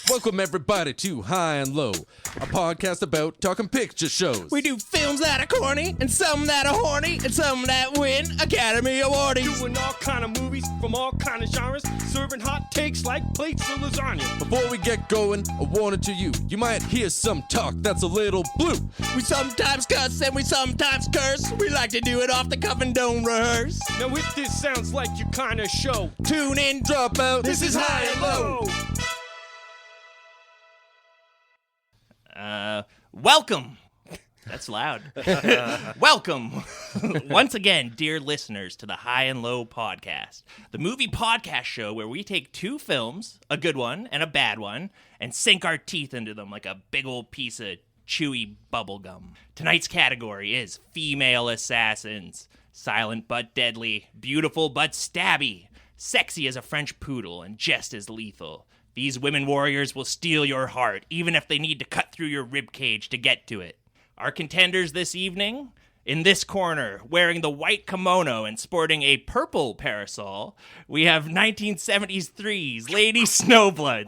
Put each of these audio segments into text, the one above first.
Welcome everybody to High and Low, a podcast about talking picture shows. We do films that are corny, and some that are horny, and some that win Academy Awards. Doing all kind of movies from all kind of genres, serving hot takes like plates of lasagna. Before we get going, a warning to you. You might hear some talk that's a little blue. We sometimes cuss and we sometimes curse. We like to do it off the cuff and don't rehearse. Now if this sounds like your kind of show, Tune in, Drop out. This is High and Low. Welcome. That's loud. Welcome once again, dear listeners, to the High and Low podcast, the movie podcast show where we take two films, a good one and a bad one, and sink our teeth into them like a big old piece of chewy bubble gum. Tonight's category is female assassins. Silent but deadly, beautiful but stabby, sexy as a French poodle, and just as lethal. These women warriors will steal your heart, even if they need to cut through your ribcage to get to it. Our contenders this evening, in this corner, wearing the white kimono and sporting a purple parasol, we have 1973's Lady Snowblood,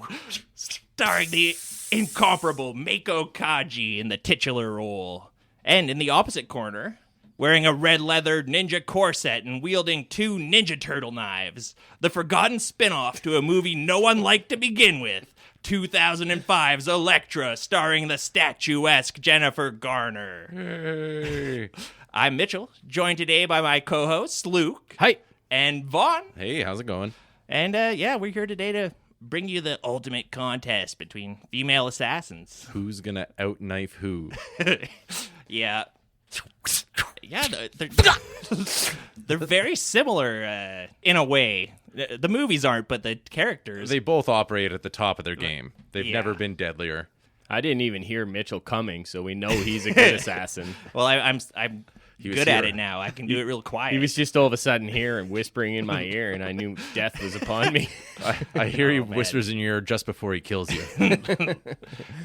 starring the incomparable Meiko Kaji in the titular role. And in the opposite corner, wearing a red leather ninja corset and wielding two Ninja Turtle knives, the forgotten spin-off to a movie no one liked to begin with, 2005's Elektra, starring the statuesque Jennifer Garner. Hey. I'm Mitchell, joined today by my co-hosts Luke. Hi. And Vonn. Hey, how's it going? And we're here today to bring you the ultimate contest between female assassins. Who's gonna outknife who? Yeah. Yeah, they're very similar in a way. The movies aren't, but the characters. They both operate at the top of their game. They've Yeah. never been deadlier. I didn't even hear Mitchell coming, so we know he's a good assassin. Well, I'm was good at here. it now. I can do it real quiet. He was just all of a sudden here and whispering in my ear, and I knew death was upon me. I hear he Oh, man. whispers in your ear just before he kills you. Much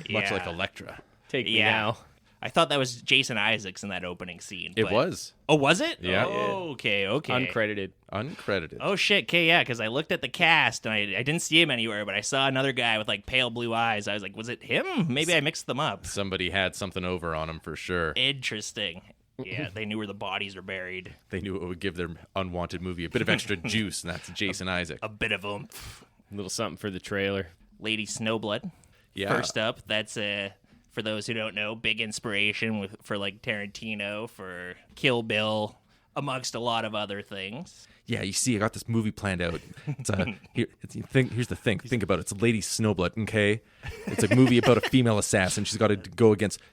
Yeah. like Elektra. Take me Yeah. now. I thought that was Jason Isaacs in that opening scene. It but- was. Oh, was it? Yeah. Oh, okay. Uncredited. Uncredited. Oh shit, okay, yeah, because I looked at the cast and I didn't see him anywhere, but I saw another guy with like pale blue eyes. I was like, was it him? Maybe I mixed them up. Somebody had something over on him for sure. Interesting. Yeah, they knew where the bodies were buried. They knew it would give their unwanted movie a bit of extra juice, and that's Jason Isaac. A bit of oomph. A little something for the trailer. Lady Snowblood. Yeah. First up, that's for those who don't know, big inspiration for like Tarantino for Kill Bill, amongst a lot of other things. Yeah, you see, I got this movie planned out. It's here's the thing. Think about it. It's Lady Snowblood, okay? It's a movie about a female assassin. She's got to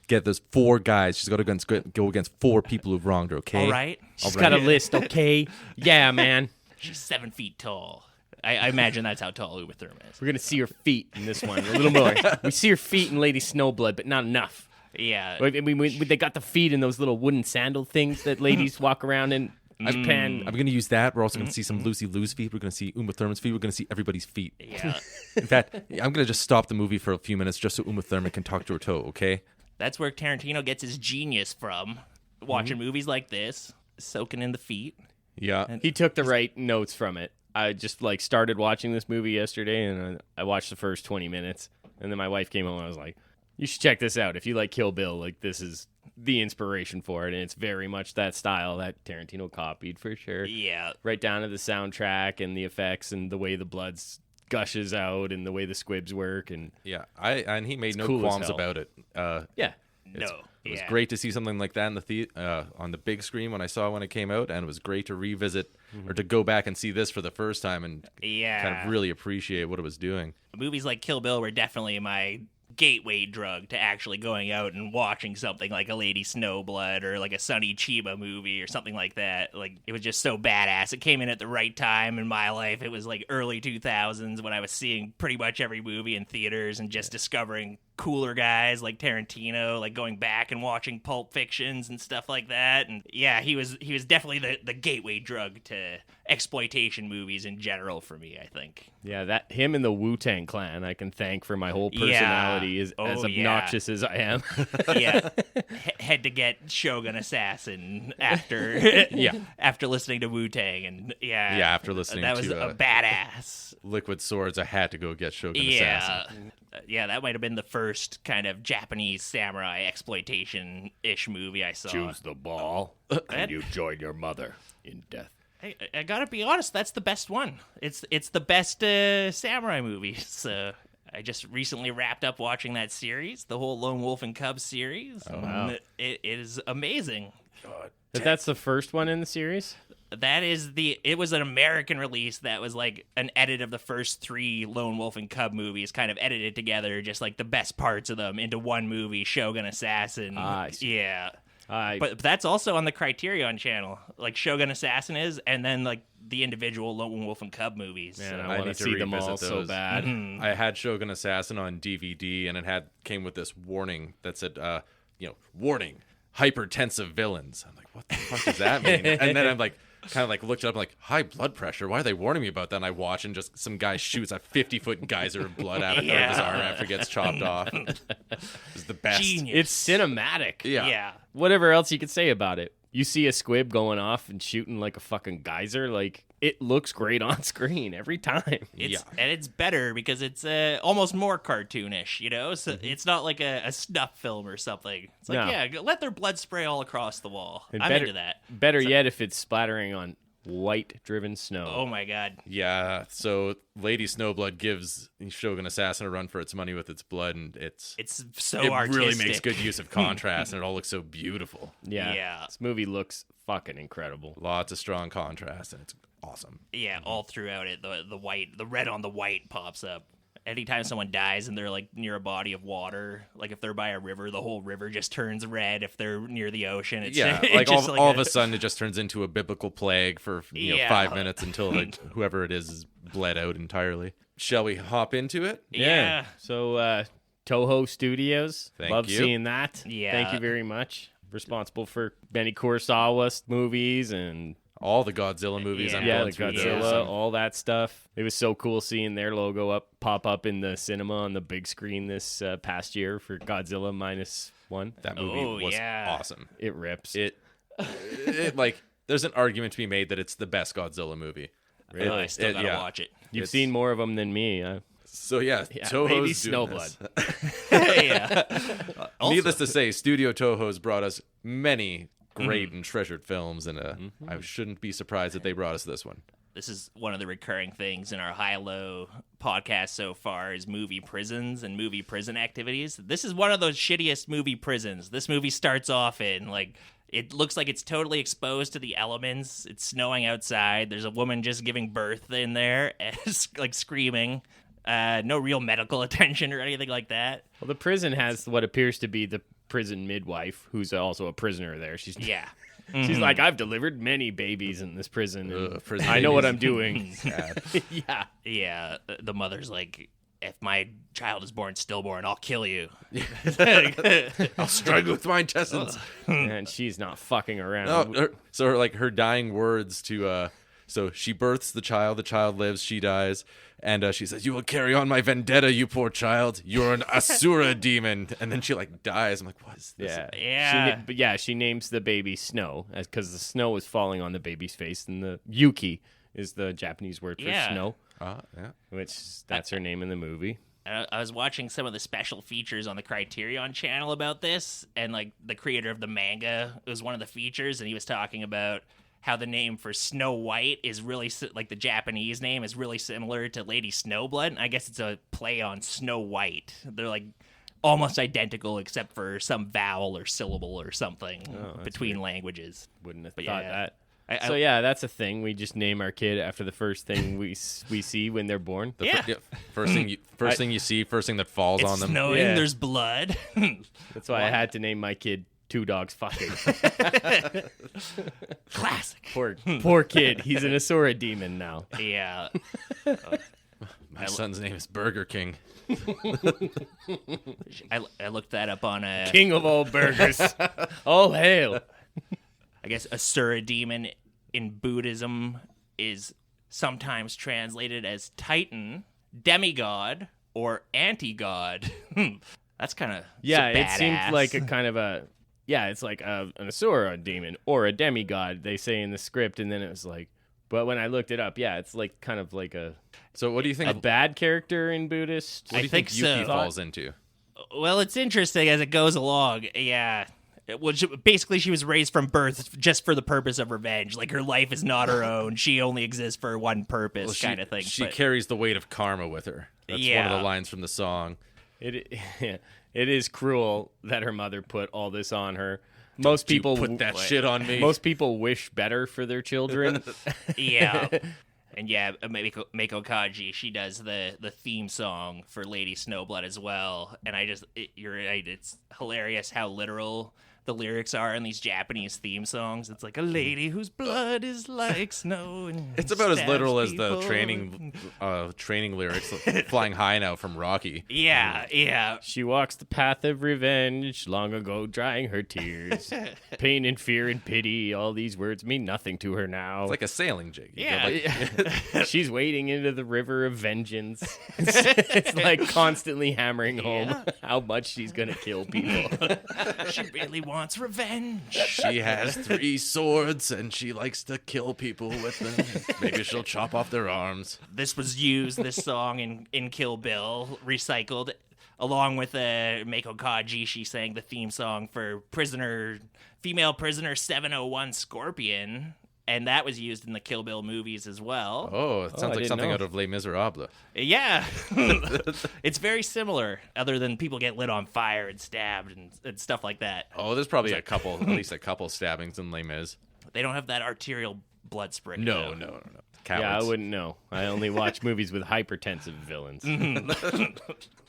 get those four guys. She's got to go against four people who've wronged her, okay? All right. She's got a list, okay? Yeah, man. She's 7 feet tall. I imagine that's how tall Uma Thurman is. We're going to see her feet in this one. A little more. We see her feet in Lady Snowblood, but not enough. Yeah. They got the feet in those little wooden sandal things that ladies walk around in Japan. I'm going to use that. We're also going to see some Lucy Liu's feet. We're going to see Uma Thurman's feet. We're going to see everybody's feet. Yeah. In fact, I'm going to just stop the movie for a few minutes just so Uma Thurman can talk to her toe, okay? That's where Tarantino gets his genius from. Watching movies like this, soaking in the feet. Yeah. He took the right notes from it. I just started watching this movie yesterday, and I watched the first 20 minutes, and then my wife came home and I was like, you should check this out. If you like Kill Bill, this is the inspiration for it, and it's very much that style that Tarantino copied for sure. Yeah. Right down to the soundtrack and the effects and the way the blood gushes out and the way the squibs work. And Yeah. And he made It's no cool as qualms hell. about it. yeah, No. It was Yeah. great to see something like that in the on the big screen when it came out, and it was great to revisit or to go back and see this for the first time and Yeah. kind of really appreciate what it was doing. Movies like Kill Bill were definitely my gateway drug to actually going out and watching something like a Lady Snowblood or like a Sonny Chiba movie or something like that. Like, it was just so badass. It came in at the right time in my life. It was like early 2000s when I was seeing pretty much every movie in theaters and just discovering cooler guys like Tarantino, like going back and watching Pulp Fictions and stuff like that. And yeah, he was definitely the gateway drug to exploitation movies in general for me, I think. Yeah, that him and the Wu-Tang Clan I can thank for my whole personality as obnoxious as I am. Yeah. Had to get Shogun Assassin after after listening to Wu-Tang, and after listening that was to a badass. Liquid Swords, I had to go get Shogun Assassin. Yeah, that might have been the first kind of Japanese samurai exploitation-ish movie I saw. Choose the ball, and you join your mother in death. Hey, I gotta be honest, that's the best one. It's the best samurai movie. So I just recently wrapped up watching that series, the whole Lone Wolf and Cub series. Oh, wow. It is amazing. But that's the first one in the series? It was an American release that was like an edit of the first 3 Lone Wolf and Cub movies, kind of edited together, just like the best parts of them into one movie, Shogun Assassin. I see. Yeah. But that's also on the Criterion channel, like Shogun Assassin is, and then like the individual Lone Wolf and Cub movies. Man, So- I want to see them all so bad. I had Shogun Assassin on DVD, and it came with this warning that said, warning, hypertensive villains. I'm like, what the fuck does that mean? And then I'm like, kind of like looked it up, like, high blood pressure. Why are they warning me about that? And I watch, and just some guy shoots a 50-foot geyser of blood out of his arm after it gets chopped off. It's the best. Genius. It's cinematic. Yeah. Whatever else you could say about it. You see a squib going off and shooting like a fucking geyser, like it looks great on screen every time. And it's better because it's almost more cartoonish, you know? So it's not like a snuff film or something. It's like, let their blood spray all across the wall. I'm into that. Better yet if it's splattering on white-driven snow. Oh, my God. Yeah, so Lady Snowblood gives Shogun Assassin a run for its money with its blood, and it's so it artistic. really makes good use of contrast, and it all looks so beautiful. Yeah. This movie looks fucking incredible. Lots of strong contrast, and it's awesome. Yeah, all throughout it, the red on the white pops up. Anytime someone dies and they're like near a body of water, like if they're by a river, the whole river just turns red. If they're near the ocean, it's like just all of a sudden it just turns into a biblical plague for 5 minutes until whoever it is bled out entirely. Shall we hop into it? Yeah. So Toho Studios, Thank you. Seeing that. Yeah. Thank you very much. Responsible for Benny Kurosawa movies and All the Godzilla movies. I'm the going through Godzilla, those. all that stuff. It was so cool seeing their logo pop up in the cinema on the big screen this past year for Godzilla -1. That movie was awesome. It rips. It like there's an argument to be made that it's the best Godzilla movie. Really? I still gotta watch it. You've seen more of them than me. So Toho's maybe doing Snowblood. this. Needless to say, Studio Toho's brought us many great and treasured films, and I shouldn't be surprised that they brought us this one. This is one of the recurring things in our high-low podcast so far is movie prisons and movie prison activities. This is one of those shittiest movie prisons. This movie starts off in, like, it looks like it's totally exposed to the elements. It's snowing outside. There's a woman just giving birth in there, like screaming. No real medical attention or anything like that. Well, the prison has what appears to be the prison midwife, who's also a prisoner there. She's like, I've delivered many babies in this prison. And prison I know what babies. I'm doing. Yeah. The mother's like, if my child is born stillborn, I'll kill you. I'll struggle with my intestines. And she's not fucking around. So her dying words to so she births the child lives, she dies, and she says, "You will carry on my vendetta, you poor child. You're an Asura demon." And then she like dies. I'm like, what is this? Yeah. She names the baby Snow because the snow was falling on the baby's face, and the Yuki is the Japanese word for snow, which that's her name in the movie. I was watching some of the special features on the Criterion channel about this, and like the creator of the manga was one of the features, and he was talking about how the name for Snow White is really, like the Japanese name is really similar to Lady Snowblood. And I guess it's a play on Snow White. They're like almost identical except for some vowel or syllable or something between languges. Wouldn't have But thought yeah. that. So that's a thing. We just name our kid after the first thing we see when they're born. First thing you see, first thing that falls It's on them. snowing, Yeah. there's blood. That's why I had to name my kid Two Dogs Fucking. Classic. Poor kid. He's an Asura demon now. Yeah. My son's name is Burger King. I looked that up on a. King of all burgers. All hail. I guess Asura demon in Buddhism is sometimes translated as Titan, demigod, or anti-god. That's kind of It seems like a kind of a it's like an Asura demon or a demigod. They say in the script, and then it was like, but when I looked it up, it's like kind of like a. So what do you think? A bad character in Buddhist? What do you think Yuki falls into? Well, it's interesting as it goes along. Yeah. Well, basically, she was raised from birth just for the purpose of revenge. Like, her life is not her own. She only exists for one purpose, kind of thing. She carries the weight of karma with her. That's one of the lines from the song. It is cruel that her mother put all this on her. Most people put that shit on me. Most people wish better for their children. Yeah. And Meiko Kaji, she does the theme song for Lady Snowblood as well. And you're right, it's hilarious how literal the lyrics are in these Japanese theme songs. It's like a lady whose blood is like snow. And it's about as literal as the people. training lyrics, Flying High Now from Rocky. Yeah. She walks the path of revenge, long ago drying her tears. Pain and fear and pity, all these words mean nothing to her now. It's like a sailing jig. She's wading into the river of vengeance. It's like constantly hammering home how much she's going to kill people. She really wants revenge. She has 3 swords and she likes to kill people with them. Maybe she'll chop off their arms. This was used, this song in Kill Bill, recycled, along with Meiko Kaji. She sang the theme song for female prisoner 701 Scorpion. And that was used in the Kill Bill movies as well. Oh, it sounds like something out of Les Miserables. Yeah. It's very similar, other than people get lit on fire and stabbed and stuff like that. Oh, there's probably at least a couple stabbings in Les Mis. They don't have that arterial blood spray. No. Cowards. Yeah, I wouldn't know. I only watch movies with hypertensive villains.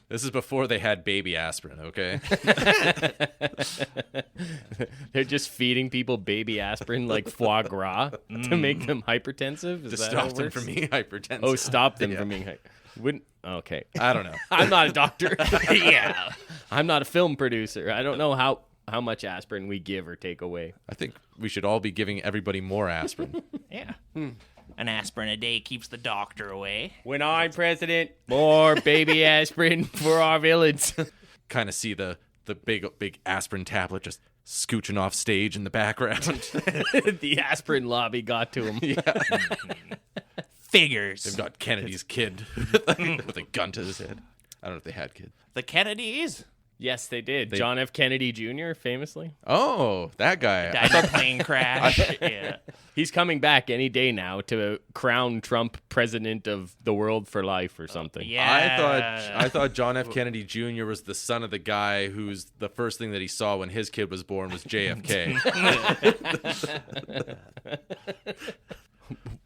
This is before they had baby aspirin, okay? They're just feeding people baby aspirin like foie gras to make them hypertensive? To stop them from being hypertensive. Oh, stop them from being Wouldn't okay. I don't know. I'm not a doctor. Yeah. I'm not a film producer. I don't know how much aspirin we give or take away. I think we should all be giving everybody more aspirin. Yeah. An aspirin a day keeps the doctor away. When I'm president, more baby aspirin for our villains. Kind of see the big aspirin tablet just scooching off stage in the background. The aspirin lobby got to him. Yeah. Figures. They've got Kennedy's kid with a gun to his head. I don't know if they had kids. The Kennedys? Yes, they did. John F. Kennedy Jr., famously. Oh, that guy. Died in a plane crash. Yeah. He's coming back any day now to crown Trump president of the world for life or something. Yeah. I thought John F. Kennedy Jr. was the son of the guy who's the first thing that he saw when his kid was born was JFK.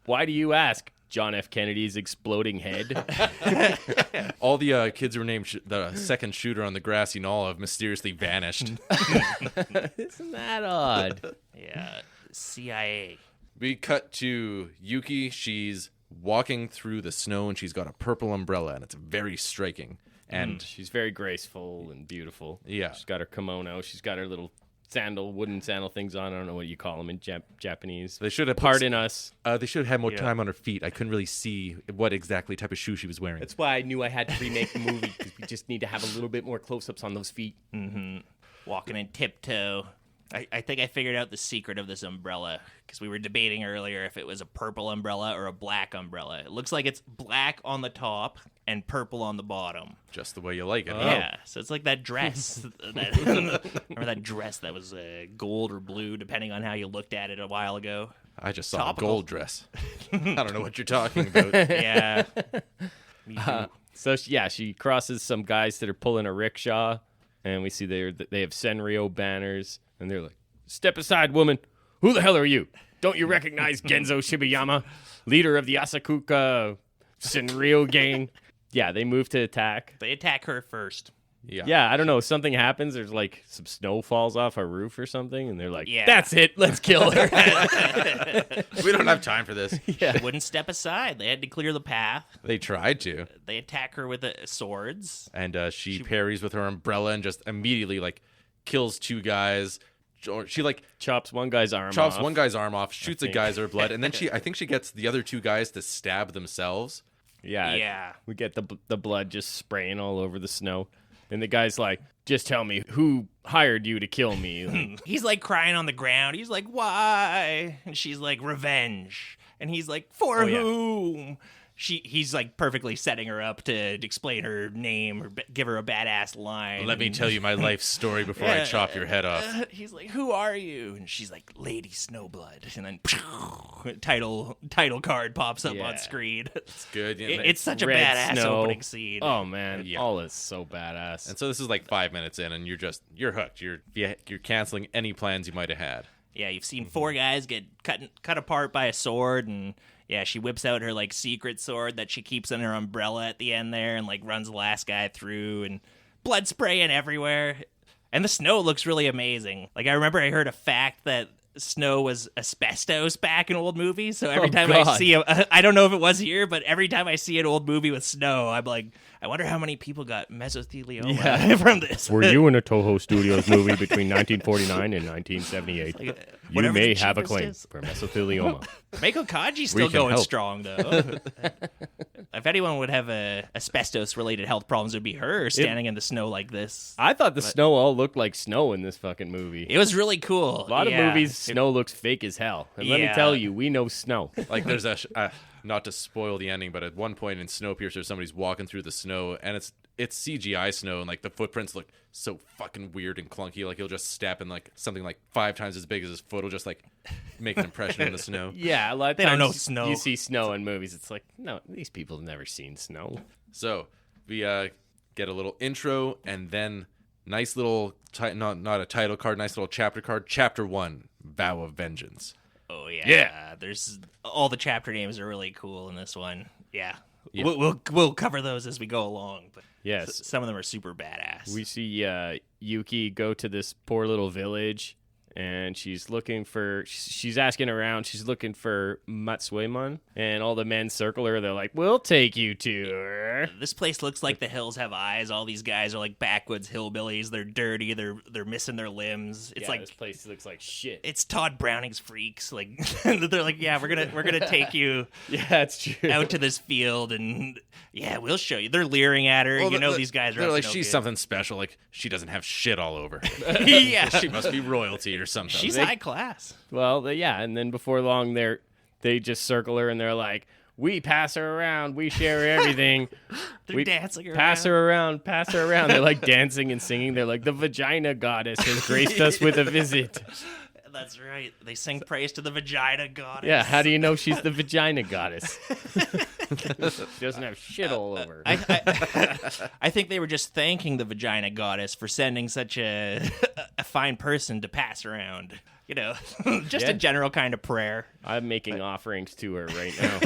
Why do you ask? John F. Kennedy's exploding head. All the kids who were named the second shooter on the grassy knoll have mysteriously vanished. Isn't that odd? Yeah. CIA. We cut to Yuki. She's walking through the snow and she's got a purple umbrella and it's very striking. And she's very graceful and beautiful. Yeah. She's got her kimono. She's got her little wooden sandal things on. I don't know what you call them in Japanese. They should have Pardon us. They should have had more time on her feet. I couldn't really see what exactly type of shoe she was wearing. That's why I knew I had to remake the movie, because we just need to have a little bit more close-ups on those feet. Mm-hmm. Walking in tiptoe. I think I figured out the secret of this umbrella, because we were debating earlier if it was a purple umbrella or a black umbrella. It looks like it's black on the top and purple on the bottom. Just the way you like it. Yeah, so it's like that dress. Remember that dress that was gold or blue, depending on how you looked at it a while ago? I just saw Topical. a gold dress. I don't know what you're talking about. Yeah. Me too. So, she crosses some guys that are pulling a rickshaw, and we see they have Senryo banners, and they're like, "Step aside, woman. Who the hell are you? Don't you recognize Genzo Shibayama, leader of the Asakusa Senryo gang?" Yeah, they move to attack. They attack her first. Yeah, I don't know. Something happens. There's like some snow falls off a roof or something, and they're like, Yeah. "That's it. Let's kill her." We don't have time for this. She wouldn't step aside. They had to clear the path. They tried to. They attack her with swords. And she parries with her umbrella and just immediately like kills 2 guys. She like Chops one guy's arm chops off. one guy's arm off, shoots a geyser of blood, and then I think she gets the other 2 guys to stab themselves. Yeah. We get the blood just spraying all over the snow. And the guy's like, "Just tell me who hired you to kill me." Like, He's like crying on the ground. He's like, "Why?" And she's like, "Revenge." And he's like, "For whom?" He's like perfectly setting her up to explain her name or give her a badass line. Let me tell you my life story before I chop your head off. He's like, "Who are you?" And she's like, "Lady Snowblood." And then title card pops up on screen. It's good. It's such a red badass snow. opening scene. Oh man, all is so badass. And so this is like 5 minutes in, and you're hooked. You're canceling any plans you might have had. Yeah, you've seen 4 guys get cut apart by a sword, and yeah, she whips out her like secret sword that she keeps in her umbrella at the end there, and like runs the last guy through, and blood spraying everywhere. And the snow looks really amazing. Like I remember I heard a fact that snow was asbestos back in old movies, so every time I see I don't know if it was here, but every time I see an old movie with snow, I'm like, I wonder how many people got mesothelioma from this. Were you in a Toho Studios movie between 1949 and 1978? You whatever may the have a cheapest claim is. for mesothelioma. Meiko Kaji's still can going help. strong, though. If anyone would have asbestos-related health problems, it would be her standing in the snow like this. I thought the snow all looked like snow in this fucking movie. It was really cool. A lot of movies, snow looks fake as hell. And let me Yeah. tell you, we know snow. Like there's not to spoil the ending, but at one point in Snowpiercer, somebody's walking through the snow, and it's CGI snow, and like the footprints look so fucking weird and clunky. Like he'll just step in like something like 5 times as big as his foot will just like make an impression in the snow. Yeah, a lot of They don't times know snow. You see snow in movies. It's like, no, these people have never seen snow. So we get a little intro, and then nice little not a title card, nice little chapter card. Chapter 1, Vow of Vengeance. Oh yeah. There's all the chapter names are really cool in this one. Yeah. We'll cover those as we go along, but Yes. some of them are super badass. We see Yuki go to this poor little village, and she's asking around. She's looking for Matsuemon, and all the men circle her. They're like, "We'll take you to her." This place looks like the hills have eyes. All these guys are like backwoods hillbillies. They're dirty. They're missing their limbs. It's like this place looks like shit. it's Todd Browning's Freaks. Like they're like, yeah, we're gonna take you Yeah, it's true. out to this field, and yeah, we'll show you. They're leering at her. These guys are. They're up like, to no she's good. something special. Like she doesn't have shit all over. Yeah, She must be royalty or something. she's high class. Well, and then before long, they just circle her, and they're like, "We pass her around. We share everything. They're dancing around. Pass her around. Pass her around." They're like dancing and singing. They're like, "The vagina goddess has graced us with a visit." That's right. They sing praise to the vagina goddess. Yeah, how do you know she's the vagina goddess? She doesn't have shit all over. I think they were just thanking the vagina goddess for sending such a fine person to pass around. You know, just a general kind of prayer. I'm making offerings to her right now.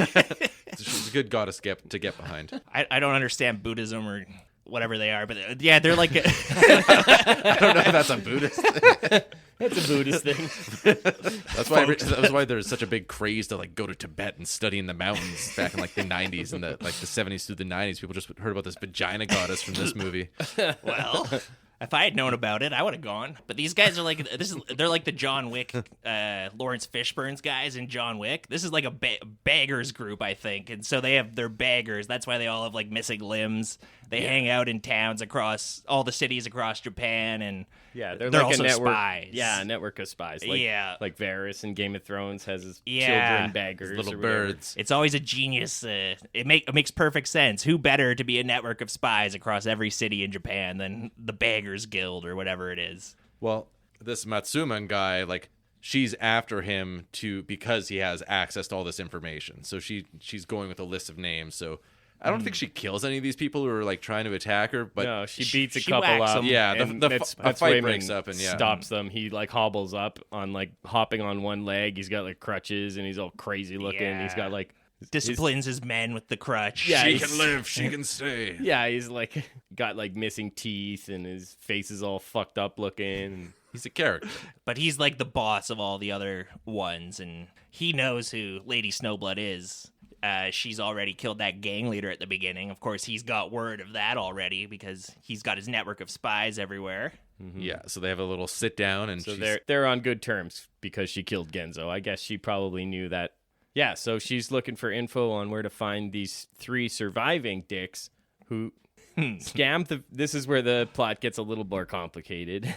She's a good goddess to get behind. I don't understand Buddhism or whatever they are, but yeah, they're like I don't know if that's a Buddhist. That's a Buddhist thing. That's why there's such a big craze to like go to Tibet and study in the mountains back in like the 90s and the 70s through the 90s. People just heard about this vagina goddess from this movie. well. If I had known about it, I would have gone. But these guys are like they're like the John Wick, Lawrence Fishburne's guys in John Wick. This is like a baggers group, I think, and so they're baggers. That's why they all have like missing limbs. They hang out in towns across all the cities across Japan, and Yeah, they're like also a network. spies. Yeah, a network of spies. Like, Yeah. like Varys in Game of Thrones has his Yeah. children baggers, Little or whatever. birds. It's always a genius. It makes perfect sense. Who better to be a network of spies across every city in Japan than the Baggers Guild or whatever it is? Well, this Matsuman guy, like, she's after him because he has access to all this information. So she's going with a list of names. So I don't think she kills any of these people who are like trying to attack her, but No, she beats a she couple whacks up. them. Yeah, and a That's fight Raymond breaks up and stops them. He like hobbles up on like hopping on one leg. He's got like crutches and he's all crazy looking. Yeah. He's got like disciplines his men with the crutch. Yeah, She he's- can live, she can stay. Yeah, he's like got like missing teeth and his face is all fucked up looking. He's a character. But he's like the boss of all the other ones, and he knows who Lady Snowblood is. She's already killed that gang leader at the beginning. Of course, he's got word of that already because he's got his network of spies everywhere. Yeah, so they have a little sit down, and So she's, they're on good terms because she killed Genzo. I guess she probably knew that. Yeah, so she's looking for info on where to find these 3 surviving dicks who scammed the. This is where the plot gets a little more complicated.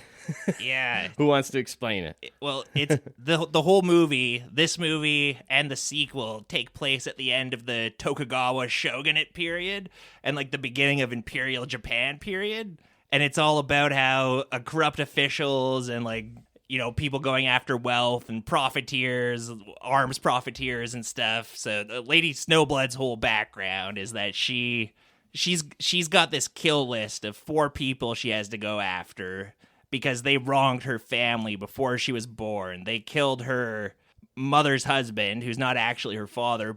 Yeah. Who wants to explain it? Well, it's the whole movie, this movie and the sequel take place at the end of the Tokugawa shogunate period and like the beginning of Imperial Japan period. And it's all about how corrupt officials and like, you know, people going after wealth and profiteers, arms profiteers and stuff. So the Lady Snowblood's whole background is that she's got this kill list of 4 people she has to go after because they wronged her family before she was born. They killed her mother's husband, who's not actually her father,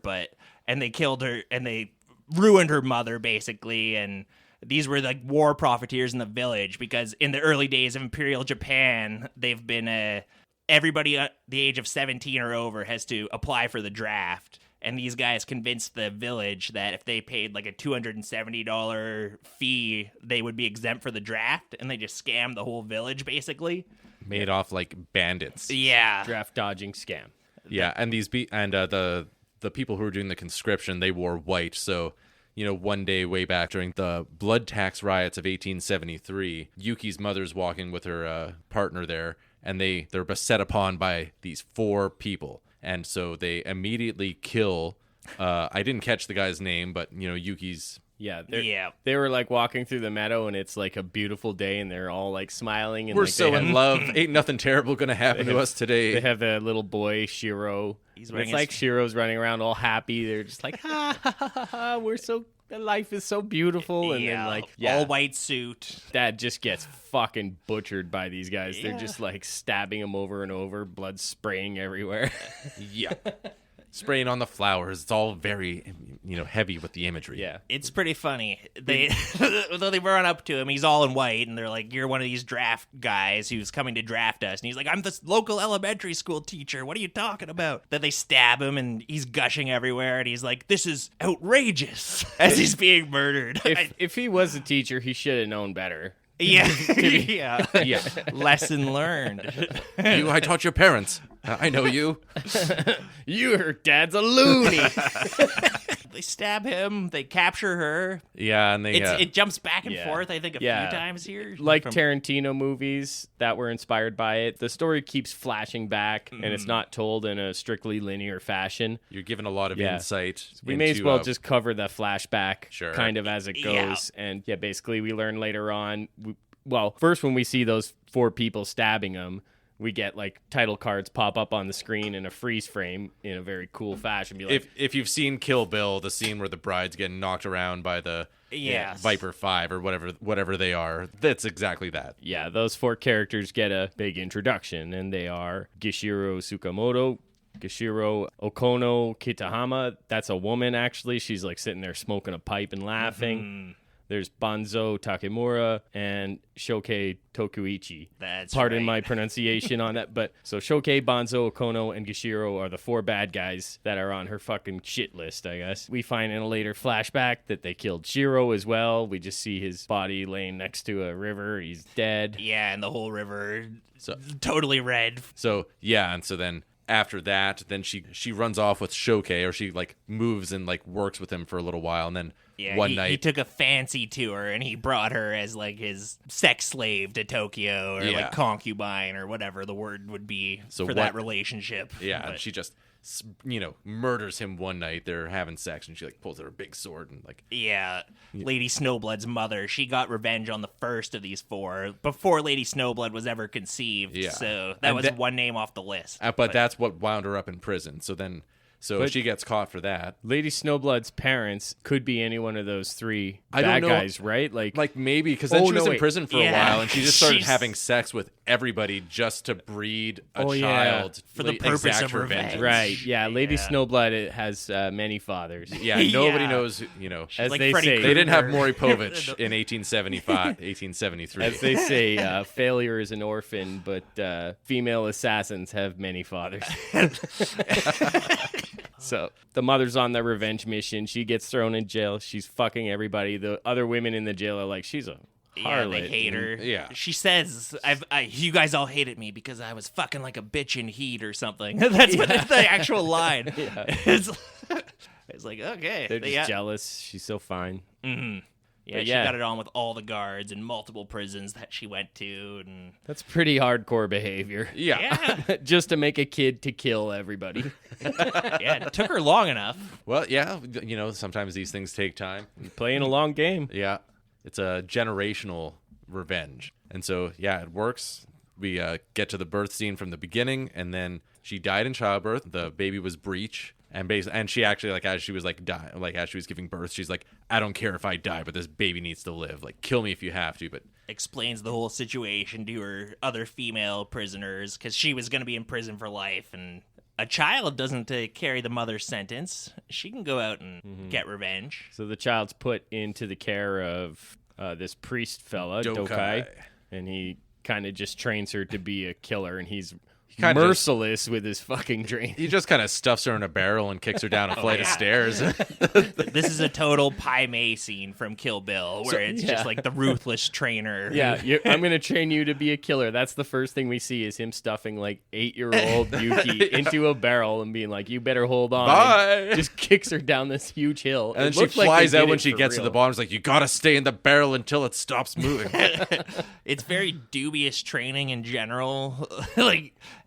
and they killed her and they ruined her mother basically. And these were like war profiteers in the village because in the early days of Imperial Japan, they've been everybody at the age of 17 or over has to apply for the draft. And these guys convinced the village that if they paid like a $270 fee, they would be exempt for the draft. And they just scammed the whole village, basically. made off like bandits. Yeah. Draft dodging scam. Yeah, and the people who were doing the conscription, they wore white. So, you know, one day way back during the blood tax riots of 1873, Yuki's mother's walking with her partner there, and they're beset upon by these 4 people. And so they immediately kill. I didn't catch the guy's name, but you know, Yuki's. Yeah, Yeah. They were like walking through the meadow, and it's like a beautiful day, and they're all like smiling. And We're like, so they have, in love. Ain't nothing terrible gonna happen to us today. They have a little boy, Shiro. He's And wearing it's like his- Shiro's running around all happy. They're just like, ha ha ha ha ha. Life is so beautiful, and then like all white suit. that just gets fucking butchered by these guys. They're just like stabbing him over and over, blood spraying everywhere. Yeah. Spraying on the flowers. It's all very, you know, heavy with the imagery. Yeah. It's pretty funny. They though they run up to him, he's all in white, and they're like, "You're one of these draft guys who's coming to draft us." And he's like, "I'm this local elementary school teacher. What are you talking about?" Then they stab him, and he's gushing everywhere, and he's like, "This is outrageous!" As he's being murdered. If he was a teacher, he should have known better. Yeah, yeah, Yeah. Lesson learned. I taught your parents. I know you. Your dad's a loony. They stab him. They capture her. Yeah, and they. It jumps back and Yeah. forth. I think a Yeah. few times here. Like From- Tarantino movies that were inspired by it, the story keeps flashing back, and it's not told in a strictly linear fashion. You're given a lot of Yeah. insight. We may as into, well just cover the flashback Sure. kind of as it goes. Yeah. And yeah, basically we learn later on. First when we see those 4 people stabbing him, we get like title cards pop up on the screen in a freeze frame in a very cool fashion. Be like, If you've seen Kill Bill, the scene where the bride's getting knocked around by the Yes. Viper 5 or whatever they are, that's exactly that. yeah, those 4 characters get a big introduction, and they are Gishiro Tsukamoto, Gishiro Okono Kitahama. That's a woman, actually. She's like sitting there smoking a pipe and laughing. There's Banzo Takemura and Shokei Tokuichi. That's Pardon right. my pronunciation on that. But so Shokei, Banzo, Okono, and Gishiro are the 4 bad guys that are on her fucking shit list, I guess. We find in a later flashback that they killed Shiro as well. We just see his body laying next to a river. He's dead. Yeah, and the whole river So totally red. so yeah, and so then after that, then she runs off with Shokei, or she like moves and like works with him for a little while, and then Yeah, one he night took a fancy to her, and he brought her as like his sex slave to Tokyo, or Yeah. like concubine, or whatever the word would be So for what- that relationship. yeah, But- and she just murders him one night. They're having sex, and she like pulls out her big sword and like yeah, Lady Snowblood's mother, she got revenge on the first of these 4 before Lady Snowblood was ever conceived. Yeah. So that And was that- one name off the list. but that's what wound her up in prison. So then So she gets caught for that. Lady Snowblood's parents could be any one of those three I bad don't know. guys, right? Like Maybe, because then she was in wait. prison for a while, and she just started She's- having sex with everybody just to breed a Oh, yeah. child. For the purpose exact of her revenge. vengeance. right, yeah. Lady Yeah. Snowblood has many fathers. Yeah, nobody Yeah. knows, As like they Freddy say, they didn't have Krueger. Maury Povich in 1875, 1873. as they say, failure is an orphan, but female assassins have many fathers. So the mother's on the revenge mission. She gets thrown in jail. She's fucking everybody. The other women in the jail are like, she's a Yeah, harlot. they hate her. Yeah. She says, you guys all hated me because I was fucking like a bitch in heat or something. That's what the actual line. It's like, okay. They're just jealous. She's so fine. Yeah, she got it on with all the guards in multiple prisons that she went to. And That's pretty hardcore behavior. yeah, Just to make a kid to kill everybody. yeah, it took her long enough. Well, yeah, sometimes these things take time. Playing a long game. Yeah, it's a generational revenge. And so, yeah, it works. We get to the birth scene from the beginning, and then she died in childbirth. The baby was breech. And she actually, as she was as she was giving birth, she's like, I don't care if I die, but this baby needs to live. Like, kill me if you have to, but Explains the whole situation to her other female prisoners because she was going to be in prison for life, and a child doesn't carry the mother's sentence. She can go out and get revenge. So the child's put into the care of this priest fella, Dokai, and he kind of just trains her to be a killer, and he's kinda merciless with his fucking drain. he just kind of stuffs her in a barrel and kicks her down a flight of stairs. This is a total Pai Mei scene from Kill Bill, where it's just like the ruthless trainer. Yeah, I'm going to train you to be a killer. That's the first thing we see is him stuffing 8-year-old Yuki into a barrel and being like, you better hold on. Bye. And just kicks her down this huge hill. And then It she looked like flies they out did when it she for gets to real. the bottom. She's like, you gotta stay in the barrel until it stops moving. It's very dubious training in general.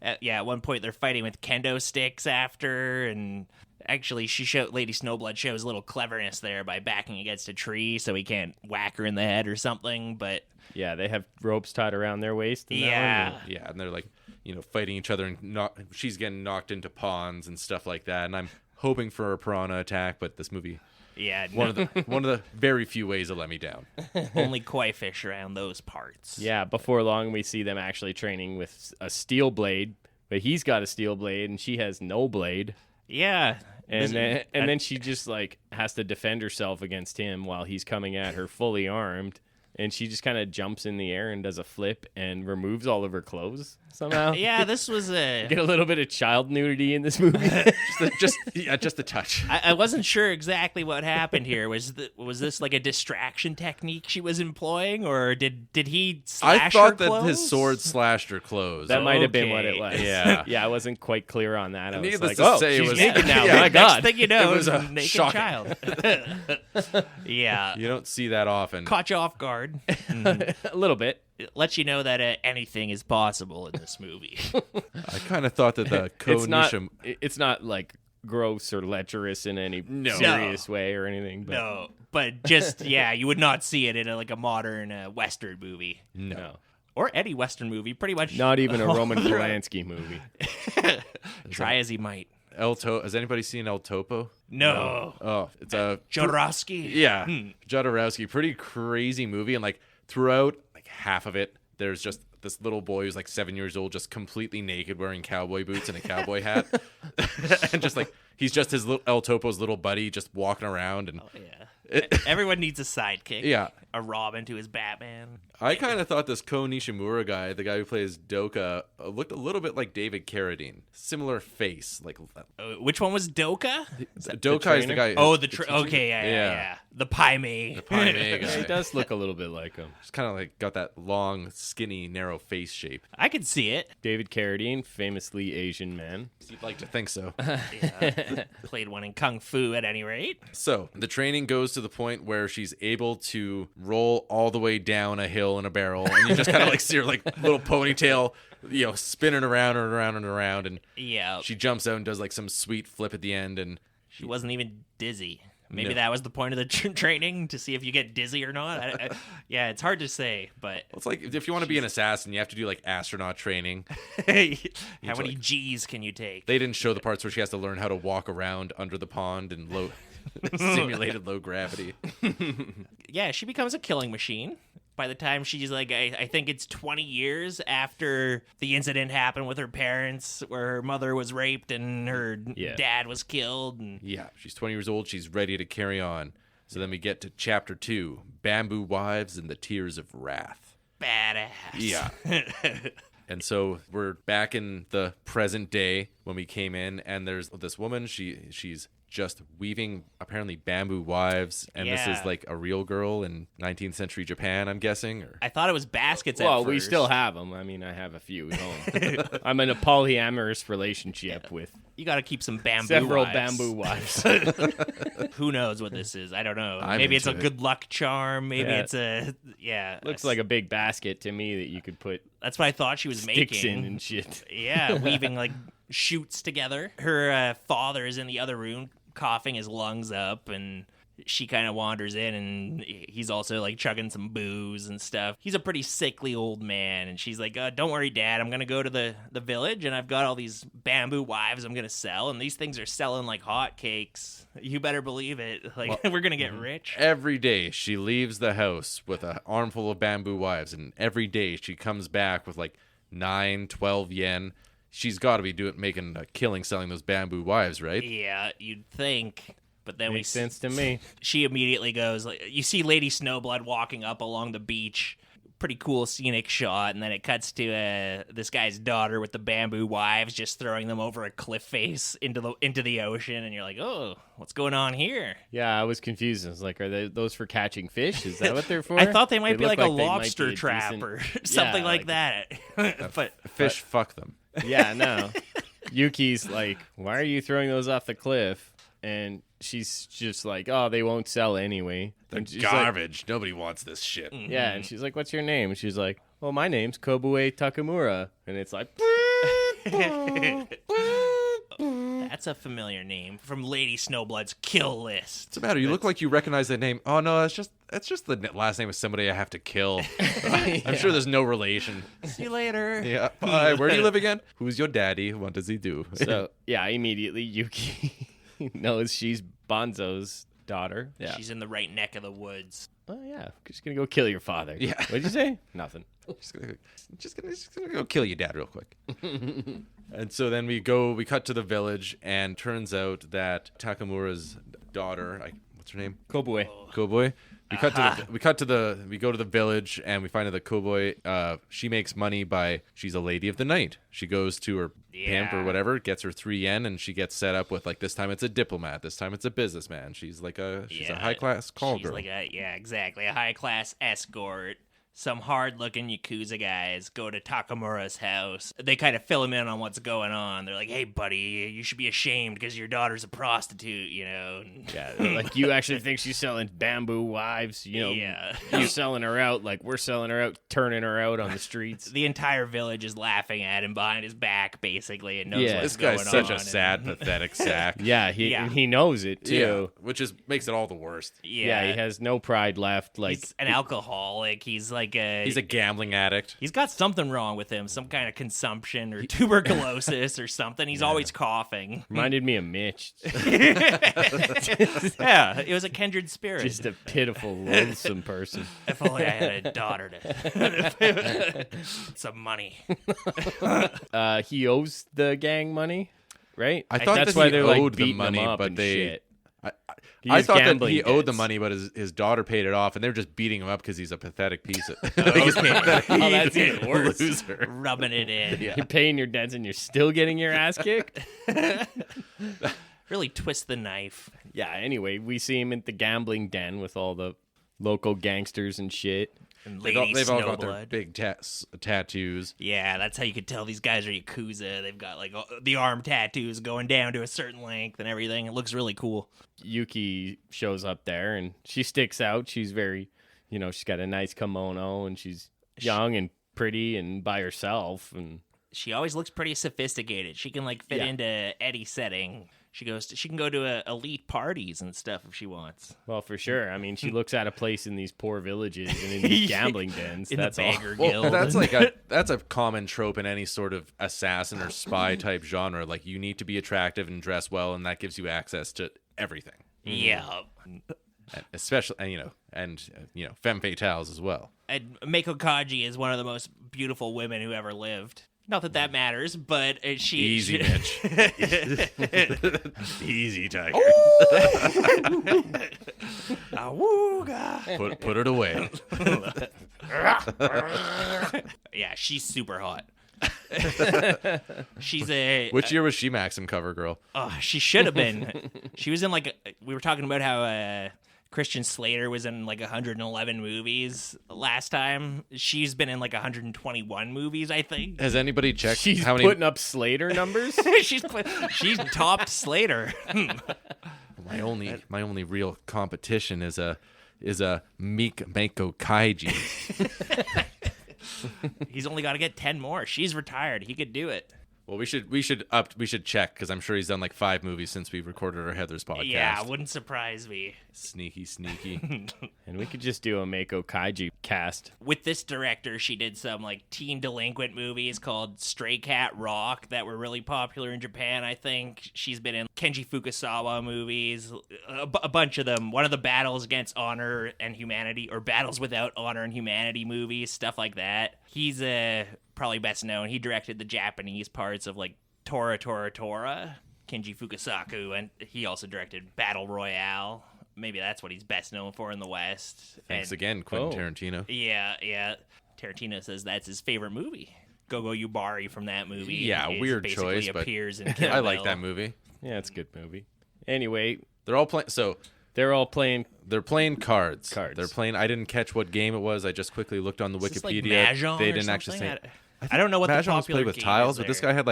At one point they're fighting with kendo sticks after, and actually Lady Snowblood shows a little cleverness there by backing against a tree so he can't whack her in the head or something, but Yeah, they have ropes tied around their waist. in that yeah. one. Yeah, and they're fighting each other, and she's getting knocked into ponds and stuff like that. And I'm hoping for a piranha attack, but this movie, Yeah, one of the very few ways to let me down. only koi fish around those parts. Yeah, before long we see them actually training with a steel blade, but he's got a steel blade and she has no blade. Yeah. And then she just has to defend herself against him while he's coming at her fully armed. And she just kind of jumps in the air and does a flip and removes all of her clothes somehow. Yeah, this was a... Get a little bit of child nudity in this movie. just a touch. I wasn't sure exactly what happened here. Was this like a distraction technique she was employing, or did he slash I thought her that his clothes? sword slashed her clothes. That might have been what it Okay. was. Yeah. Yeah, I wasn't quite clear on that. I was Needless like, to say, it she's was- naked now. Yeah, My Next God. thing you know, It was a naked shocking. child. Yeah, You don't see that often. caught you off guard. A little bit. It lets you know that anything is possible in this movie. I kind of thought that the It's not like gross or lecherous in any serious way or anything. But No, but just you would not see it in a modern Western movie no. or any Western movie. Pretty much, not even a Roman Polanski movie. try as he might. Has anybody seen El Topo? No, Oh, it's a Jodorowsky. yeah, Jodorowsky. Pretty crazy movie, and throughout half of it, there's just this little boy who's 7 years old, just completely naked, wearing cowboy boots and a cowboy hat, and just he's just his little El Topo's little buddy, just walking around, and Everyone needs a sidekick. Yeah. A Robin to his Batman. I kind of thought this Ko Nishimura guy, the guy who plays Doka, looked a little bit like David Carradine. Similar face, Which one was Doka? Doka is the guy. Oh, teacher. okay, yeah. The Pai Mei. Pai Mei guy. Yeah, he does look a little bit like him. Just kind of got that long, skinny, narrow face shape. I could see it. David Carradine, famously Asian man. You'd like to think so. Played one in Kung Fu at any rate. So the training goes to the point where she's able to roll all the way down a hill in a barrel, and you just kind of see her little ponytail, spinning around and around and around, and Yeah. she jumps out and does some sweet flip at the end, and She wasn't even dizzy. Maybe that was the point of the training, to see if you get dizzy or not. Yeah, it's hard to say, but... It's like, if you want to be an assassin, you have to do, like, astronaut training. How many G's can you take? They didn't show the parts where she has to learn how to walk around under the pond in simulated low gravity. Yeah, she becomes a killing machine. By the time she's like, I think it's 20 years after the incident happened with her parents, where her mother was raped and her dad was killed. And... Yeah, she's 20 years old. She's ready to carry on. So then we get to chapter 2, Bamboo Wives and the Tears of Wrath. Badass. Yeah. And so we're back in the present day when we came in, and there's this woman. She's just weaving apparently bamboo wives, and this is like a real girl in 19th century Japan, I'm guessing. Or... I thought it was baskets at Well, first. we still have them. I mean, I have a few at home. I'm in a polyamorous relationship with You got to keep some bamboo several wives. bamboo wives. Who knows what this is? I don't know. I'm Maybe it's a into it. good luck charm. Maybe Yeah. it's a... Yeah. Looks like a big basket to me that you could put That's what I thought she was sticks making. in and shit. Yeah, weaving like shoots together. Her father is in the other room, coughing his lungs up, and she kind of wanders in, and he's also like chugging some booze and stuff. He's a pretty sickly old man, and she's like, don't worry, Dad, I'm gonna go to the village, and I've got all these bamboo wives I'm gonna sell, and these things are selling like hotcakes. You better believe it. Like, we're gonna get rich. Every day she leaves the house with an armful of bamboo wives, and every day she comes back with like 9, 12 yen. She's got to be making a killing selling those bamboo wives, right? Yeah, you'd think. But then Makes sense to me. She immediately goes, like, you see Lady Snowblood walking up along the beach. Pretty cool scenic shot, and then it cuts to this guy's daughter with the bamboo wives just throwing them over a cliff face into the ocean, and you're like, oh, what's going on here? Yeah, I was confused. I was like, are those for catching fish? Is that what they're for? I thought they might be look like a they might lobster be a trap decent- or something Yeah, like that. But Fish fuck them. Yeah, no. Yuki's like, why are you throwing those off the cliff? And she's just like, oh, they won't sell anyway. They're And she's like, garbage. Nobody wants this shit. yeah, and she's like, what's your name? And she's like, well, my name's Kobue Takamura. And it's like, that's a familiar name from Lady Snowblood's kill list. What's the matter? You look like you recognize that name. Oh no, that's just the last name of somebody I have to kill. I'm sure there's no relation. See you later. Yeah. Bye. Where do you live again? Who's your daddy? What does he do? so yeah, immediately Yuki knows she's Bonzo's daughter. Yeah. She's in the right neck of the woods. Oh yeah, just gonna go kill your father. Yeah. What'd you say? Nothing. just gonna go kill your dad real quick. And so then we cut to the village, and turns out that Takamura's daughter, what's her name? Kobue. Koboi. We go to the village, and we find out that Koboi, she makes money she's a lady of the night. She goes to her pimp or whatever, gets her 3 yen, and she gets set up with, like, this time it's a diplomat, this time it's a businessman. She's like a high class call She's girl. like exactly, a high class escort. Some hard-looking Yakuza guys go to Takamura's house. They kind of fill him in on what's going on. They're like, hey, buddy, you should be ashamed because your daughter's a prostitute, you know? Yeah, like you actually think she's selling bamboo wives, you know? Yeah. You're selling her out like we're selling her out, turning her out on the streets. The entire village is laughing at him behind his back, basically, and knows Yeah. what's This guy's going on. such a sad, pathetic sack. Yeah, he knows it too. Which makes it all the worst. Yeah, he has no pride left. Like He's an alcoholic. He's like He's a gambling addict. He's got something wrong with him, some kind of consumption or tuberculosis or something. He's always coughing. reminded me of Mitch. Yeah, it was a kindred spirit. Just a pitiful, loathsome person. If only I had a daughter to some money. He owes the gang money, right? I thought that's that why he they're like owed the beating money, him up but and they. shit. I has thought that gambling he owed the debts. money, but his daughter paid it off, and they were just beating him up because he's a pathetic piece of Oh, that's even worse. loser. Rubbing it in. You're paying your debts and you're still getting your ass kicked. Really twist the knife. Yeah. Anyway, we see him at the gambling den with all the local gangsters and shit. And They've Lady all got their Snowblood. big tattoos. Yeah, that's how you could tell these guys are Yakuza. They've got like the arm tattoos going down to a certain length and everything. It looks really cool. Yuki shows up there and she sticks out. She's very, she's got a nice kimono and she's young and pretty and by herself. And She always looks pretty sophisticated. She can like fit into any setting. She can go to elite parties and stuff if she wants. Well, for sure. I mean, she looks at a place in these poor villages and in these gambling dens. In That's the all. beggar Well, guild. that's a common trope in any sort of assassin or spy type genre. Like, you need to be attractive and dress well, and that gives you access to everything. Yeah. Especially, and femme fatales as well. And Meiko Kaji is one of the most beautiful women who ever lived. Not that matters, but she... Easy, Mitch. Easy, Tiger. Awooga. Put it away. Yeah, she's super hot. She's a... Which year was she Maxim cover girl? Oh, she should have been. She was in we were talking about how Christian Slater was in 111 movies last time. She's been in 121 movies, I think. Has anybody checked She's how many? putting up Slater numbers? she's topped Slater. My only real competition is a Meiko Kaji. He's only got to get 10 more. She's retired. He could do it. Well, we should check, because I'm sure he's done 5 movies since we recorded our Heather's podcast. Yeah, wouldn't surprise me. Sneaky. And we could just do a Meiko Kaji cast. With this director, she did some teen delinquent movies called Stray Cat Rock that were really popular in Japan, I think. She's been in Kenji Fukusawa movies, a bunch of them. One of the Battles Against Honor and Humanity, or Battles Without Honor and Humanity movies, stuff like that. He's probably best known. He directed the Japanese parts of Tora, Kenji Fukusaku, and he also directed Battle Royale. Maybe that's what he's best known for in the West. Thanks again, Quentin Tarantino. Yeah. Tarantino says that's his favorite movie. Go Yubari from that movie. Yeah, weird choice, but appears in Kill I like Bill. that movie. Yeah, it's a good movie. Anyway, They're all playing. So they're all playing. they're playing cards. Cards. They're playing. I didn't catch what game it was. I just quickly looked on the Is this Wikipedia. Mahjong They or didn't actually something? say. I don't know what the Mahjong was popular played with game tiles, is but this there. guy had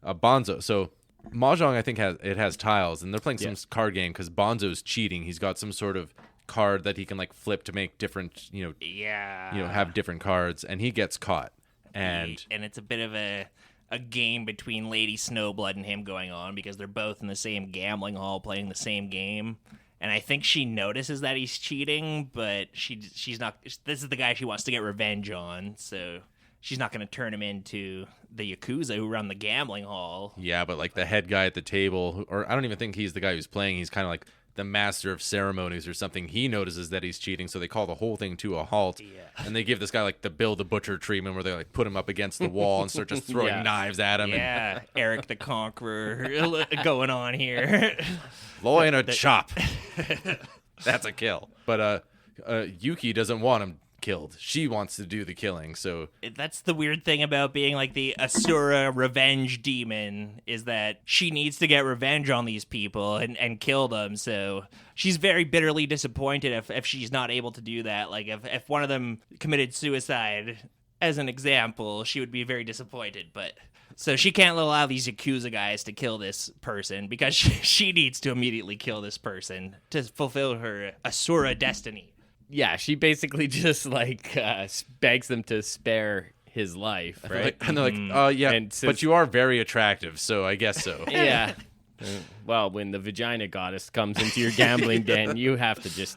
a Bonzo. So Mahjong, I think, has tiles, and they're playing some card game because Bonzo's cheating. He's got some sort of card that he can flip to make different, have different cards, and he gets caught. And it's a bit of a game between Lady Snowblood and him going on because they're both in the same gambling hall playing the same game. And I think she notices that he's cheating, but she's not. This is the guy she wants to get revenge on, so she's not going to turn him into the Yakuza who run the gambling hall. yeah, but the head guy at the table, or I don't even think he's the guy who's playing. He's kind of the master of ceremonies or something. He notices that he's cheating, so they call the whole thing to a halt. Yeah. And they give this guy the Bill the Butcher treatment, where they put him up against the wall and start just throwing knives at him. Yeah, Eric the Conqueror going on here. And loy and a chop. That's a kill. But Yuki doesn't want him killed. She wants to do the killing. So That's the weird thing about being the Asura revenge demon, is that she needs to get revenge on these people and kill them. So she's very bitterly disappointed if she's not able to do that. If one of them committed suicide, as an example, she would be very disappointed. But so she can't allow these Yakuza guys to kill this person because she needs to immediately kill this person to fulfill her Asura destiny. Yeah, she basically just begs them to spare his life, right? and they're yeah, And but you are very attractive, so I guess so. Yeah. Well, when the vagina goddess comes into your gambling den, you have to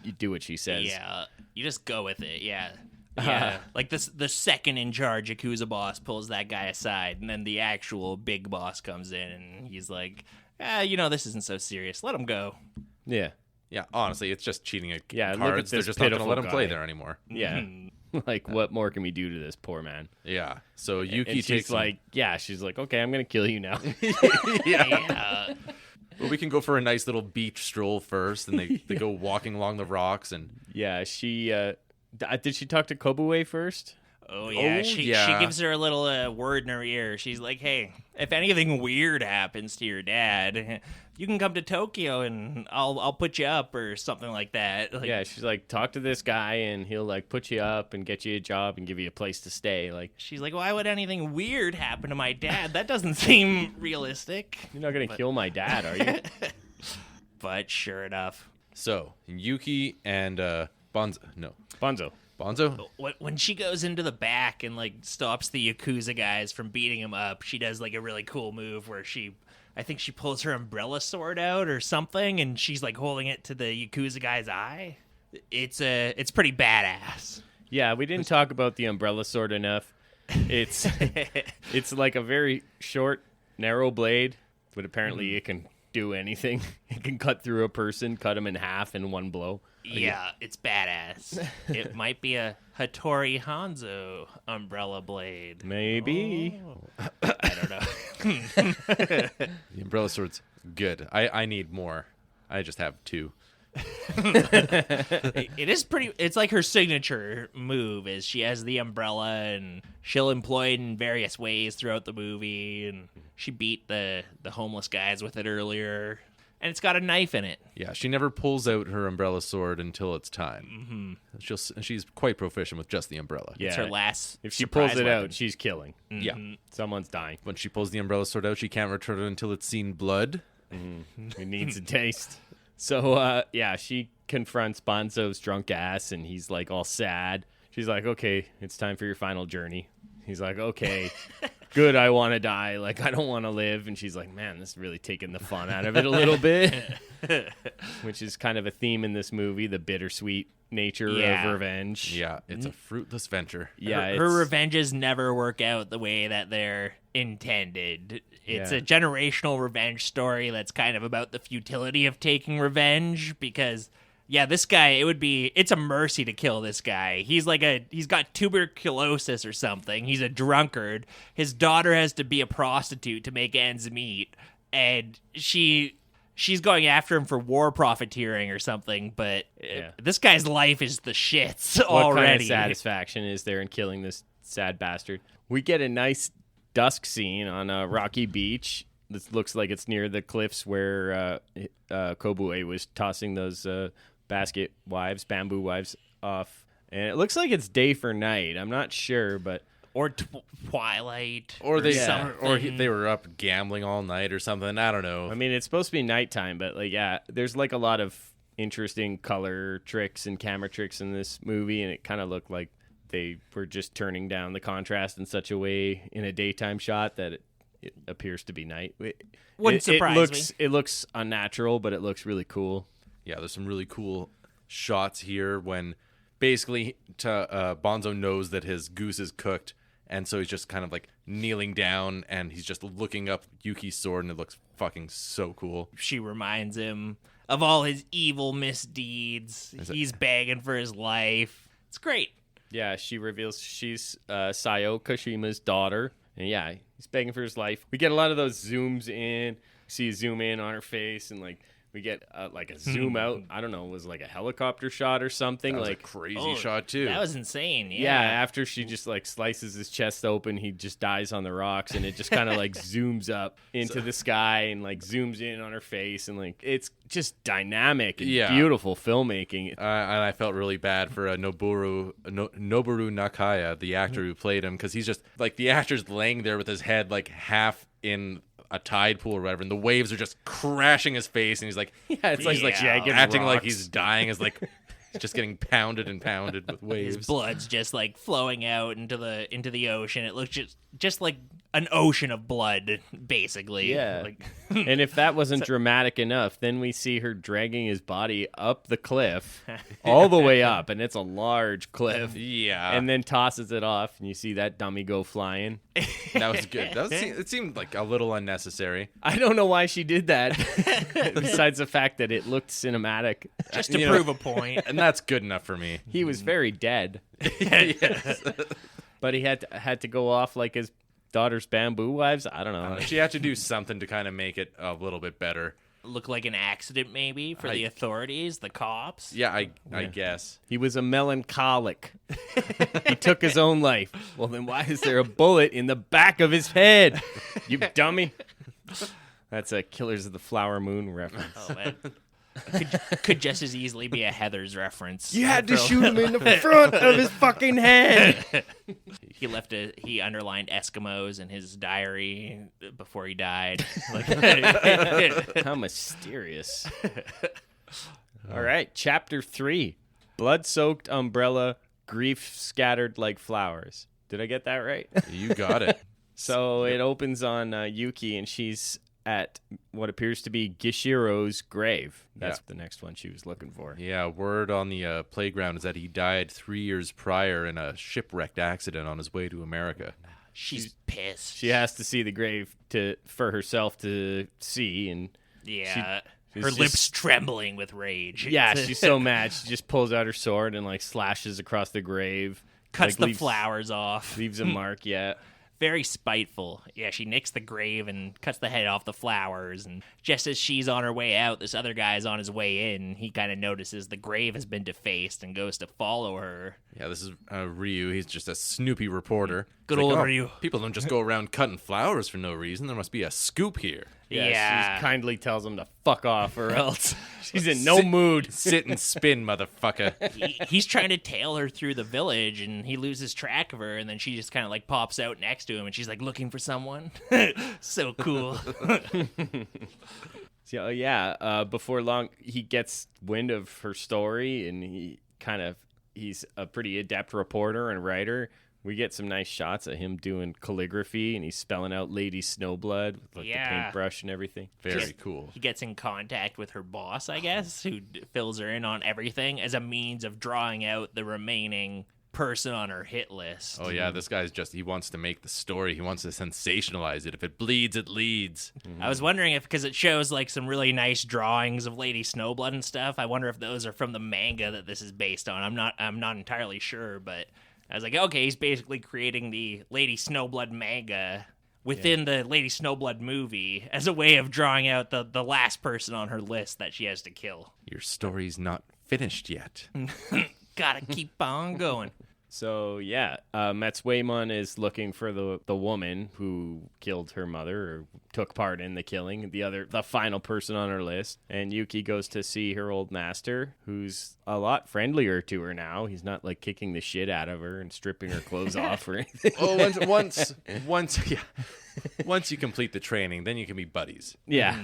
you do what she says. Yeah, you just go with it. Yeah. Yeah, the second in charge Yakuza boss pulls that guy aside, and then the actual big boss comes in, and he's like, this isn't so serious. Let him go. Yeah. Yeah, honestly, it's just cheating at Yeah, look cards. at They're this just not going to let him pitiful play guy. there anymore. Yeah. What more can we do to this poor man? Yeah. So Yuki And takes him. she's like, okay, I'm going to kill you now. Yeah. Well, we can go for a nice little beach stroll first, and they go walking along the rocks, and Yeah, she, did she talk to Kobue first? Oh, yeah. Oh, she yeah. gives her a little word in her ear. She's like, hey, if anything weird happens to your dad, you can come to Tokyo and I'll put you up or something like that. Yeah, she's like, talk to this guy and he'll put you up and get you a job and give you a place to stay. She's like, why would anything weird happen to my dad? That doesn't seem realistic. You're not going to kill my dad, are you? But sure enough. so Yuki and Bonzo. Bonzo. When she goes into the back and stops the Yakuza guys from beating him up, she does a really cool move where she I think she pulls her umbrella sword out or something, and she's like holding it to the Yakuza guy's eye. It's pretty badass. Yeah, we didn't talk about the umbrella sword enough. It's like a very short, narrow blade, but apparently it can do anything. It can cut through a person, cut him in half in one blow. Yeah, it's badass. It might be a Hattori Hanzo umbrella blade. Maybe. I don't know. The umbrella sword's good. I need more. I just have 2. It is pretty. It's like her signature move is she has the umbrella, and she'll employ it in various ways throughout the movie. And she beat the homeless guys with it earlier, and it's got a knife in it. Yeah, she never pulls out her umbrella sword until it's time. She's quite proficient with just the umbrella. Yeah. It's her last. If she surprise pulls it weapon. out, she's killing. Yeah. Someone's dying. When she pulls the umbrella sword out, she can't return it until it's seen blood. It needs a taste. So, she confronts Bonzo's drunk ass, and he's, like, all sad. She's like, okay, it's time for your final journey. He's like, okay, good, I want to die. Like, I don't want to live. And she's like, man, this is really taking the fun out of it a little bit. Which is kind of a theme in this movie, the bittersweet nature of revenge. Yeah, it's a fruitless venture. Yeah, her revenges never work out the way that they're intended. It's Yeah. a generational revenge story that's kind of about the futility of taking revenge because, this guy, it's a mercy to kill this guy. He's got tuberculosis or something. He's a drunkard. His daughter has to be a prostitute to make ends meet, and she's going after him for war profiteering or something, but this guy's life is the shits already. What kind of satisfaction is there in killing this sad bastard? We get a nice dusk scene on a rocky beach. This looks like it's near the cliffs where Kobue was tossing those bamboo wives off. And it looks like it's day for night. I'm not sure, but... Or twilight. Or they something. they were up gambling all night or something. I don't know. I mean, it's supposed to be nighttime, but there's like a lot of interesting color tricks and camera tricks in this movie, and it kind of looked like they were just turning down the contrast in such a way in a daytime shot that it appears to be night. Wouldn't surprise me. It looks unnatural, but it looks really cool. Yeah, there's some really cool shots here when basically Bonzo knows that his goose is cooked, and so he's just kind of like kneeling down and he's just looking up Yuki's sword, and it looks fucking so cool. She reminds him of all his evil misdeeds. He's begging for his life. It's great. Yeah, she reveals she's Sayo Kashima's daughter. And he's begging for his life. We get a lot of those zooms in. See a zoom in on her face, and like we get like a zoom out. I don't know, it was like a helicopter shot or something. That was like a crazy shot too. That was insane. Yeah, after she just like slices his chest open, he just dies on the rocks, and it just kind of like zooms up into the sky and like zooms in on her face, and like it's just dynamic and beautiful filmmaking. And I felt really bad for Noboru Nakaya, the actor who played him, because he's just like the actor's laying there with his head like half in a tide pool or whatever, and the waves are just crashing his face, and he's like, it's like jagged acting rocks. like he's dying, is like just getting pounded and pounded with waves. His blood's just like flowing out into the ocean. It looks just like an ocean of blood, basically. Yeah. Like, and if that wasn't dramatic enough, then we see her dragging his body up the cliff, all the way up, and it's a large cliff. Yeah. And then tosses it off, and you see that dummy go flying. That was good. It seemed like a little unnecessary. I don't know why she did that, besides the fact that it looked cinematic. just to prove a point. And that's good enough for me. He was very dead. Yes. But he had to go off like his daughter's bamboo wives. I don't know. She had to do something to kind of make it a little bit better. Look like an accident, maybe, for the authorities, the cops. Yeah, I guess. He was a melancholic. He took his own life. Well, then why is there a bullet in the back of his head? You dummy. That's a Killers of the Flower Moon reference. Oh, man. Could just as easily be a Heather's reference. You had to shoot him in the front of his fucking head. He underlined Eskimos in his diary before he died. How mysterious. All right, chapter 3. Blood-soaked umbrella, grief scattered like flowers. Did I get that right? You got it. So it opens on Yuki, and she's at what appears to be Gishiro's grave. That's the next one she was looking for. Yeah, word on the playground is that he died 3 years prior in a shipwrecked accident on his way to America. She's pissed. She has to see the grave for herself to see, and Yeah. she's Her just- lips trembling with rage. yeah, she's so mad. She just pulls out her sword and like slashes across the grave, Cuts like, the leaves- flowers off. leaves a mark. Yeah. Very spiteful. Yeah, she nicks the grave and cuts the head off the flowers. And just as she's on her way out, this other guy's on his way in. He kind of notices the grave has been defaced and goes to follow her. Yeah, this is Ryu. He's just a snoopy reporter. Good It's old like, Ryu. People don't just go around cutting flowers for no reason. There must be a scoop here. Yeah. She kindly tells him to fuck off, or else she's in no mood. Sit and spin, motherfucker. He's trying to tail her through the village, and he loses track of her, and then she just kind of like pops out next to him, and she's like looking for someone. So cool. So before long, he gets wind of her story, and he's a pretty adept reporter and writer. We get some nice shots of him doing calligraphy, and he's spelling out Lady Snowblood with like, the paintbrush and everything. Very cool. He gets in contact with her boss, I guess, who fills her in on everything as a means of drawing out the remaining person on her hit list. Oh, yeah, this guy's he wants to make the story. He wants to sensationalize it. If it bleeds, it leads. I was wondering if, because it shows like some really nice drawings of Lady Snowblood and stuff, I wonder if those are from the manga that this is based on. I'm not entirely sure, but I was like, okay, he's basically creating the Lady Snowblood manga within the Lady Snowblood movie as a way of drawing out the last person on her list that she has to kill. Your story's not finished yet. Gotta keep on going. So Matsuemon is looking for the woman who killed her mother or took part in the killing, the final person on her list. And Yuki goes to see her old master, who's a lot friendlier to her now. He's not like kicking the shit out of her and stripping her clothes off or anything. Oh, once you complete the training, then you can be buddies. Yeah.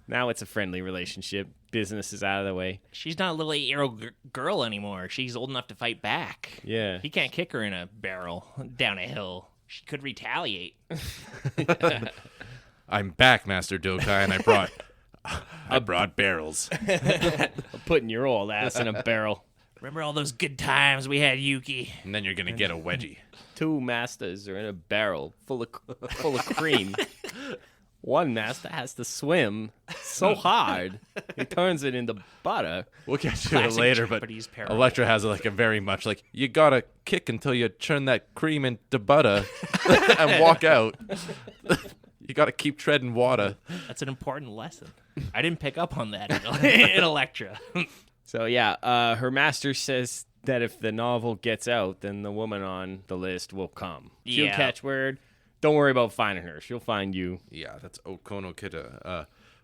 Now it's a friendly relationship. Business is out of the way. She's not a little 8-year-old girl anymore. She's old enough to fight back. Yeah. He can't kick her in a barrel down a hill. She could retaliate. I'm back, Master Dokai, and I brought barrels. Putting your old ass in a barrel. Remember all those good times we had, Yuki? And then you're going to get a wedgie. 2 masters are in a barrel full of cream. One master has to swim so hard he turns it into butter. We'll get to it Classic later, but Japanese parable. Elektra has like a very much like, you got to kick until you turn that cream into butter and walk out. You got to keep treading water. That's an important lesson. I didn't pick up on that in Elektra. So her master says that if the novel gets out, then the woman on the list will come. She'll Yeah. catch word. Don't worry about finding her. She'll find you. Yeah, that's Okono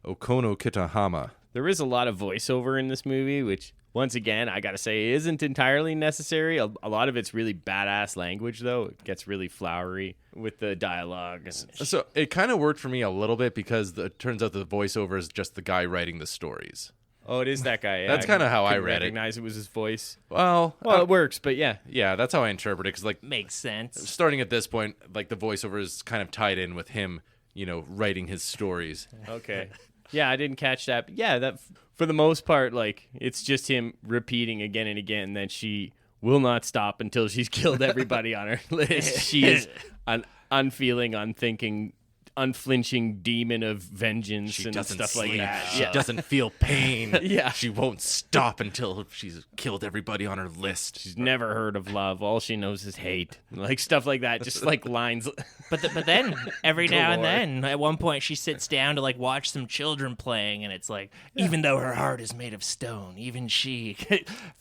Kitahama. There is a lot of voiceover in this movie, which, once again, I gotta say, isn't entirely necessary. A lot of it's really badass language, though. It gets really flowery with the dialogue. So it kind of worked for me a little bit because it turns out the voiceover is just the guy writing the stories. Oh, it is that guy. That's kinda how I couldn't read it. recognize it was his voice. Well, Well, it works, but yeah. yeah, that's how I interpret it. Because like Makes sense. starting at this point, like the voiceover is kind of tied in with him, writing his stories. Okay. Yeah, I didn't catch that. But yeah, that for the most part, like, it's just him repeating again and again that she will not stop until she's killed everybody on her list. She is an unfeeling, unthinking, unflinching demon of vengeance She and doesn't stuff sleep. like that. She doesn't feel pain. Yeah. She won't stop until she's killed everybody on her list. She's never heard of love. All she knows is hate. Like stuff like that. Just like lines. But then every now and Galore. then, at one point, she sits down to like watch some children playing, and it's like, even though her heart is made of stone, even she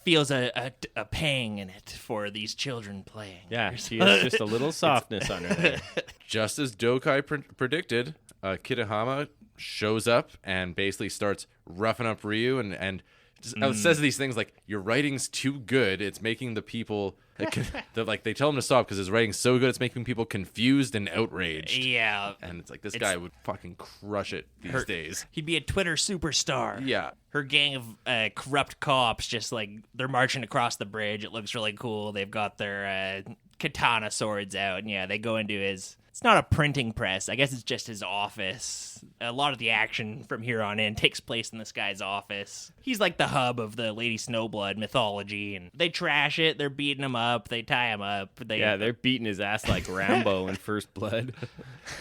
feels a pang in it for these children playing. Yeah, she has just a little softness on her there. Just as Dokai predicted, Kitahama shows up and basically starts roughing up Ryu and says these things like, your writing's too good. It's making the people... they tell him to stop because his writing's so good, it's making people confused and outraged. Yeah. And it's like, this guy would fucking crush it these days. He'd be a Twitter superstar. Yeah. Her gang of corrupt cops just like, they're marching across the bridge. It looks really cool. They've got their katana swords out. And yeah, they go into his It's not a printing press. I guess it's just his office. A lot of the action from here on in takes place in this guy's office. He's like the hub of the Lady Snowblood mythology, and they trash it. They're beating him up. They tie him up. They're beating his ass like Rambo in First Blood.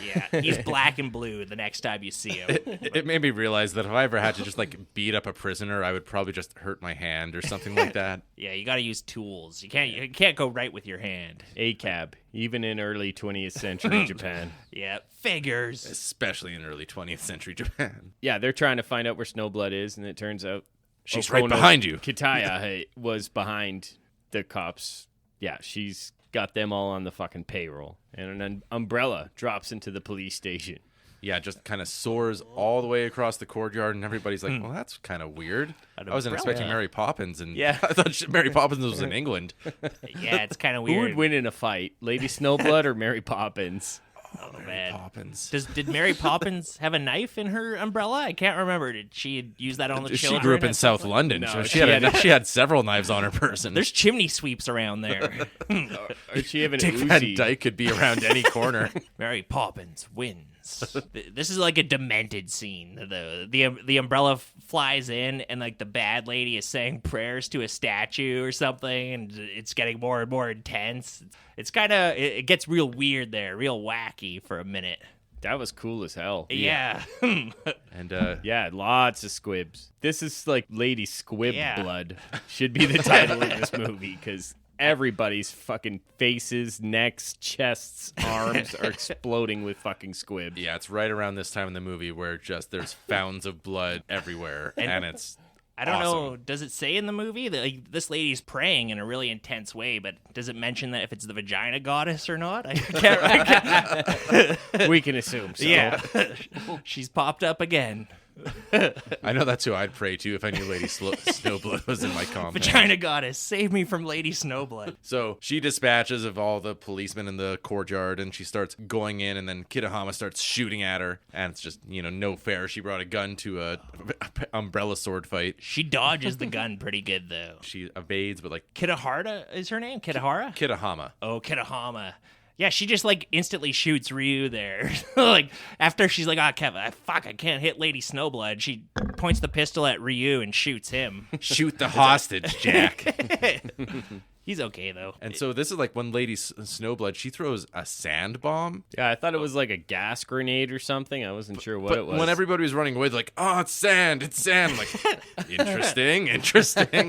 Yeah, he's black and blue the next time you see him. It made me realize that if I ever had to just like beat up a prisoner, I would probably just hurt my hand or something like that. Yeah, you got to use tools. You can't go right with your hand. ACAB, even in early 20th century Japan. Yeah, figures. Especially in early 20th century Japan. Yeah, they're trying to find out where Snowblood is, and it turns out She's Okono right behind you. Kitaya was behind the cops. Yeah, she's got them all on the fucking payroll. And an umbrella drops into the police station. Yeah, just kind of soars all the way across the courtyard, and everybody's like, well, that's kind of weird. I wasn't expecting Mary Poppins, and Yeah. I thought Mary Poppins was in England. Yeah, it's kind of Who weird. would win in a fight, Lady Snowblood or Mary Poppins? Oh, man. Poppins. Did Mary Poppins have a knife in her umbrella? I can't remember. Did she use that on the She children? grew up in at some South point? London, No, so she she had several knives on her person. There's chimney sweeps around there. Or she have an Dick Van Uzi? Dyke could be around any corner. Mary Poppins wins. This is like a demented scene. The umbrella flies in, and like the bad lady is saying prayers to a statue or something, and it's getting more and more intense. It's kind of it gets real weird there, real wacky for a minute. That was cool as hell. Yeah. And Yeah, lots of squibs. This is like Lady Squib Yeah. Blood. Should be the title of this movie, because everybody's fucking faces, necks, chests, arms are exploding with fucking squibs. yeah, it's right around this time in the movie where just there's fountains of blood everywhere, and it's I don't know. awesome. Does it say in the movie that like, this lady's praying in a really intense way? But does it mention that if it's the vagina goddess or not? I can't. We can assume so. Yeah, she's popped up again. I know that's who I'd pray to if I knew Lady Snowblood was in my compound. Vagina goddess, save me from Lady Snowblood. So she dispatches of all the policemen in the courtyard, and she starts going in, and then Kitahama starts shooting at her, and it's just, no fair. She brought a gun to a umbrella sword fight. She dodges the gun pretty good though. She evades, but like Kitahara is her name? Kitahara? Kitahama. Oh, Kitahama. Yeah, she just like instantly shoots Ryu there. Like after she's like, Kevin, I can't hit Lady Snowblood. She points the pistol at Ryu and shoots him. Shoot the hostage, Jack. He's okay though. And so this is like when Lady Snowblood, she throws a sand bomb. Yeah, I thought it was like a gas grenade or something. I wasn't sure what But it was. when everybody was running away, they're like, oh, it's sand, it's sand. I'm like, interesting.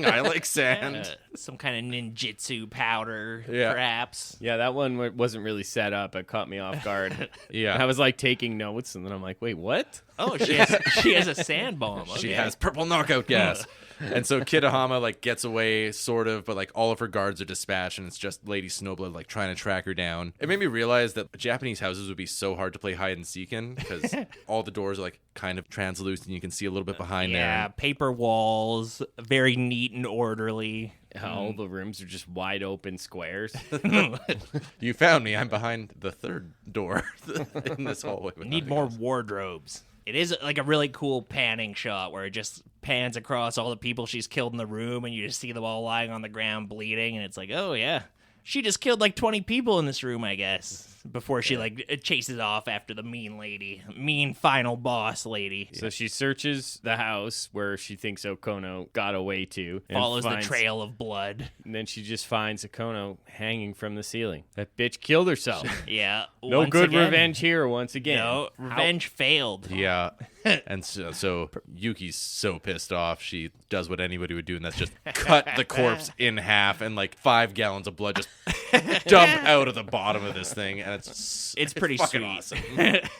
I like sand. Some kind of ninjutsu powder, Yeah. perhaps. Yeah, that one wasn't really set up. It caught me off guard. Yeah. I was like taking notes, and then I'm like, wait, what? Oh, she has a sand bomb. Okay. She has purple knockout gas. And so Kitahama like gets away sort of, but like all of her guards are dispatched, and it's just Lady Snowblood like trying to track her down. It made me realize that Japanese houses would be so hard to play hide and seek in because all the doors are like kind of translucent, and you can see a little bit behind Yeah, there. paper walls, very neat and orderly. All the rooms are just wide open squares. You found me. I'm behind the third door in this hallway. with Need nothing more else. wardrobes. It is like a really cool panning shot where it just pans across all the people she's killed in the room, and you just see them all lying on the ground bleeding, and it's like, oh yeah, she just killed like 20 people in this room, I guess, before she like chases off after the mean final boss lady. So she searches the house where she thinks Okono got away to. And Follows the finds- trail of blood. And then she just finds Okono hanging from the ceiling. That bitch killed herself. Yeah. No once good again. revenge here once again. No, revenge failed. Yeah. And so Yuki's so pissed off. She does what anybody would do, and that's just cut the corpse in half, and like 5 gallons of blood just dump out of the bottom of this thing, and it's pretty fucking sweet. awesome.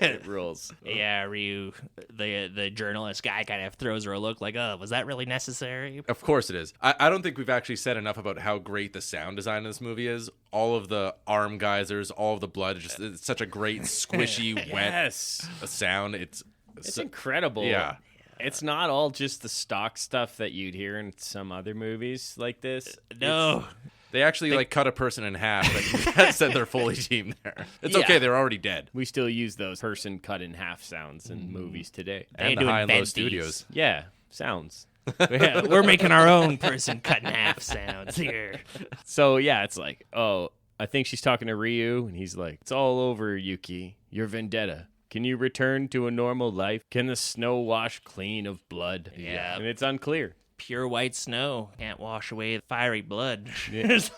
It rules. Yeah, Ryu, the journalist guy, kind of throws her a look like, oh, was that really necessary? Of course it is. I don't think we've actually said enough about how great the sound design of this movie is. All of the arm geysers, all of the blood, it's such a great, squishy, wet Yes. sound. It's incredible. Yeah. It's not all just the stock stuff that you'd hear in some other movies like this. No. They actually like cut a person in half, but that said they're fully teamed there. It's okay, they're already dead. We still use those person cut in half sounds in movies today. They And had the to High and Low invent Studios. Yeah, sounds. We're making our own person cut in half sounds here. So yeah, it's like, oh, I think she's talking to Ryu, and he's like, "It's all over, Yuki. Your vendetta. Can you return to a normal life? Can the snow wash clean of blood?" Yeah. And it's unclear. Pure white snow can't wash away the fiery blood.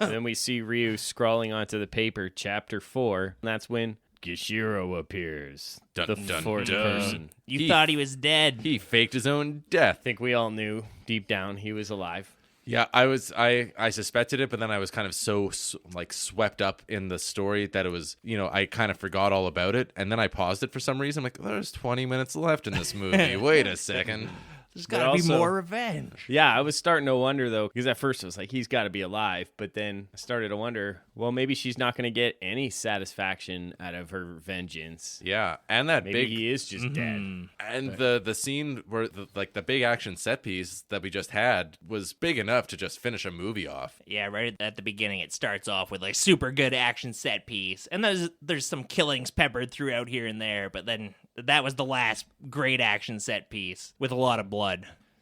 Then we see Ryu scrawling onto the paper, Chapter 4. And that's when Gishiro appears. Dun, the dun, fourth dun. person. You thought he was dead. He faked his own death. I think we all knew deep down he was alive. Yeah, I suspected it, but then I was kind of like swept up in the story that it was, I kind of forgot all about it, and then I paused it for some reason. I'm like, there's 20 minutes left in this movie. Wait a second. There's got to be also- more revenge. Yeah, I was starting to wonder, though, because at first I was like, he's got to be alive. But then I started to wonder, well, maybe she's not going to get any satisfaction out of her vengeance. Yeah, and that Maybe big he is just dead. and the scene where the big action set piece that we just had was big enough to just finish a movie off. Yeah, right at the beginning, it starts off with like super good action set piece, and there's some killings peppered throughout here and there, but then that was the last great action set piece with a lot of blood.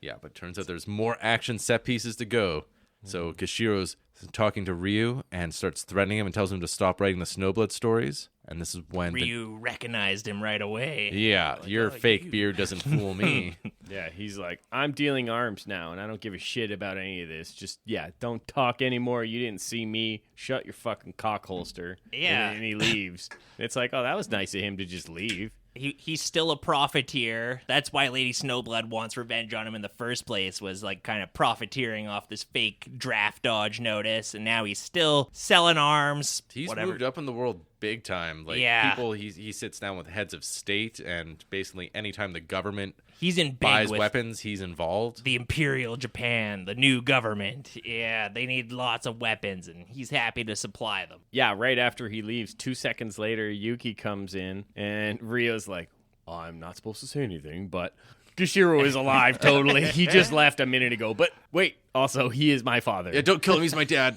Yeah, but turns out there's more action set pieces to go. So Gishiro's talking to Ryu and starts threatening him and tells him to stop writing the Snowblood stories. And this is when Ryu recognized him right away. Yeah, your fake beard doesn't fool me. Yeah, he's like, I'm dealing arms now, and I don't give a shit about any of this. Just, don't talk anymore. You didn't see me. Shut your fucking cock holster. Yeah. And he leaves. It's like, oh, that was nice of him to just leave. He's still a profiteer. That's why Lady Snowblood wants revenge on him in the first place, was like kind of profiteering off this fake draft dodge notice, and now he's still selling arms. He's whatever. moved up in the world big time. Like Yeah. people, he sits down with heads of state, and basically anytime the government He's in big buys with weapons, he's involved. the Imperial Japan, the new government. Yeah, they need lots of weapons, and he's happy to supply them. Yeah, right after he leaves, 2 seconds later, Yuki comes in, and Rio's like, I'm not supposed to say anything, but Gishiro is alive, totally. He just left a minute ago. But wait, also, he is my father. Yeah, don't kill him. He's my dad.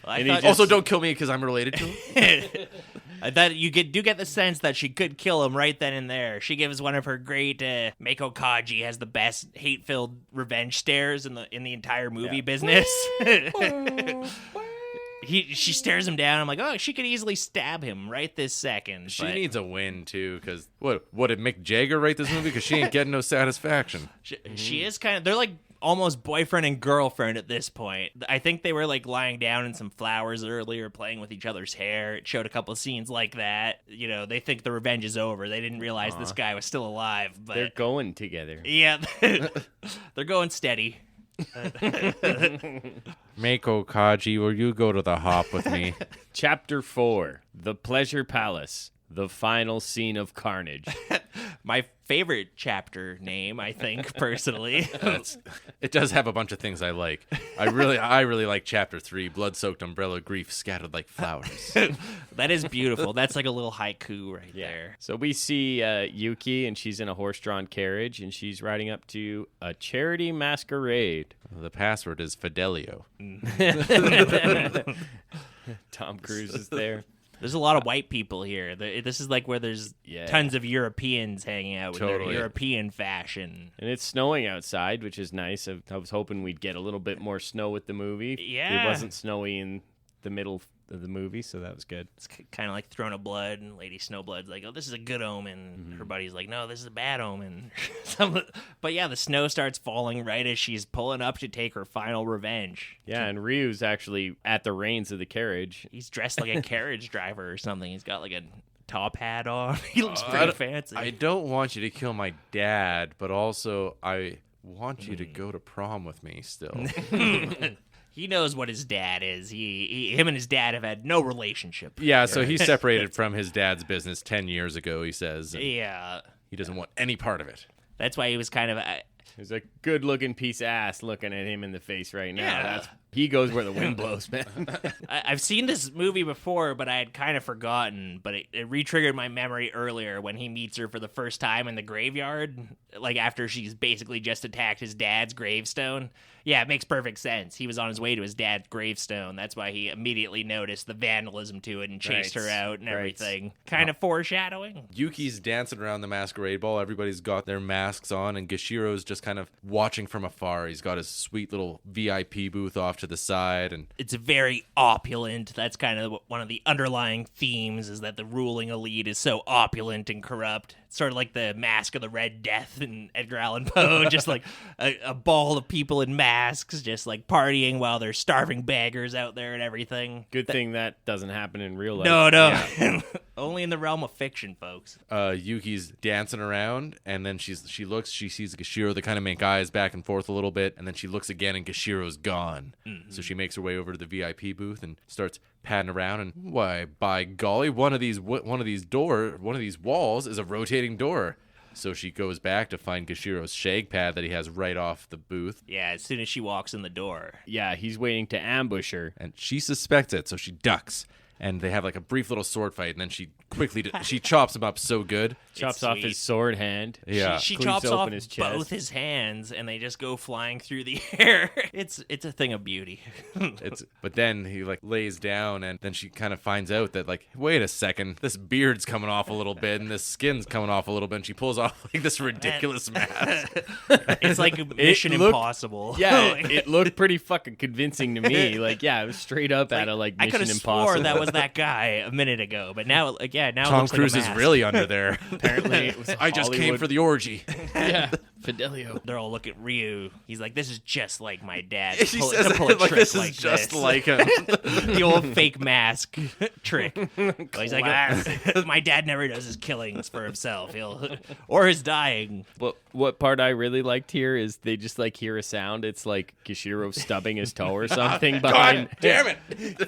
And he Also, don't kill me because I'm related to him. That you do get the sense that she could kill him right then and there. She gives one of her great Meiko Kaji has the best hate-filled revenge stares in the entire movie business. She stares him down. I'm like, oh, she could easily stab him right this second. She but needs a win too, because what did Mick Jagger write this movie? Because she ain't getting no satisfaction. she is kind of. They're like almost boyfriend and girlfriend at this point. I think they were like lying down in some flowers earlier, playing with each other's hair. It showed a couple of scenes like that. They think the revenge is over. They didn't realize this guy was still alive. But They're going together. yeah, they're going steady. Meiko Kaji, will you go to the hop with me? Chapter 4, The Pleasure Palace, the final scene of carnage. My favorite chapter name, I think, personally. It does have a bunch of things I like. I really like Chapter 3, Blood-Soaked Umbrella, Grief Scattered Like Flowers. That is beautiful. That's like a little haiku right there. So we see Yuki, and she's in a horse-drawn carriage, and she's riding up to a charity masquerade. The password is Fidelio. Tom Cruise is there. There's a lot of white people here. This is like where there's tons of Europeans hanging out with their Totally. European fashion. And it's snowing outside, which is nice. I was hoping we'd get a little bit more snow with the movie. Yeah. It wasn't snowy in the middle of the movie, so that was good. It's kind of like Throne of Blood, and Lady Snowblood's like, oh, this is a good omen. Her buddy's like, no, this is a bad omen. But yeah, the snow starts falling right as she's pulling up to take her final revenge. Yeah, and Ryu's actually at the reins of the carriage. He's dressed like a carriage driver or something. He's got like a top hat on. He looks pretty fancy. I don't want you to kill my dad, but also I want you to go to prom with me still. He knows what his dad is. Him and his dad have had no relationship. Yeah, so he separated from his dad's business 10 years ago, he says. And Yeah. he doesn't want any part of it. That's why he was kind of... There's a good-looking piece of ass looking at him in the face right now. Yeah. He goes where the wind blows, man. I've seen this movie before, but I had kind of forgotten. But it re-triggered my memory earlier when he meets her for the first time in the graveyard, like after she's basically just attacked his dad's gravestone. Yeah, it makes perfect sense. He was on his way to his dad's gravestone. That's why he immediately noticed the vandalism to it and chased her out and everything. Kind of foreshadowing. Yuki's dancing around the masquerade ball. Everybody's got their masks on, and Gishiro's just kind of watching from afar. He's got his sweet little VIP booth off to to the side, and It's very opulent. That's kind of one of the underlying themes, is that the ruling elite is so opulent and corrupt. It's sort of like the Mask of the Red Death in Edgar Allan Poe, just like a ball of people in masks, just like partying while there's starving beggars out there and everything. Good thing that doesn't happen in real life. No. Only in the realm of fiction, folks. Yuki's dancing around, and then she sees Gashiro. They kind of make eyes back and forth a little bit, and then she looks again, and Gashiro's gone. Mm-hmm. So she makes her way over to the VIP booth and starts patting around. And why, by golly, one of these walls is a rotating door. So she goes back to find Gashiro's shag pad that he has right off the booth. Yeah, as soon as she walks in the door. Yeah, he's waiting to ambush her. And she suspects it, so she ducks. And they have like a brief little sword fight, and then she quickly she chops him up so good. Chops It's off sweet. his sword hand. Yeah. She Cleaves chops open off his chest. both his hands, and they just go flying through the air. It's a thing of beauty. But then he like lays down, and then she kind of finds out that like, wait a second, this beard's coming off a little bit, and this skin's coming off a little bit, and she pulls off like this ridiculous mask. It's like Mission looked- Impossible. Yeah, it looked pretty fucking convincing to me. Like, yeah, it was straight up out of like I Mission could have Impossible. swore that was that guy a minute ago, but now it Tom looks Cruise like a is mask. really under there. Apparently, it was I just came Hollywood. for the orgy. Yeah, Fidelio. They're all look at Ryu. He's like, "This is just like my dad." She To says pull a like trick this like is just this. like him. The old fake mask trick. He's like, my dad never does his killings for himself. Or his dying. What part I really liked here is they just like hear a sound. It's like Gashiro stubbing his toe or something behind. God damn it!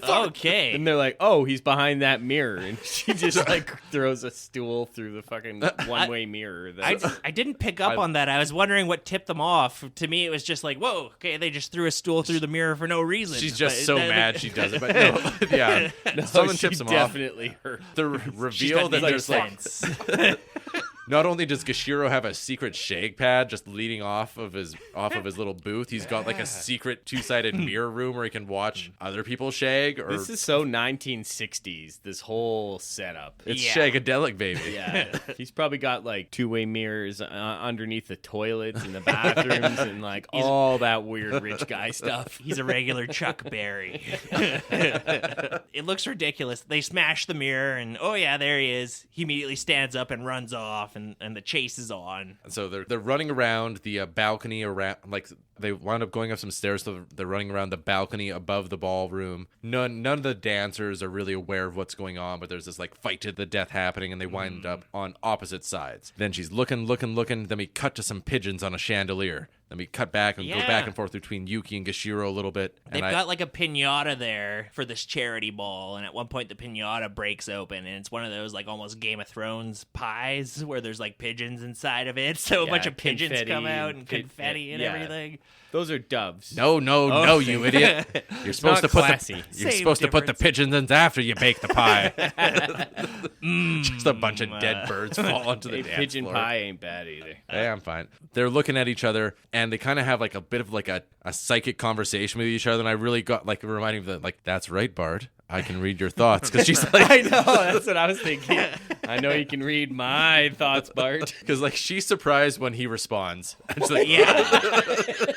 Okay. And they're like, "Oh, he's behind that mirror," and she just like throws a stool through the fucking one-way mirror. I didn't pick up on that. I was wondering what tipped them off. To me, it was just like, whoa, okay, they just threw a stool through the mirror for no reason. She's just But so mad she does it, but no, yeah, someone she tips him off. definitely hurt. The She's reveal got that ninja there's like sense. not only does Gashiro have a secret shag pad just leading off of his little booth, he's got like a secret two-sided mirror room where he can watch other people shag. Or This is so 1960s. This whole setup. it's Yeah. shagadelic, baby. Yeah, he's probably got like two-way mirrors underneath the toilets in the bathrooms and like all that weird rich guy stuff. He's a regular Chuck Berry. It looks ridiculous. They smash the mirror, and oh yeah, there he is. He immediately stands up and runs off, and the chase is on. So they're running around the balcony around, like they wind up going up some stairs. So they're running around the balcony above the ballroom. None of the dancers are really aware of what's going on, but there's this like fight to the death happening, and they wind up on opposite sides. Then she's looking. Then we cut to some pigeons on a chandelier. Then we cut back and go Yeah. back and forth between Yuki and Gashiro a little bit. They've got like a pinata there for this charity ball, and at one point the pinata breaks open, and it's one of those like almost Game of Thrones pies where there's like pigeons inside of it. So a Yeah, bunch of pigeons confetti come out and and confetti and yeah. everything. Those are doves. No, you idiot! You're supposed not to put classy. you're Same supposed to put the difference. pigeons in after you bake the pie. Just a bunch of dead birds fall onto the Hey, dance pigeon floor. pie ain't bad either. Hey, I'm fine. They're looking at each other, and they kind of have like a bit of like a psychic conversation with each other. And I really got like reminding them, like, that's right, Bart. I can read your thoughts, because she's like, I know, that's what I was thinking. I know you can read my thoughts, Bart. because like she's surprised when he responds. And she's like, Yeah.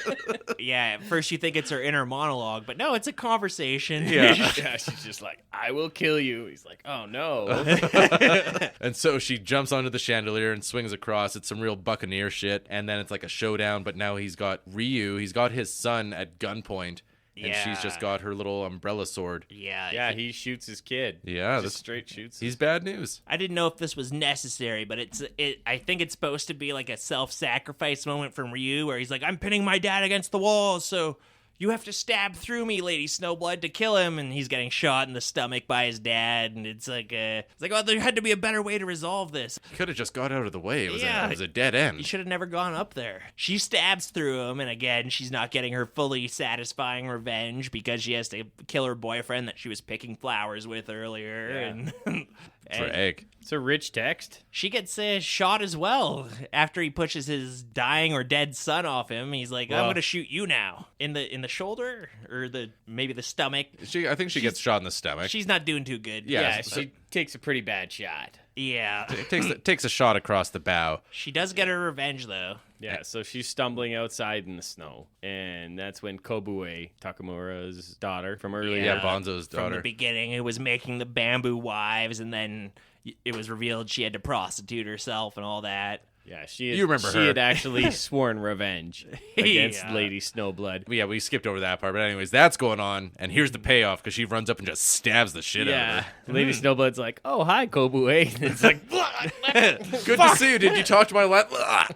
Yeah, at first you think it's her inner monologue, but no, it's a conversation. Yeah. Yeah, she's just like, I will kill you. He's like, oh no. And so she jumps onto the chandelier and swings across. It's some real Buccaneer shit. And then it's like a showdown, but now he's got Ryu. He's got his son at gunpoint. And she's just got her little umbrella sword. Yeah. Yeah, he shoots his kid. Yeah, Just this- straight shoots. He's bad news. I didn't know if this was necessary, but I think it's supposed to be like a self-sacrifice moment from Ryu where he's like, I'm pinning my dad against the wall, so you have to stab through me, Lady Snowblood, to kill him. And he's getting shot in the stomach by his dad, and it's like, oh, there had to be a better way to resolve this. He could have just got out of the way. It Yeah. was a dead You end. should have never gone up there. She stabs through him, and again, she's not getting her fully satisfying revenge because she has to kill her boyfriend that she was picking flowers with earlier. Yeah. And Drag. It's a rich text. she gets shot as well after he pushes his dying or dead son off him. He's like, I'm Well- going to shoot you now. In the shoulder or maybe the stomach. I think she gets shot in the stomach. She's not doing too good. Yeah, Yeah, so- she takes a pretty bad shot. Yeah. It takes a shot across the bow. She does get her revenge, though. Yeah, so she's stumbling outside in the snow, and that's when Kobue, Takamura's daughter from earlier. Yeah, Bonzo's daughter. From the beginning, it was making the bamboo wives, and then it was revealed she had to prostitute herself and all that. Yeah, she You remember she her. had actually sworn revenge against Yeah. Lady Snowblood. Yeah, we skipped over that part, but anyways, that's going on, and here's the payoff because she runs up and just stabs the shit out Yeah, of her. Lady Snowblood's like, "Oh, hi, Kobue." It's like, Good to see you. Did you talk to my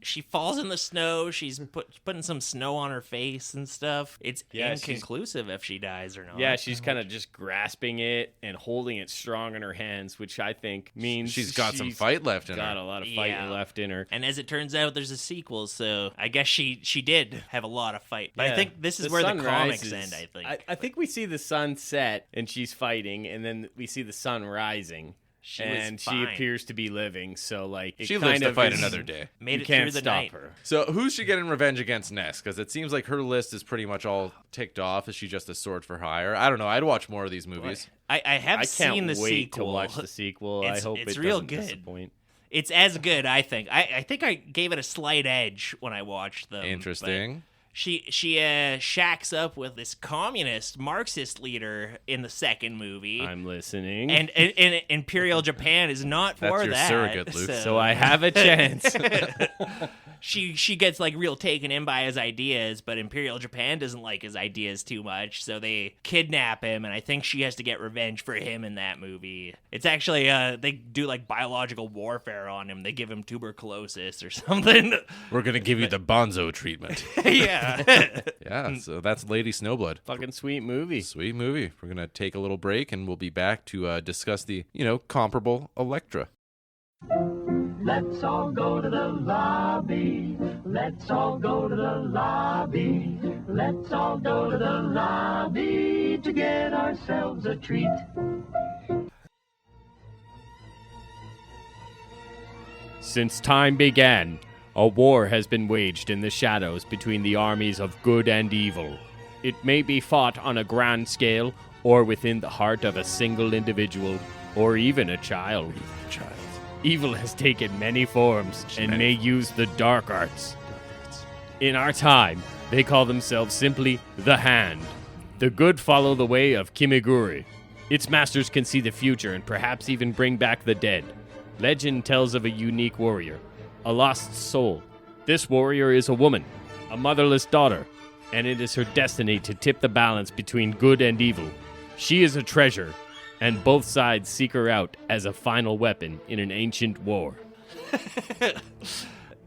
She falls in the snow. She's putting some snow on her face and stuff. It's Yeah, she's- inconclusive if she dies or not. yeah, she's kind of just grasping it and holding it strong in her hands, which I think means She's got some fight left in got her. a lot of fight Yeah. left in her. And as it turns out, there's a sequel, so I guess she did have a lot of fight. But I Yeah. think this is The where the sun comics rises. end, I think. I think we see the sun set and she's fighting, and then we see the sun rising. She was and she fine. appears to be living, so like it She kind lives to of fight is- another day. Made you it can't through the stop night. her. So who's she getting revenge against next? Because it seems like her list is pretty much all ticked off. Is she just a sword for hire? I don't know. I'd watch more of these movies. I have I seen can't the wait sequel. to watch the sequel. I It's- hope it's it real doesn't good. disappoint. It's as good, I think. I think I gave it a slight edge when I watched them. but Interesting. She shacks up with this communist Marxist leader in the second movie. I'm listening. and Imperial Japan is not That's for your that. surrogate, Luke. so I have a chance. she gets like real taken in by his ideas, but Imperial Japan doesn't like his ideas too much, so they kidnap him, and I think she has to get revenge for him in that movie. It's actually they do like biological warfare on him. They give him tuberculosis or something. We're gonna give you the Bonzo treatment. Yeah. Yeah. So that's Lady Snowblood. Fucking sweet movie. Sweet movie. We're gonna take a little break, and we'll be back to discuss the comparable Elektra. Let's all go to the lobby. Let's all go to the lobby. Let's all go to the lobby to get ourselves a treat. Since time began, a war has been waged in the shadows between the armies of good and evil. It may be fought on a grand scale, or within the heart of a single individual, or even a child. Evil has taken many forms and may use the dark arts. In our time, they call themselves simply the Hand. The good follow the way of Kimiguri. Its masters can see the future and perhaps even bring back the dead. Legend tells of a unique warrior, a lost soul. This warrior is a woman, a motherless daughter, and it is her destiny to tip the balance between good and evil. She is a treasure, and both sides seek her out as a final weapon in an ancient war.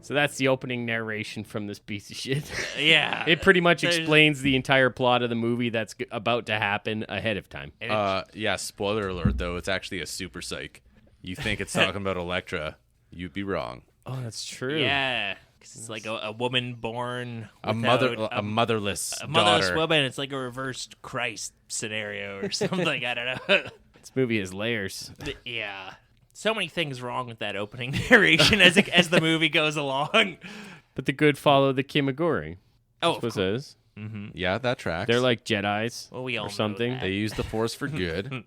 So that's the opening narration from this piece of shit. Yeah. It pretty much There's- explains the entire plot of the movie that's about to happen ahead of time. Yeah. Spoiler alert, though. It's actually a super psych. You think it's talking about Elektra? You'd be wrong. Oh, that's true. Yeah. 'Cause it's like a woman born A without motherless a motherless daughter. woman. It's like a reversed Christ scenario or something. I don't know. This movie has layers. Yeah. So many things wrong with that opening narration as the movie goes along. But the good follow the Kimiguri. Oh, That's what it says. Yeah, that tracks. They're like Jedis Well, we all or know something. that. They use the Force for good.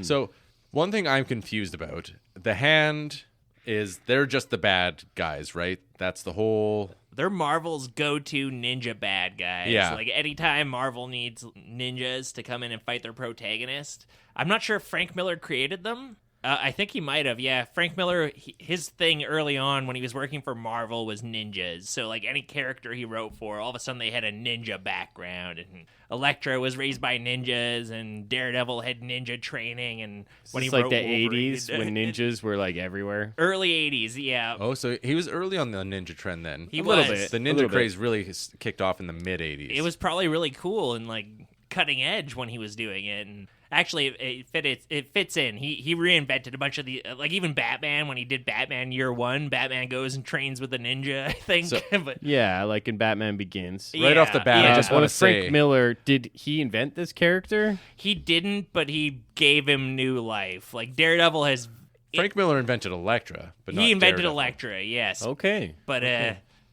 So, one thing I'm confused about, the Hand is they're just the bad guys, right? That's the whole... They're Marvel's go-to ninja bad guys. Yeah. Like anytime Marvel needs ninjas to come in and fight their protagonist. I'm not sure if Frank Miller created them. I think he might have. Yeah, Frank Miller, his thing early on when he was working for Marvel was ninjas. So like any character he wrote for, all of a sudden they had a ninja background. And Elektra was raised by ninjas, and Daredevil had ninja training. And when he It's like wrote the Wolverine- 80s when ninjas were like everywhere. early 80s, yeah. Oh, so he was early on the ninja trend then. He A little was. bit. The A ninja little bit. craze really kicked off in the mid-'80s. It was probably really cool and like cutting edge when he was doing it, and actually it fits in. He reinvented a bunch of the like even Batman when he did Batman Year One. Batman goes and trains with a ninja, I think. So- but Yeah, like in Batman Begins. Right off the bat, yeah. I just What want to if Frank say... Miller, did he invent this character? he didn't, but he gave him new life. Like Daredevil has. Frank Miller invented Elektra, but not He invented Daredevil. Elektra, yes. Okay. But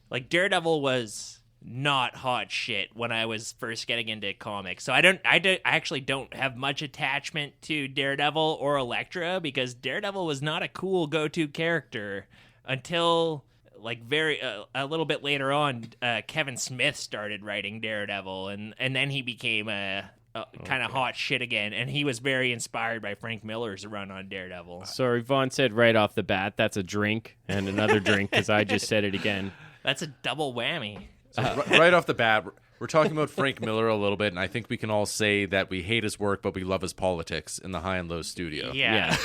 like Daredevil was not hot shit when I was first getting into comics. So I actually don't have much attachment to Daredevil or Elektra because Daredevil was not a cool go-to character until very a little bit later on, Kevin Smith started writing Daredevil, and then he became kind of hot shit again, and he was very inspired by Frank Miller's run on Daredevil. Sorry, Vaughn said right off the bat, that's a drink and another drink because I just said it again. That's a double whammy. So right off the bat, we're talking about Frank Miller a little bit, and I think we can all say that we hate his work, but we love his politics in the High and Low studio. Yeah.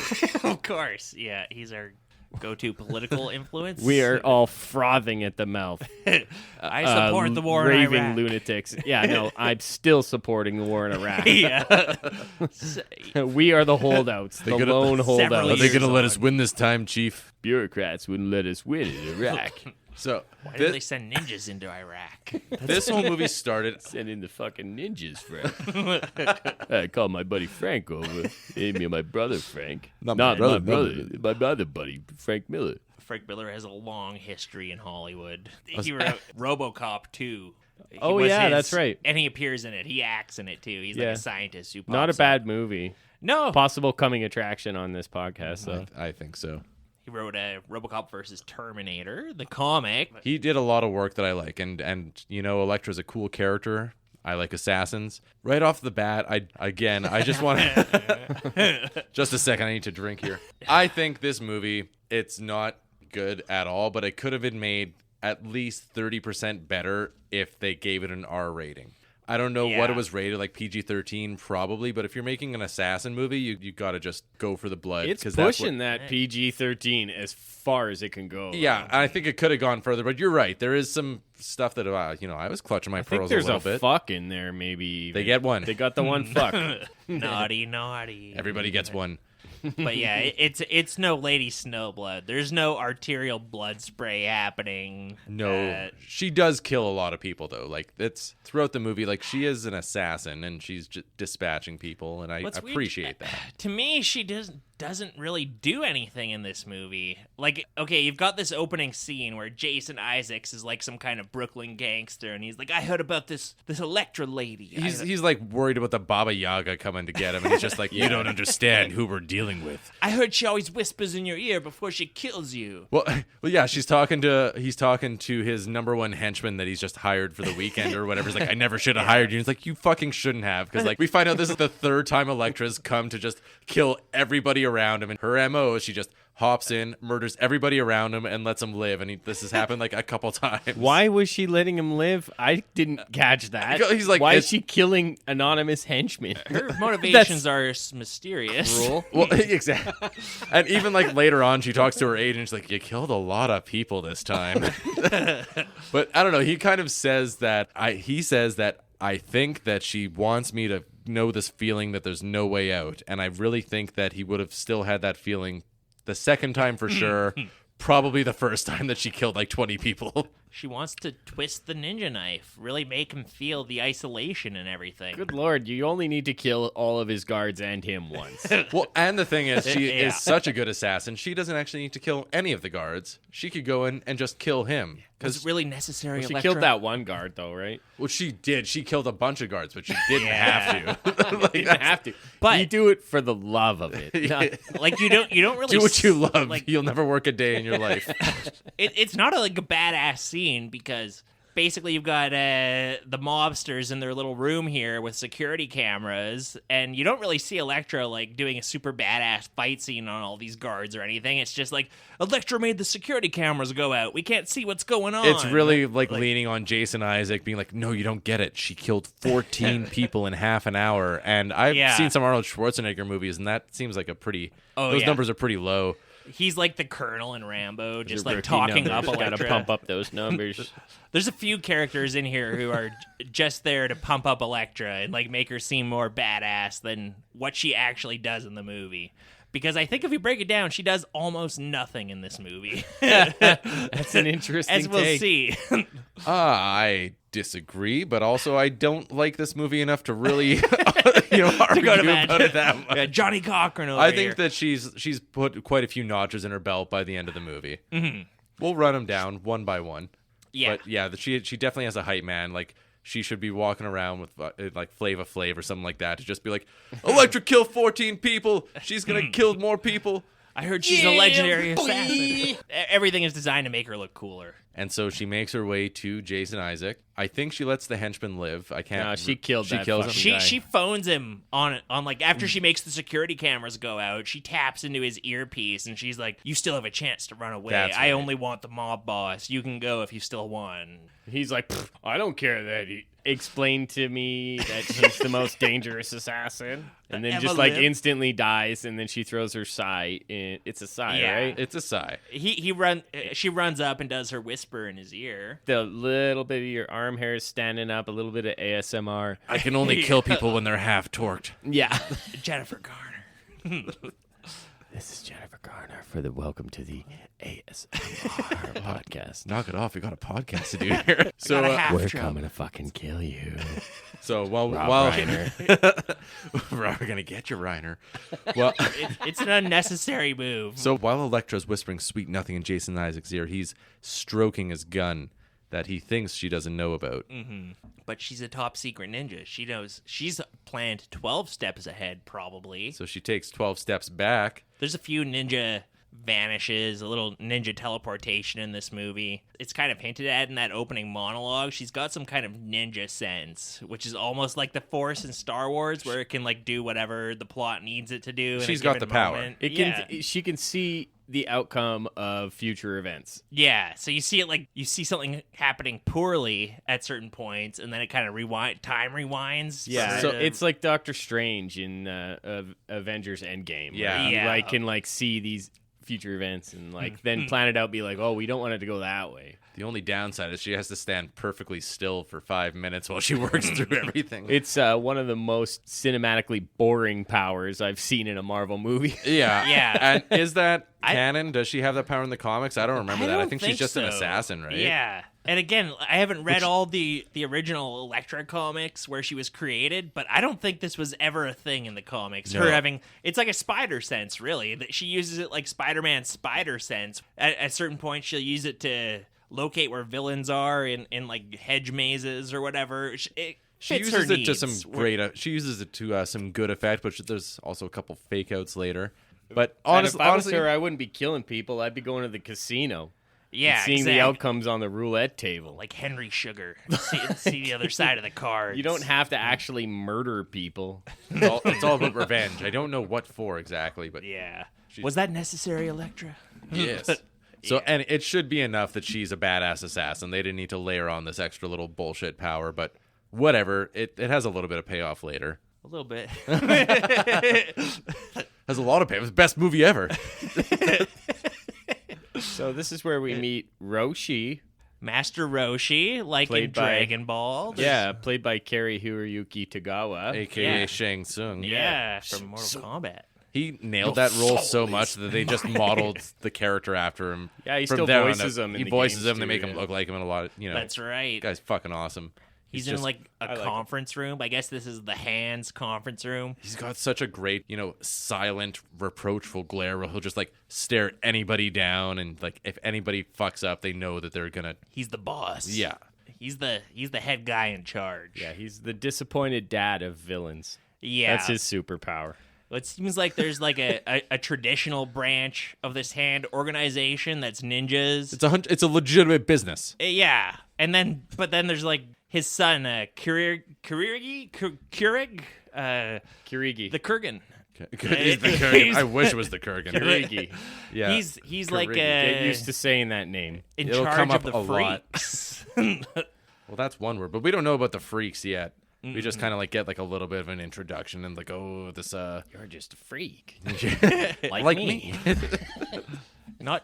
Of course. Yeah, he's our go-to political influence. We are all frothing at the mouth. I support the war in raving Iraq. lunatics. Yeah, no, I'm still supporting the war in Iraq. Yeah. We are the holdouts, the lone holdouts. Are they going to let us win this time, Chief? Bureaucrats wouldn't let us win in Iraq. So Why did they send ninjas into Iraq? this whole movie started. Send in the fucking ninjas, Frank. I called my buddy Frank over. Me and my brother Frank. Not my brother. My other buddy, Frank Miller. Frank Miller has a long history in Hollywood. He wrote RoboCop 2. That's right. And he appears in it. He acts in it, too. He's like a scientist who pops Not a up. bad movie. No. Possible coming attraction on this podcast, though. I think so. He wrote RoboCop versus Terminator, the comic. He did a lot of work that I like, and you know, Elektra's a cool character. I like assassins. Right off the bat, I just want to... Just a second, I need to drink here. I think this movie, it's not good at all, but it could have been made at least 30% better if they gave it an R rating. I don't know what it was rated, like PG-13 probably, but if you're making an assassin movie, you got to just go for the blood. It's pushing that PG-13 as far as it can go. Yeah, I think it could have gone further, but you're right. There is some stuff that, I was clutching my pearls a little bit. There's a fuck in there, maybe. Even. They get one. They got the one fuck. Naughty. Everybody gets one. But yeah, it's no Lady Snowblood. There's no arterial blood spray happening. No, she does kill a lot of people though. Like it's throughout the movie, like she is an assassin and she's just dispatching people, and I appreciate that. To me, she doesn't really do anything in this movie. Like, okay, you've got this opening scene where Jason Isaacs is like some kind of Brooklyn gangster, and he's like, I heard about this Elektra lady. He's like worried about the Baba Yaga coming to get him, and he's just like, you don't understand who we're dealing with. I heard she always whispers in your ear before she kills you. Well, yeah, he's talking to his number one henchman that he's just hired for the weekend or whatever. He's like, I never should have hired you. And he's like, you fucking shouldn't have, because like we find out this is the third time Elektra's come to just kill everybody around him, and her MO is she just hops in, murders everybody around him, and lets him live. And this has happened like a couple times. Why was she letting him live? I didn't catch that. He's like, why is she killing anonymous henchmen? Her motivations are mysterious. Cruel. Well, exactly. And even like later on, she talks to her agent. She's like, "You killed a lot of people this time." But I don't know. He kind of says that I think that she wants me to know this feeling that there's no way out, and I really think that he would have still had that feeling the second time for sure. Probably the first time that she killed like 20 people. She wants to twist the ninja knife, really make him feel the isolation and everything. Good Lord, you only need to kill all of his guards and him once. Well, and the thing is, she is such a good assassin, she doesn't actually need to kill any of the guards. She could go in and just kill him. Was it really necessary, She Elektra? killed that one guard, though, right? Well, she did. She killed a bunch of guards, but she didn't have to. Like, you didn't have to. But you do it for the love of it. Like you don't really Do what you love. Like, You'll never work a day in your life. it's not like a badass scene because basically you've got the mobsters in their little room here with security cameras, and you don't really see Elektra like doing a super badass fight scene on all these guards or anything. It's just like, Elektra made the security cameras go out. We can't see what's going on. It's really like leaning on Jason Isaac, being like, no, you don't get it. She killed 14 people in half an hour. And I've seen some Arnold Schwarzenegger movies, and that seems like those numbers are pretty low. He's like the Colonel in Rambo, just like talking up Elektra. Gotta pump up those numbers. There's a few characters in here who are just there to pump up Elektra and like make her seem more badass than what she actually does in the movie. Because I think if you break it down, she does almost nothing in this movie. That's an interesting As we'll take. see. I disagree, but also I don't like this movie enough to really argue about it that much. Yeah, Johnny Cochran over I here. think that she's put quite a few notches in her belt by the end of the movie. Mm-hmm. We'll run them down one by one. Yeah. But yeah, she definitely has a hype man. Like, she should be walking around with like Flava Flav or something like that to just be like, Elektra killed 14 people. She's gonna kill more people. I heard she's a legendary assassin. Everything is designed to make her look cooler. And so she makes her way to Jason Isaac. I think she lets the henchman live. I can't. No, she killed She that kills him. fucking guy. She phones him on like after she makes the security cameras go out. She taps into his earpiece and she's like, "You still have a chance to run away. That's I right. only want the mob boss. You can go if you still want." He's like, I don't care that he explained to me that she's the most dangerous assassin, and then Ever just like lived. instantly dies, and then she throws her sai in. It's a sai, Yeah. right? It's a sigh. She runs up and does her whisper in his ear. The little bit of your arm hair is standing up, a little bit of ASMR. I can only kill people when they're half torqued. Yeah. Jennifer Garner. This is Jennifer Garner for the Welcome to the ASMR podcast. Knock it off. We got a podcast to do here. So, Got a half We're jump. coming to fucking kill you. so while Rob Reiner. we're gonna get you, Reiner. Well, It's an unnecessary move. so while Elektra's whispering sweet nothing in Jason Isaac's ear, he's stroking his gun that he thinks she doesn't know about. But she's a top secret ninja. She knows. She's planned 12 steps ahead, probably. So she takes 12 steps back. There's a few ninja vanishes, a little ninja teleportation in this movie. It's kind of hinted at in that opening monologue. She's got some kind of ninja sense, which is almost like the Force in Star Wars, where it can like do whatever the plot needs it to do. in a She's got given the power. moment. It can. She can see the outcome of future events. Yeah, so you see it like you see something happening poorly at certain points, and then it kind of time rewinds. Yeah, sort so of. it's like Doctor Strange in Avengers Endgame. Yeah. where he Yeah. like can like see these future events and like then plan it out. Be like, oh, we don't want it to go that way. The only downside is she has to stand perfectly still for 5 minutes while she works through everything. It's one of the most cinematically boring powers I've seen in a Marvel movie. Yeah. Yeah. And is that canon? Does she have that power in the comics? I don't remember that. I don't think she's just an so. assassin, right? Yeah. And again, I haven't read all the original Elektra comics where she was created, but I don't think this was ever a thing in the comics. No. Her having it's like a spider sense, really. That she uses it like Spider-Man's spider sense. At certain points, she'll use it to locate where villains are in like hedge mazes or whatever. It She fits her uses it to needs. some great. She uses it to some good effect, but there's also a couple fake outs later. But And if I was honestly, her, I wouldn't be killing people. I'd be going to the casino. Yeah, and seeing exactly. the outcomes on the roulette table. Like Henry Sugar. See the other side of the cards. You don't have to actually murder people. it's all about revenge. I don't know what for exactly, but Yeah. Was that necessary, Elektra? yes. So, and it should be enough that she's a badass assassin. They didn't need to layer on this extra little bullshit power, but whatever. It has a little bit of payoff later. A little bit. Has a lot of payoff. It's the best movie ever. So this is where we meet Roshi. Master Roshi, like Played in by- Dragon Ball. Yeah, played by Kari Hiroyuki Tagawa. AKA Yeah. Shang Tsung. Yeah, from Mortal Kombat. He nailed that role so much that they just modeled the character after him. Yeah, he From still there on voices out. him in He the voices games him. They too, make him yeah. look like him in a lot of, That's right. guy's fucking awesome. He's just- in like a conference room. I guess this is the Hands conference room. He's got such a great, silent, reproachful glare where he'll just like stare at anybody down, and like if anybody fucks up, they know that they're gonna. He's the boss. Yeah. He's the head guy in charge. Yeah, he's the disappointed dad of villains. Yeah. That's his superpower. It seems like there's like a traditional branch of this hand organization that's ninjas. It's a legitimate business. Yeah. But then there's like his son, Keurig, Kirigi. the Kurgan. He's the Kurgan. I wish it was the Kurgan. Kirigi. Yeah. He's like Get used to saying that name. in It'll charge come of up the a lot. freaks. Well, that's one word, but we don't know about the freaks yet. We just kind of like get like a little bit of an introduction and like, oh, this You're just a freak. like me. Not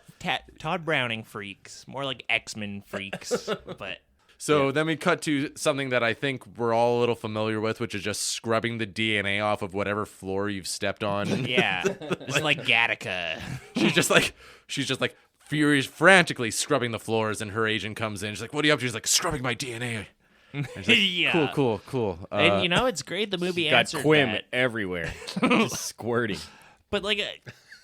Todd Browning freaks, more like X-Men freaks. But So then we cut to something that I think we're all a little familiar with, which is just scrubbing the DNA off of whatever floor you've stepped on. yeah, it's like Gattaca. she's just like frantically scrubbing the floors, and her agent comes in. She's like, "What are you up to?" She's like, "Scrubbing my DNA." And she's like, Yeah. Cool. And it's great. The movie Got answered Quim that. everywhere. Just squirting. But like,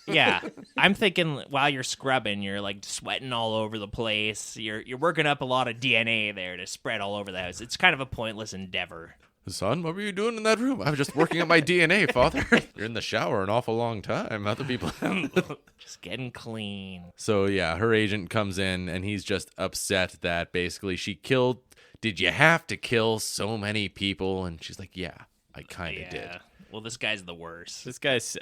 yeah, I'm thinking while you're scrubbing, you're like sweating all over the place. You're working up a lot of DNA there to spread all over the house. It's kind of a pointless endeavor. Son, what were you doing in that room? I was just working on my DNA, Father. You're in the shower an awful long time. Other people. Just getting clean. So, yeah, her agent comes in, and he's just upset that basically she killed. Did you have to kill so many people? And she's like, yeah, I kind of did. Well, this guy's the worst. This guy's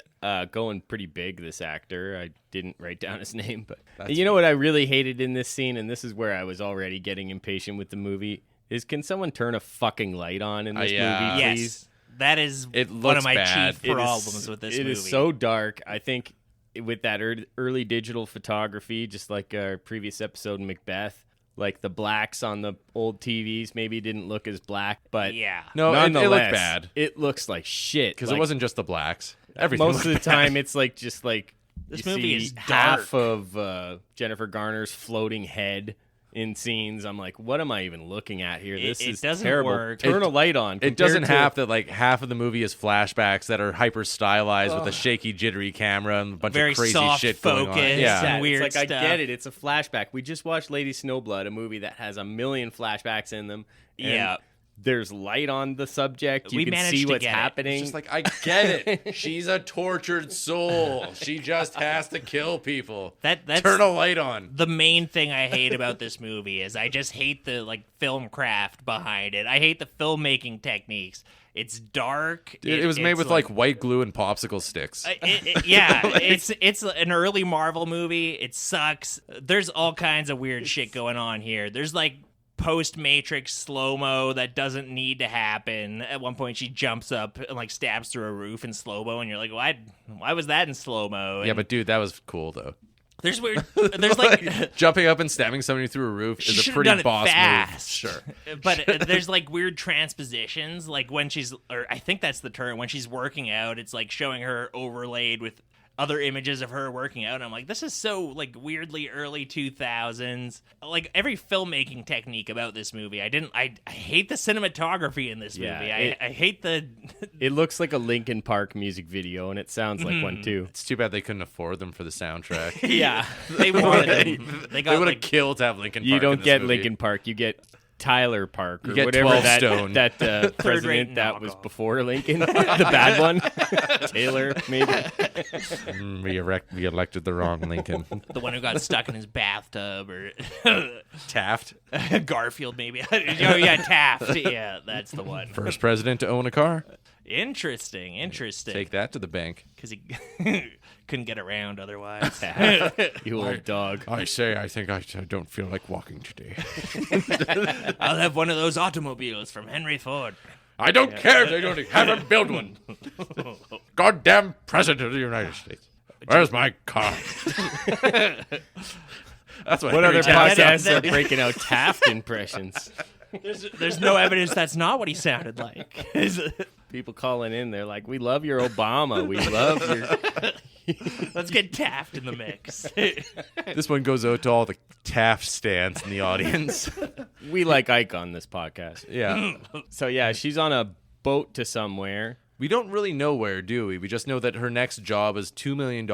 going pretty big, this actor. I didn't write down his name, but you know what I really hated in this scene, and this is where I was already getting impatient with the movie, is can someone turn a fucking light on in this movie, Yes. please? That is It one of looks my bad. chief problems with this movie. It is so dark. I think with that early digital photography, just like our previous episode in Macbeth, like the blacks on the old TVs maybe didn't look as black, but No, it nonetheless, looked bad. It looks like shit. Because Like, it wasn't just the blacks. Everything most of the looked time, bad. it's like just like This you movie see is half of Jennifer Garner's floating head in scenes. I'm like, what am I even looking at here? This It is doesn't terrible. work. Turn a light on. It compared doesn't to- have that, like, half of the movie is flashbacks that are hyper stylized with a shaky, jittery camera and a bunch Very of crazy soft shit going on. focus. Yeah. and weird it's like stuff. I get it. It's a flashback. We just watched Lady Snowblood, a movie that has a million flashbacks in them. And Yeah. there's light on the subject. You We can managed see to what's get it. happening. It's just like, I get it. She's a tortured soul. She just has to kill people. That's Turn a light on. the main thing I hate about this movie is I just hate the film craft behind it. I hate the filmmaking techniques. It's dark. It was made it's with like white glue and popsicle sticks. It's an early Marvel movie. It sucks. There's all kinds of weird shit going on here. There's like post-Matrix slow-mo that doesn't need to happen. At one point, she jumps up and like stabs through a roof in slow-mo, and you're like, why was that in slow-mo? Yeah, but dude, that was cool though. There's weird. There's like Jumping up and stabbing somebody through a roof she is a should've pretty done it boss fast. move. Sure. But there's like weird transpositions, like when she's, or I think that's the term, when she's working out, it's like showing her overlaid with other images of her working out. And I'm like, this is so like weirdly early 2000s. Like every filmmaking technique about this movie, I hate the cinematography in this Yeah, movie. it- I hate the. It looks like a Linkin Park music video, and it sounds like one too. It's too bad they couldn't afford them for the soundtrack. Yeah, They wanted them. They They got would have like, killed to have Lincoln Park. you in don't this get movie. Linkin Park. You get Tyler Park or You get whatever 12 that Stone. president that was knockoff. before Lincoln, the bad one, Taylor maybe. We elected the wrong Lincoln. the one who got stuck in his bathtub, or Taft, Garfield maybe. Oh yeah, Taft. Yeah, that's the one. first president to own a car. Interesting. Take that to the bank. Because he couldn't get around otherwise. You old dog. I think I don't feel like walking today. I'll have one of those automobiles from Henry Ford. I don't care if they don't have him build one. Goddamn president of the United States. Where's my car? That's what What Henry other Taft podcasts sounds are breaking out Taft impressions? There's no evidence that's not what he sounded like. People calling in, they're like, "We love your Obama. We love your." Let's get Taft in the mix. This one goes out to all the Taft stands in the audience. We like Ike on this podcast. Yeah. So yeah, she's on a boat to somewhere. We don't really know where, do we? We just know that her next job is $2 million.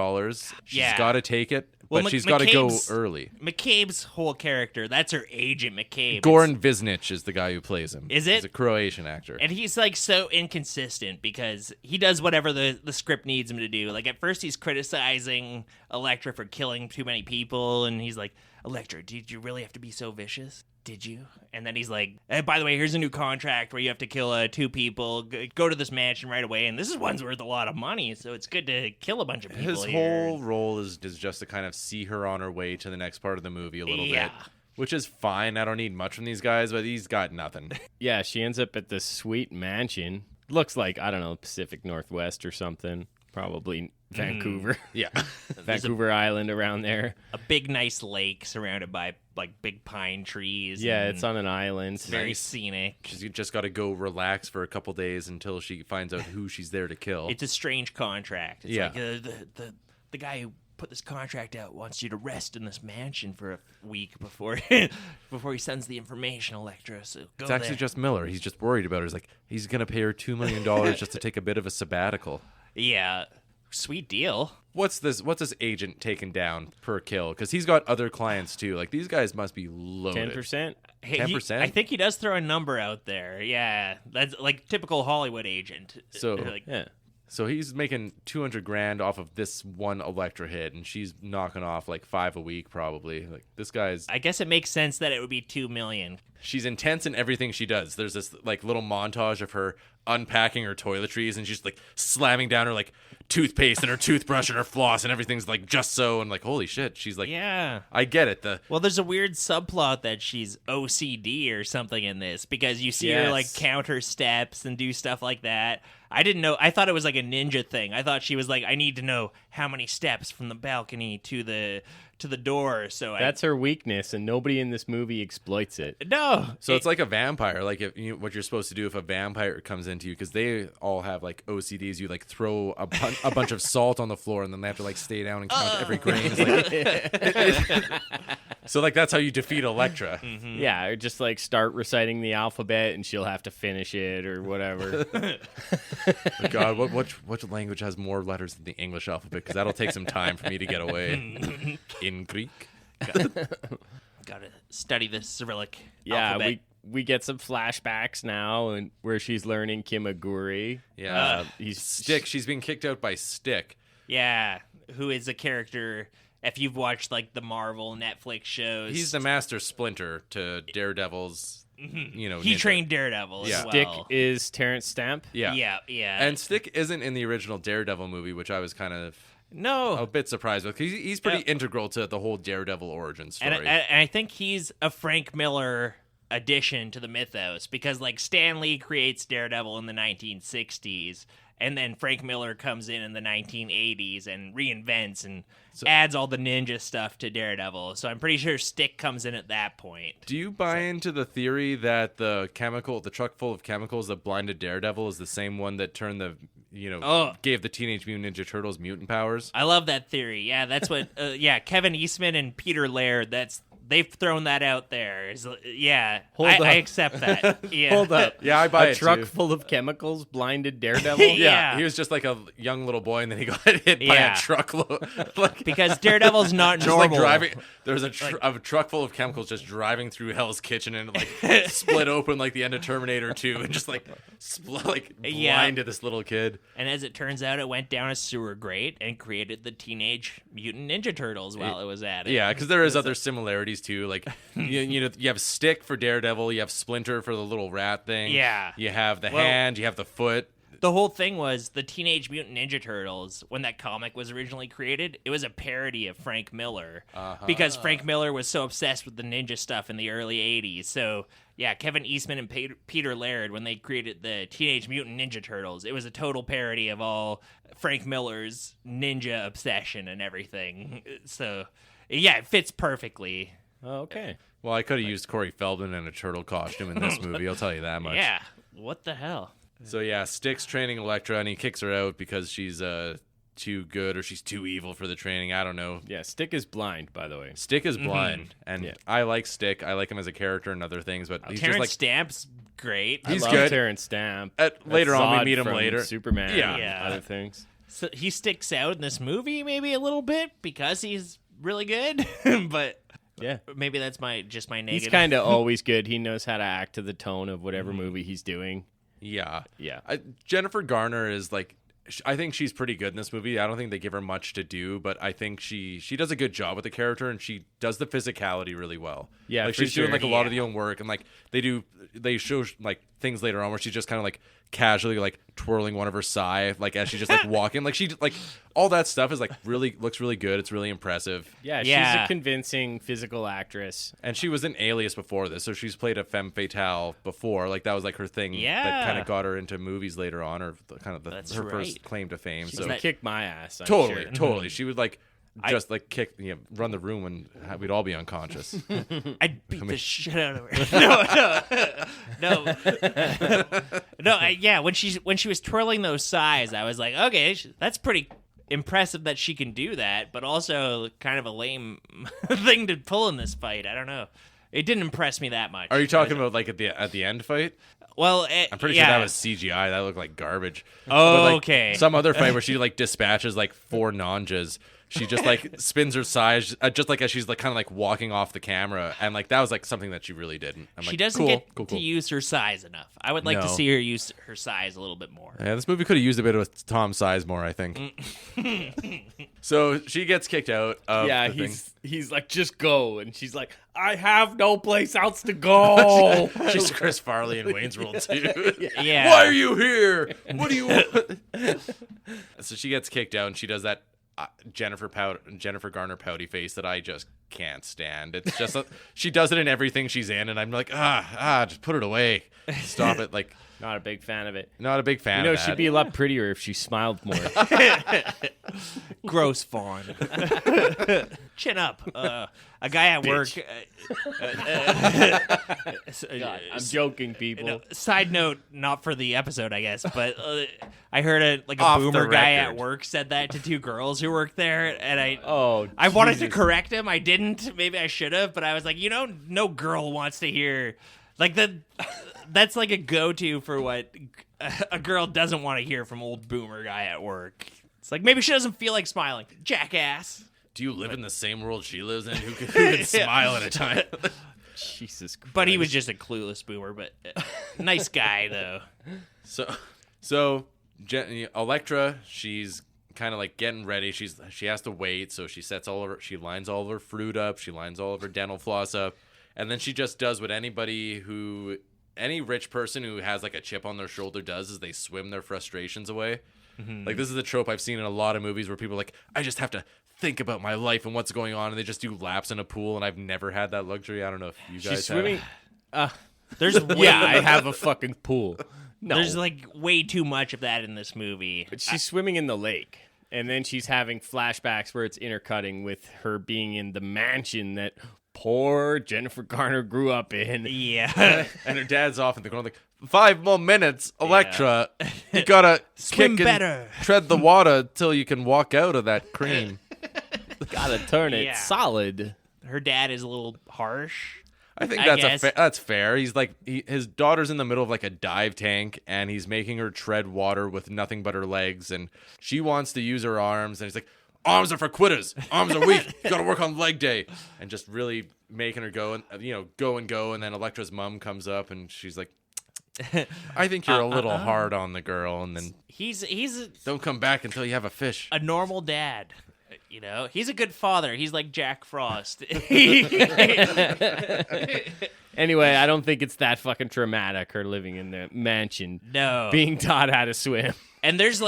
She's Yeah. got to take it, Well, but she's got to go McCabe's- early. McCabe's whole character, that's her agent, McCabe. Goran Visnich is the guy who plays him. Is it? He's a Croatian actor. And he's like so inconsistent because he does whatever the script needs him to do. Like at first he's criticizing Elektra for killing too many people, and he's like, Elektra, did you really have to be so vicious? Did you? And then he's like, hey, by the way, here's a new contract where you have to kill 2 people. Go to this mansion right away, and this is one's worth a lot of money, so it's good to kill a bunch of people His here. whole role is just to kind of see her on her way to the next part of the movie a little Yeah. bit, which is fine. I don't need much from these guys, but he's got nothing. Yeah, she ends up at this sweet mansion. Looks like, I don't know, Pacific Northwest or something. Probably Vancouver. Yeah. Vancouver Island around there. A big, nice lake surrounded by like big pine trees. Yeah, and it's on an island. it's very nice. scenic. She's just got to go relax for a couple days until she finds out who she's there to kill. It's a strange contract. It's Yeah. like the guy who put this contract out wants you to rest in this mansion for a week before before he sends the information, Elektra. So go It's actually there. just Miller. He's just worried about her. He's like, he's going to pay her $2 million just to take a bit of a sabbatical. Yeah, sweet deal. what's this agent taking down per kill? Because he's got other clients too. Like these guys must be loaded. 10%. 10%? I think he does throw a number out there. Yeah, that's like typical Hollywood agent. So Like, Yeah. So he's making $200,000 off of this one Elektra hit, and she's knocking off like 5 a week probably. Like this guy's. I guess it makes sense that it would be $2 million. She's intense in everything she does. There's this like little montage of her unpacking her toiletries, and she's like slamming down her like toothpaste and her toothbrush and her floss, and everything's like just so. And like holy shit, she's like, Yeah. I get it. Well, there's a weird subplot that she's OCD or something in this because you see her like count her steps and do stuff like that. I didn't know. I thought it was like a ninja thing. I thought she was like, I need to know how many steps from the balcony to the door. So That's her weakness, and nobody in this movie exploits it. No. So it's like a vampire. Like if what you're supposed to do if a vampire comes into you, because they all have like OCDs. You like throw a bunch of salt on the floor, and then they have to like stay down and count every grain. It's like, so like that's how you defeat Elektra. Mm-hmm. Yeah, or just like start reciting the alphabet, and she'll have to finish it or whatever. God, what language has more letters than the English alphabet? Because that'll take some time for me to get away. In Greek. Gotta study the Cyrillic Yeah, alphabet. we get some flashbacks now, and where she's learning Kimaguri. Yeah. He's Stick. She's being kicked out by Stick. Yeah, who is a character, if you've watched like the Marvel Netflix shows. He's the master splinter to Daredevil's, you know. He ninja. trained Daredevil Yeah. as well. Stick is Terrence Stamp. Yeah. Yeah. And Stick isn't in the original Daredevil movie, which I was kind of no. a bit surprised with. He's pretty integral to the whole Daredevil origin story. And I think he's a Frank Miller addition to the mythos because like Stan Lee creates Daredevil in the 1960s, and then Frank Miller comes in the 1980s and reinvents and adds all the ninja stuff to Daredevil. So I'm pretty sure Stick comes in at that point. Do you buy into the theory that the truck full of chemicals that blinded Daredevil is the same one that turned gave the Teenage Mutant Ninja Turtles mutant powers? I love that theory. Yeah, that's what. Kevin Eastman and Peter Laird. They've thrown that out there. I accept that. Yeah. Hold up. Yeah, I buy A it truck too. full of chemicals blinded Daredevil. Yeah. He was just like a young little boy, and then he got hit by Yeah. a truckload. Like, Because Daredevil's not just normal. like driving. There's a truck full of chemicals just driving through Hell's Kitchen and like split open like the end of Terminator 2 and just like blinded this little kid. And as it turns out, it went down a sewer grate and created the Teenage Mutant Ninja Turtles while it was at it. Yeah, because there is other similarities too. Like you have Stick for Daredevil, you have Splinter for the little rat thing. Yeah. You have the hand, you have the foot. The whole thing was the Teenage Mutant Ninja Turtles, when that comic was originally created, it was a parody of Frank Miller. Because Frank Miller was so obsessed with the ninja stuff in the early 80s. So, yeah, Kevin Eastman and Peter Laird, when they created the Teenage Mutant Ninja Turtles, it was a total parody of all Frank Miller's ninja obsession and everything. So, yeah, it fits perfectly. Oh, okay. Well, I could have used Corey Feldman in a turtle costume in this movie, I'll tell you that much. Yeah, what the hell? So yeah, Stick's training Elektra, and he kicks her out because she's too good or she's too evil for the training. I don't know. Yeah, Stick is blind, by the way. Stick is blind, and Yeah. I like Stick. I like him as a character and other things, but he's Terrence just like Stamp's great. He's I love good. Terrence Stamp. Later on, we Zod meet him from later. Superman. Yeah. And other things. So he sticks out in this movie maybe a little bit because he's really good, but Yeah. maybe that's just my negative. He's kind of always good. He knows how to act to the tone of whatever movie he's doing. Yeah. Yeah. Jennifer Garner is like, I think she's pretty good in this movie. I don't think they give her much to do, but I think she does a good job with the character, and she does the physicality really well. Yeah, like for she's doing sure. like a lot of the own work, and like they show like things later on where she's just kind of like casually like twirling one of her scythe, like as she's just like walking, like she like all that stuff is like looks really good. It's really impressive. Yeah, she's Yeah. a convincing physical actress. And she was in Alias before this, so she's played a femme fatale before. Like that was like her thing that Yeah. kind of got her into movies later on, or That's her right. first claim to fame. She So would kick my ass. I'm totally, sure. totally, she would like just like kick, run the room, and we'd all be unconscious. I'd beat the shit out of her. No. Yeah, when she was twirling those scythes, I was like, okay, that's pretty impressive that she can do that, but also kind of a lame thing to pull in this fight. I don't know. It didn't impress me that much. Are you talking about like at the end fight? Well, I'm pretty sure that was CGI. That looked like garbage. Oh, But, like, okay. Some other fight where she like dispatches like 4 ninjas. She just like spins her size, just like as she's like kind of like walking off the camera, and like that was like something that she really didn't. I'm She like, doesn't cool, get cool. to use her size enough. I would like to No. see her use her size a little bit more. Yeah, this movie could have used a bit of Tom Sizemore, I think. So she gets kicked out. Of Yeah, the thing. he's like, just go, and she's like, I have no place else to go. She's Chris Farley in Wayne's World too. Yeah. Why are you here? What do you want? So she gets kicked out, and she does that Jennifer Garner pouty face that I just can't stand. It's just she does it in everything she's in, and I'm like, just put it away. Stop it. Like, Not a big fan of it. not a big fan. You know, of that. she'd be a lot prettier if she smiled more. Gross fawn. Chin up. A guy at work. I'm joking, people. Side note, not for the episode, I guess, but I heard a Off the boomer guy at record. work said that to 2 girls who work there, and I Oh, wanted to Jesus. correct him. I didn't. Maybe I should have, but I was like, no girl wants to hear like that. That's like a go-to for what a girl doesn't want to hear from old boomer guy at work. It's like maybe she doesn't feel like smiling. Jackass. Do you live in the same world she lives in? Who can smile at a time? Jesus Christ. But he was just a clueless boomer, but nice guy though. So Elektra, she's kind of like getting ready. She has to wait, so she lines all of her fruit up, she lines all of her dental floss up, and then she just does what any rich person who has like a chip on their shoulder does, is they swim their frustrations away. Mm-hmm. Like, this is a trope I've seen in a lot of movies where people are like, I just have to think about my life and what's going on, and they just do laps in a pool, and I've never had that luxury. I don't know if you guys She's swimming. There's Yeah, I have a fucking pool. No, There's like way too much of that in this movie. but she's swimming in the lake, and then she's having flashbacks where it's intercutting with her being in the mansion that poor Jennifer Garner grew up in. Yeah. and her dad's off in the corner like, 5 more minutes, Elektra. You gotta Swim kick better. and tread the water till you can walk out of that cream. Gotta turn it Yeah. solid. Her dad is a little harsh. I think I that's guess. that's fair. He's like his daughter's in the middle of like a dive tank, and he's making her tread water with nothing but her legs, and she wants to use her arms, and he's like, arms are for quitters. Arms are weak. You got to work on leg day, and just really making her go and go. And then Elektra's mom comes up, and she's like, I think you're a little hard on the girl, and then He's don't come back until you have a fish. a normal dad. He's a good father. He's like Jack Frost. Anyway, I don't think it's that fucking traumatic, her living in the mansion. No. Being taught how to swim. And there's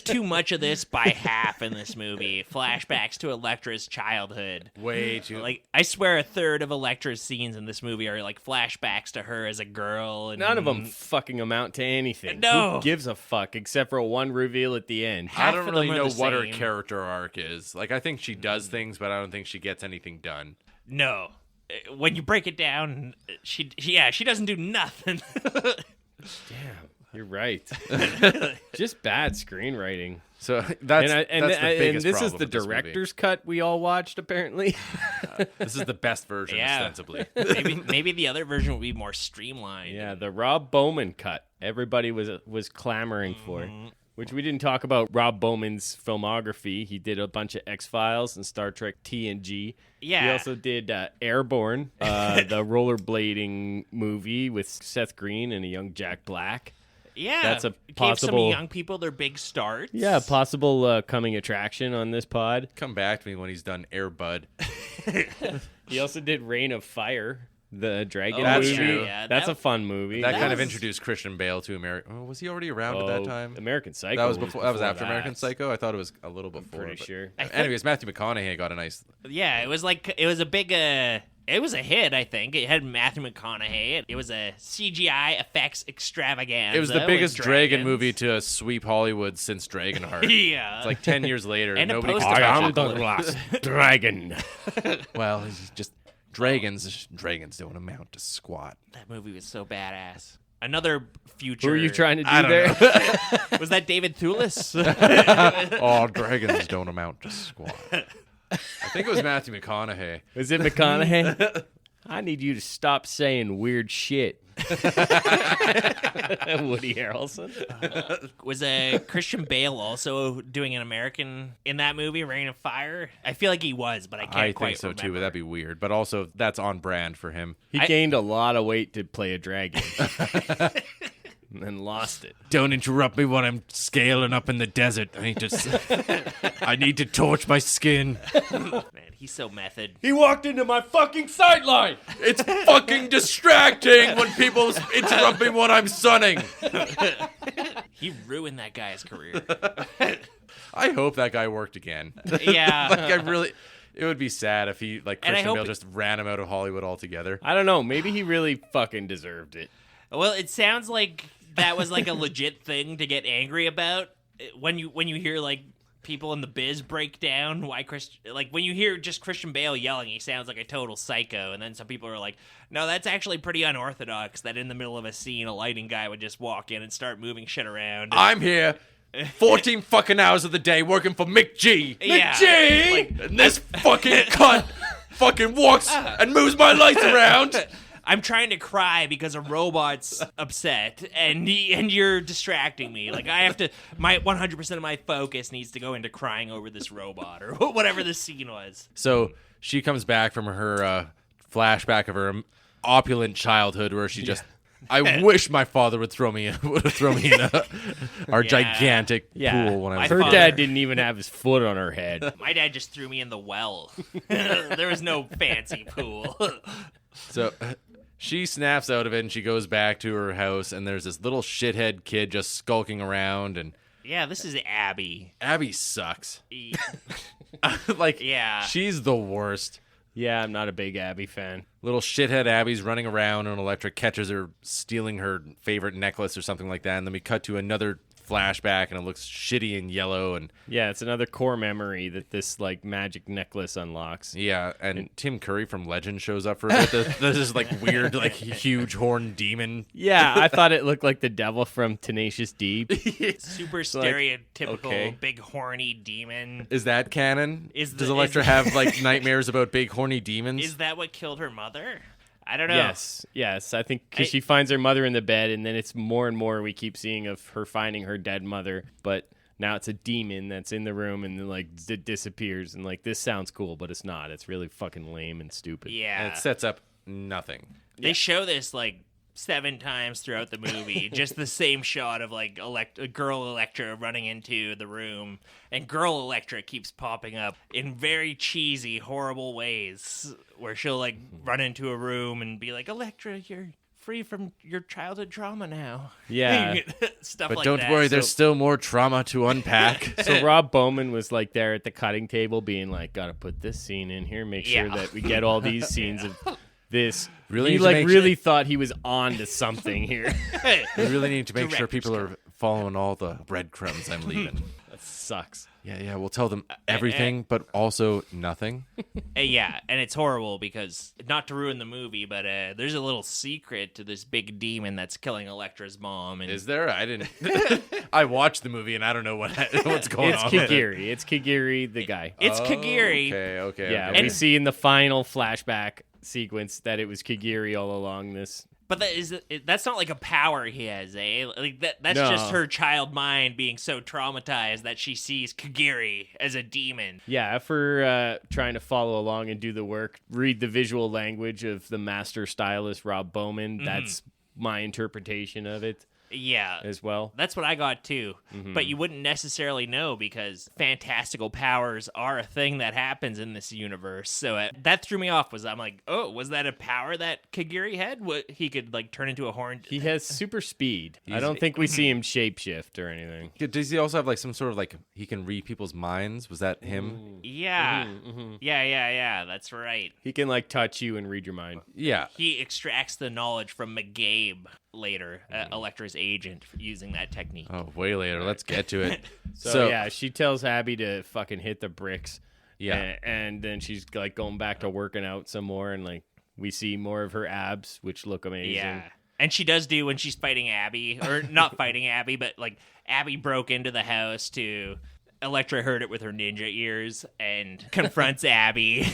too much of this by half in this movie. Flashbacks to Elektra's childhood. Way too. Like, I swear 1/3 of Elektra's scenes in this movie are like flashbacks to her as a girl. And None of them fucking amount to anything. No. Who gives a fuck except for one reveal at the end? I half don't of really them are know the what her same. character arc is. Like, I think she does things, but I don't think she gets anything done. No. When you break it down, she doesn't do nothing. Damn, you're right. Just bad screenwriting. So that's the And biggest this is problem the with this movie. director's cut we all watched, apparently. This is the best version, Yeah. ostensibly. maybe the other version would be more streamlined. Yeah, the Rob Bowman cut. Everybody was clamoring for. Which we didn't talk about Rob Bowman's filmography. He did a bunch of X-Files and Star Trek TNG. Yeah. He also did Airborne, the rollerblading movie with Seth Green and a young Jack Black. Yeah, That's a Gave possible- some young people their big starts. Yeah, possible coming attraction on this pod. Come back to me when he's done Air Bud. He also did Reign of Fire, the dragon That's movie. true. Yeah, That's that- a fun movie. That kind of was- introduced Christian Bale to America. Oh, was he already around at that time? American Psycho. That was before. That was after that. American Psycho. I thought it was a little before. Pretty but- sure. Anyways, Matthew McConaughey got a nice. Yeah, it was a big it was a hit, I think. It had Matthew McConaughey. It was a CGI effects extravaganza. It was the with biggest dragon dragons. movie to sweep Hollywood since Dragonheart. Yeah. It's like 10 years later, And a nobody could poster touch I am it. the last dragon. Well, it's just dragons. Dragons don't amount to squat. That movie was so badass. Another future. Who are you trying to do I don't there? Was that David Thewlis? Oh, dragons don't amount to squat. I think it was Matthew McConaughey. Is it McConaughey? I need you to stop saying weird shit. Woody Harrelson. Was Christian Bale also doing an American in that movie, Reign of Fire? I feel like he was, but I can't quite think so remember. too, but that'd be weird. But also, that's on brand for him. He gained a lot of weight to play a dragon. And then lost it. Don't interrupt me when I'm scaling up in the desert. I need to torch my skin. Man, he's so method. He walked into my fucking sightline. It's fucking distracting when people interrupt me when I'm sunning. He ruined that guy's career. I hope that guy worked again. Yeah. It would be sad if he, like, And I Christian hope Bale just ran him out of Hollywood altogether. I don't know. Maybe he really fucking deserved it. Well, it sounds like that was like a legit thing to get angry about. When you hear like people in the biz break down why when you hear just Christian Bale yelling, he sounds like a total psycho. And then some people are like, no, that's actually pretty unorthodox that in the middle of a scene, a lighting guy would just walk in and start moving shit around. I'm here 14 fucking hours of the day working for Mick G. Yeah. Mick G! And this fucking cunt fucking walks and moves my lights around. I'm trying to cry because a robot's upset, and you're distracting me. Like, I have to, my 100% of my focus needs to go into crying over this robot or whatever the scene was. So she comes back from her flashback of her opulent childhood where she just... I wish my father would throw me in our gigantic pool when I was Her a kid. dad didn't even have his foot on her head. My dad just threw me in the well. There was no fancy pool. So she snaps out of it and she goes back to her house and there's this little shithead kid just skulking around and Yeah, this is Abby. Abby sucks. Like, Yeah. she's the worst. Yeah, I'm not a big Abby fan. Little shithead Abby's running around and Elektra catches her stealing her favorite necklace or something like that. And then we cut to another flashback and it looks shitty and yellow and Yeah, it's another core memory that this like magic necklace unlocks. yeah, and Tim Curry from Legend shows up for a bit. This is like weird, like huge horned demon. Yeah, I thought it looked like the devil from Tenacious D. Super stereotypical, okay. big horny demon. Is that canon? Is Does Elektra have like nightmares about big horny demons? Is that what killed her mother? I don't know. Yes. I think because she finds her mother in the bed, and then it's more and more we keep seeing of her finding her dead mother. But now it's a demon that's in the room and then like it disappears. And like this sounds cool, but it's not. It's really fucking lame and stupid. Yeah. And it sets up nothing. They show this like 7 times throughout the movie. Just the same shot of like girl Elektra running into the room, and girl Elektra keeps popping up in very cheesy, horrible ways, where she'll like run into a room and be like, "Elektra, you're free from your childhood trauma now." Yeah. Stuff But like don't that. worry, there's still more trauma to unpack. So Rob Bowman was like there at the cutting table being like, gotta put this scene in here, make sure Yeah. that we get all these scenes of this. Really He need to like make really thought he was on to something here. We really need to make sure Director's people are following all the breadcrumbs I'm leaving. That sucks. Yeah, we'll tell them everything, but also nothing. Yeah, and it's horrible because, not to ruin the movie, but there's a little secret to this big demon that's killing Elektra's mom. And Is there? I didn't. I watched the movie and I don't know what's going It's on. with it. Kagiri. It's Kagiri, the guy. it's Kagiri. Okay. Yeah, okay. we see in the final flashback sequence that it was Kagiri all along this. But that's not like a power he has, eh? Like that's No. just her child mind being so traumatized that she sees Kagiri as a demon. Yeah, if we're trying to follow along and do the work, read the visual language of the master stylist Rob Bowman. That's my interpretation of it Yeah. as well. That's what I got too. But you wouldn't necessarily know because fantastical powers are a thing that happens in this universe. So that threw me off. I'm like, oh, was that a power that Kagiri had? What, he could like turn into a horn? He has super speed. I don't think we see him shapeshift or anything. Does he also have like some sort of like he can read people's minds? Was that him? Yeah. Yeah. That's right. He can like touch you and read your mind. Yeah. He extracts the knowledge from McGabe later, Elektra's agent, for using that technique. Oh, way later. Let's get to it. So yeah, she tells Abby to fucking hit the bricks. Yeah. And then she's like going back to working out some more, and like we see more of her abs, which look amazing. Yeah. And she does do when she's fighting Abby, or not fighting Abby, but like Abby broke into the house to Elektra heard it with her ninja ears and confronts Abby.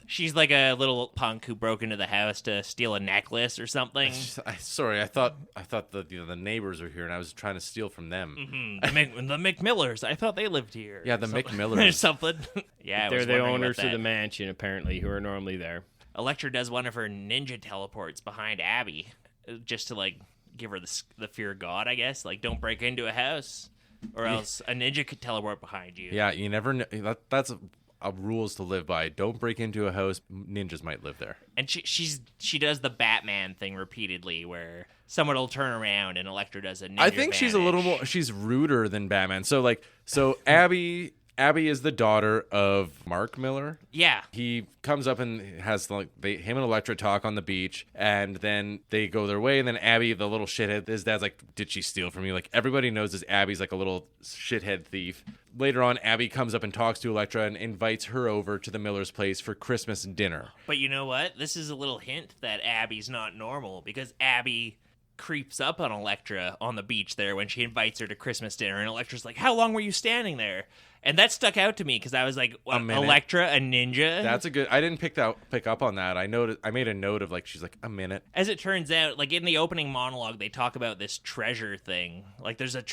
She's like a little punk who broke into the house to steal a necklace or something. Sorry, I thought the neighbors were here, and I was trying to steal from them. The McMillers. I thought they lived here. Yeah, the Or McMillers. something. Yeah, I They're was the wondering owners about of the that. mansion, apparently, who are normally there. Elektra does one of her ninja teleports behind Abby, just to like give her the fear of God, I guess. Like, don't break into a house, or else a ninja could teleport behind you. Yeah, you never know. That's a rules to live by. Don't break into a house. Ninjas might live there. And she does the Batman thing repeatedly, where someone will turn around and Elektra does a ninja I think she's a little more. She's ruder than Batman. So Abby is the daughter of Mark Miller. Yeah. He comes up and has him and Elektra talk on the beach, and then they go their way. And then Abby, the little shithead, his dad's like, "Did she steal from you?" Like, everybody knows this Abby's like a little shithead thief. Later on, Abby comes up and talks to Elektra and invites her over to the Miller's place for Christmas dinner. But you know what? This is a little hint that Abby's not normal, because Abby creeps up on Elektra on the beach there when she invites her to Christmas dinner, and Elektra's like, "How long were you standing there?" And that stuck out to me because I was like, what, minute. Elektra, a ninja? That's a good. I didn't pick up on that. I made a note of she's like, a minute. As it turns out, like in the opening monologue, they talk about this treasure thing. Like there's a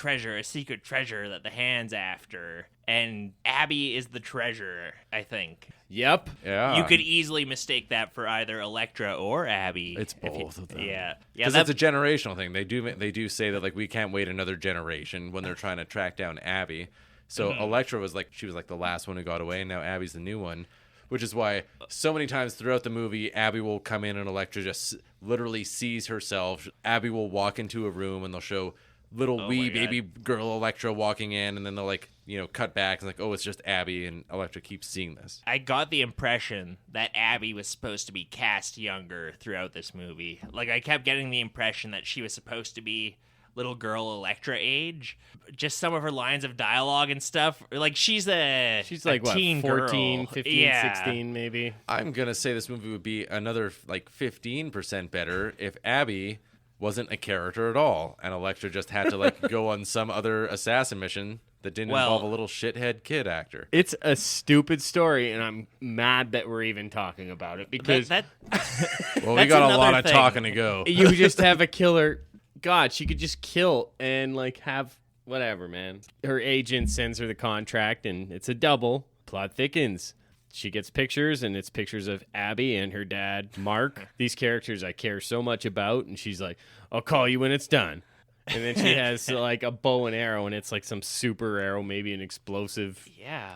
secret treasure that the hand's after, and Abby is the treasure, I think. Yep. Yeah. You could easily mistake that for either Elektra or Abby. It's both of them. Yeah. Because it's a generational thing. They do say that like we can't wait another generation when they're trying to track down Abby. So Elektra was like the last one who got away, and now Abby's the new one, which is why so many times throughout the movie, Abby will come in and Elektra just literally sees herself. Abby will walk into a room and they'll show little wee baby girl Elektra walking in, and then they'll cut back and it's just Abby, and Elektra keeps seeing this. I got the impression that Abby was supposed to be cast younger throughout this movie. Like I kept getting the impression that she was supposed to be little girl Elektra age. Just some of her lines of dialogue and stuff. Like she's like what, teen 14, girl. 15, Yeah. 16 maybe. I'm gonna say this movie would be another 15% better if Abby wasn't a character at all, and Elektra just had to go on some other assassin mission that didn't involve a little shithead kid actor. It's a stupid story, and I'm mad that we're even talking about it because Well, we That's got a another lot of thing. talking to go. you just have a killer. God, she could just kill and have whatever, man. Her agent sends her the contract, and it's a double. Plot thickens. She gets pictures, and it's pictures of Abby and her dad, Mark. These characters I care so much about, and she's like, "I'll call you when it's done." And then she has a bow and arrow, and it's some super arrow, maybe an explosive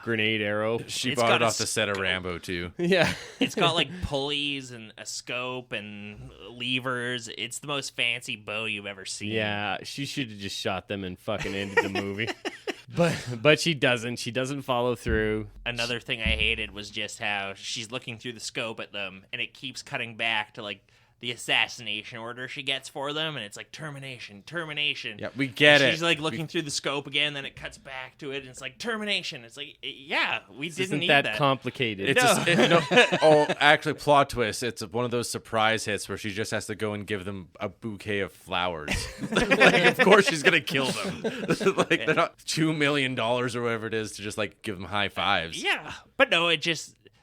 grenade arrow. She It's bought got it a off the set of scope. Rambo too. Yeah. It's got pulleys and a scope and levers. It's the most fancy bow you've ever seen. Yeah, she should have just shot them and fucking ended the movie. But she doesn't. She doesn't follow through. Another thing I hated was just how she's looking through the scope at them, and it keeps cutting back to the assassination order she gets for them, and it's termination. Yeah, we get it. She's looking through the scope again, then it cuts back to it, and it's termination. It's yeah, we didn't Isn't need that that. complicated? It's actually, plot twist. It's one of those surprise hits where she just has to go and give them a bouquet of flowers. Of course she's gonna kill them. They're not $2 million or whatever it is to just give them high fives. Yeah, but no,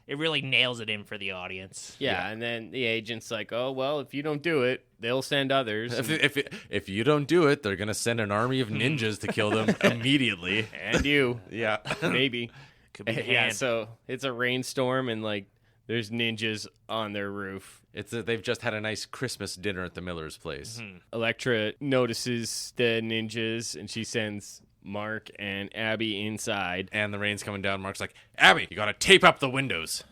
it really nails it in for the audience. Yeah, and then the agent's like, "Oh well, if you don't do it, they'll send others." If you don't do it, they're gonna send an army of ninjas to kill them immediately. And you, Yeah. maybe. Could be the Yeah, hand. so it's a rainstorm, and there's ninjas on their roof. They've just had a nice Christmas dinner at the Miller's place. Elektra notices the ninjas, and she sends Mark and Abby inside. And the rain's coming down. Mark's like, "Abby, you gotta tape up the windows."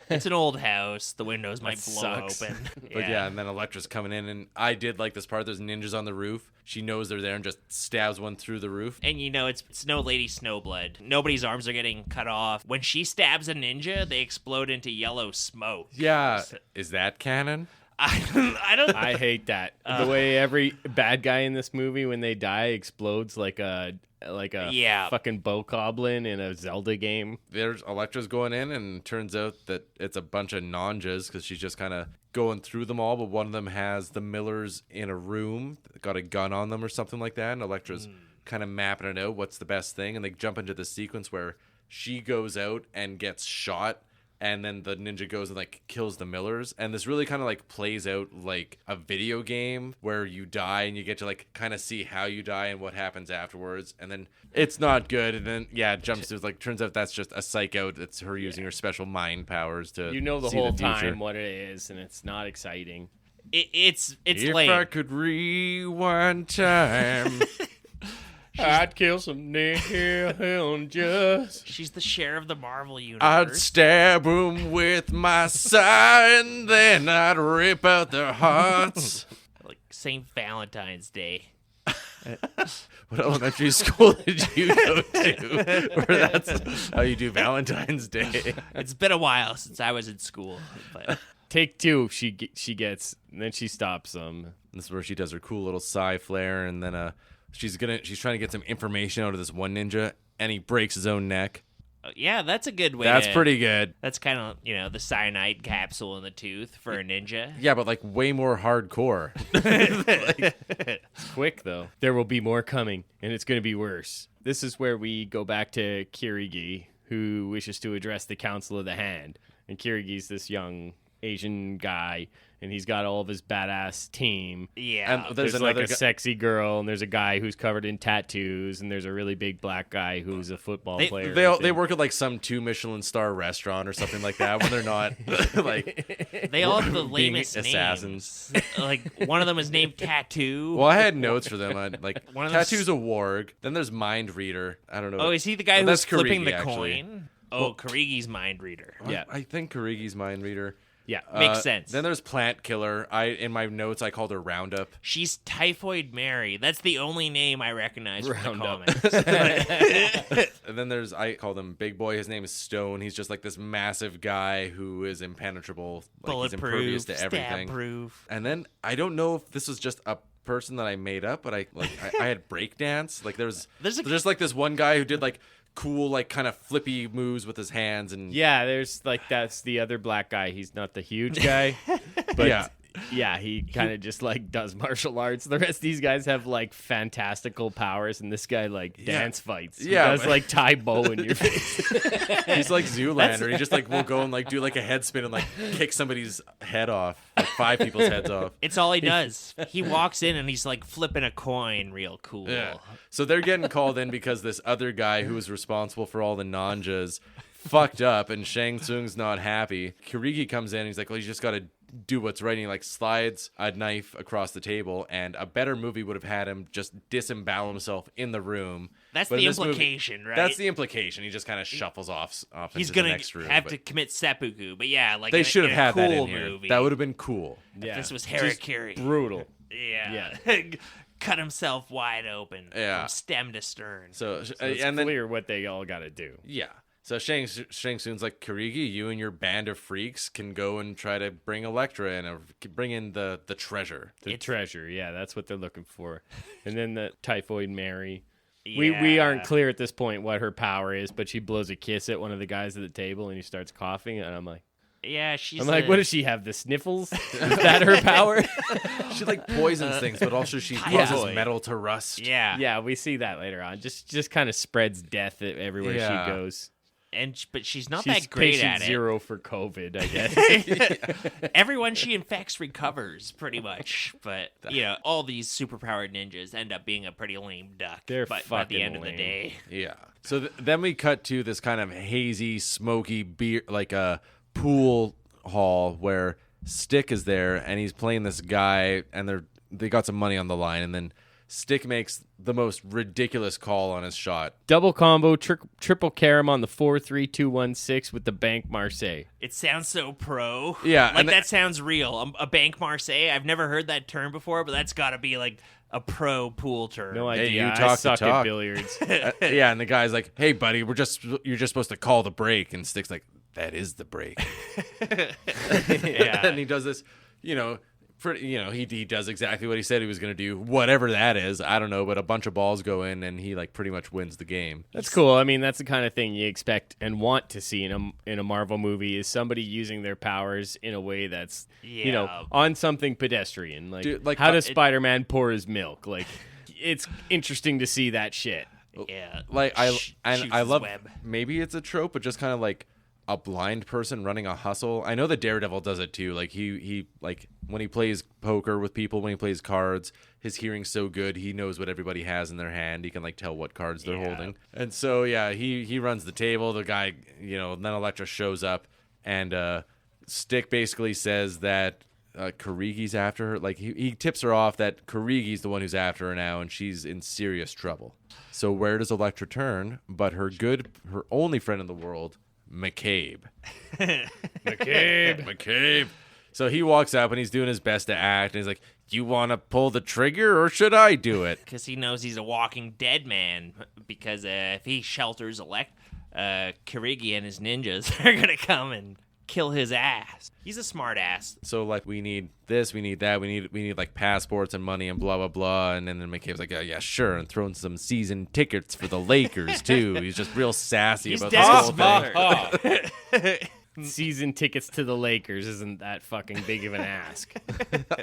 It's an old house. The windows might blow sucks. open. But yeah, and then Elektra's coming in, and I did like this part. There's ninjas on the roof. She knows they're there and just stabs one through the roof. And it's Snow Lady Snowblood. Nobody's arms are getting cut off. When she stabs a ninja, they explode into yellow smoke. Yeah, is that canon? I don't. I hate that. The way every bad guy in this movie, when they die, explodes like a fucking bokoblin in a Zelda game. There's Elektra's going in, and turns out that it's a bunch of ninjas because she's just kind of going through them all. But one of them has the Millers in a room, got a gun on them or something like that, and Elektra's kind of mapping it out. What's the best thing? And they jump into the sequence where she goes out and gets shot. And then the ninja goes and like kills the Millers. And this really kind of like plays out like a video game where you die and you get to like kind of see how you die and what happens afterwards. And then it's not good. And then, it jumps to like, turns out that's just a psych out. It's her using her special mind powers to the see whole the future. time what it is, and it's not exciting. It's if lame. I could rewind time. I'd kill some ninjas. She's the share of the Marvel universe. I'd stab them with my sigh and then I'd rip out their hearts. Like St. Valentine's Day. What elementary school did you go to where that's how you do Valentine's Day? It's been a while since I was in school, but Take 2, she gets, and then she stops them. This is where she does her cool little sigh flare, and then she's trying to get some information out of this one ninja, and he breaks his own neck. yeah, that's a good way. That's pretty good. That's kind of the cyanide capsule in the tooth for a ninja. Yeah, but like way more hardcore. It's quick, though. There will be more coming, and it's going to be worse. This is where we go back to Kirigi, who wishes to address the Council of the Hand. And Kirigi's this young Asian guy, and he's got all of his badass team. Yeah, And There's like another a sexy girl, and there's a guy who's covered in tattoos, and there's a really big black guy who's a football player. They work at like some 2 Michelin star restaurant or something like that when they're not like they all have the being lamest assassins. names. Like one of them is named Tattoo. Well, I had notes for them. Like One of those- Tattoo's a warg. Then there's Mind Reader. I don't know. Oh, is he the guy Well, who's that's flipping Kirigi, the actually. coin? Oh, Karigi's mind reader. Yeah. I think Karigi's Mind Reader. Yeah. Makes sense. Then there's Plant Killer. In my notes I called her Roundup. She's Typhoid Mary. That's the only name I recognize from the Roundup. comics. And then I called him Big Boy. His name is Stone. He's just like this massive guy who is impenetrable. Like he's impervious Bulletproof, to everything. stab-proof. And then I don't know if this was just a person that I made up, but I had breakdance. Like there's just like this one guy who did like cool like kind of flippy moves with his hands and Yeah, there's like that's the other black guy. He's not the huge guy, but Yeah. he kind of just like does martial arts. The rest of these guys have like fantastical powers, and this guy like dance fights. He Yeah, does but- like Tai Bo in your face. he's like Zoolander. He just like will go and like do like a head spin and like kick somebody's head off, like 5 people's heads off. It's all he does. He walks in and he's like flipping a coin real cool. Yeah. So they're getting called in because this other guy who was responsible for all the nanjas fucked up, and Shang Tsung's not happy. Kirigi comes in and he's like, well, you just got to do what's right. And he like slides a knife across the table, and a better movie would have had him just disembowel himself in the room. That's But the in this movie- implication, right? That's the implication. He just kind of shuffles off He's into gonna the next room. have but to commit seppuku, but yeah, like they in a- should have in a had that cool in here. movie. That would have been cool. Yeah, This was Just Harakiri. brutal. Yeah. Cut himself wide open Yeah. from stem to stern. So, It's and then clear what they all got to do. yeah. So Shang Tsung's like, Kirigi, you and your band of freaks can go and try to bring Elektra in, or bring in the treasure. The treasure, yeah, that's what they're looking for. And then the Typhoid Mary. Yeah. We aren't clear at this point what her power is, but she blows a kiss at one of the guys at the table, and he starts coughing, and I'm like, Yeah, she's what does she have? The sniffles? Is that her power? She like poisons things, but also she Yeah. causes metal to rust. Yeah. Yeah, we see that later on. Just kind of spreads death everywhere Yeah. she goes. But she's not She's that great patient at it. 0 for COVID, I guess. Everyone she infects recovers pretty much, but all these superpowered ninjas end up being a pretty lame duck. They're by the fucking end of the lame. day. Yeah. So then we cut to this kind of hazy, smoky beer, like a pool hall where Stick is there, and he's playing this guy, and they got some money on the line, and then Stick makes the most ridiculous call on his shot. Double combo, triple carom on the 4-3-2-1-6 with the Bank Marseille. It sounds so pro. Yeah, like and that sounds real. A Bank Marseille. I've never heard that term before, but that's got to be like a pro pool term. No Hey, idea. you I talk the suck at talk. billiards. Yeah, and the guy's like, "Hey, buddy, you're just supposed to call the break," and Stick's like, "That is the break." Yeah. And he does this, he does exactly what he said he was going to do, whatever that is. I don't know, but a bunch of balls go in, and he like pretty much wins the game. That's cool. I mean, that's the kind of thing you expect and want to see in a Marvel movie is somebody using their powers in a way that's Yeah. on something pedestrian. Like, Dude, like, how does Spider-Man pour his milk? Like, it's interesting to see that shit. Yeah. Like I Shoots I his love web. maybe it's a trope, but just kind of like a blind person running a hustle. I know that Daredevil does it too. Like he like when he plays poker with people, when he plays cards, his hearing's so good, he knows what everybody has in their hand. He can like tell what cards they're holding. And so yeah, he runs the table. The guy, then Elektra shows up, and Stick basically says that Karigi's after her. Like he tips her off that Karigi's the one who's after her now, and she's in serious trouble. So where does Elektra turn? But her only friend in the world, McCabe. McCabe. So he walks up and he's doing his best to act, and he's like, "You want to pull the trigger, or should I do it?" Because he knows he's a walking dead man. Because if he shelters Karigi and his ninjas are gonna come and kill his ass. He's a smart ass. So like, we need this, we need that, we need like passports and money and blah blah blah. And then McCabe's like, yeah, sure, and throwing some season tickets for the Lakers too. He's just real sassy about this whole thing. Season tickets to the Lakers isn't that fucking big of an ask.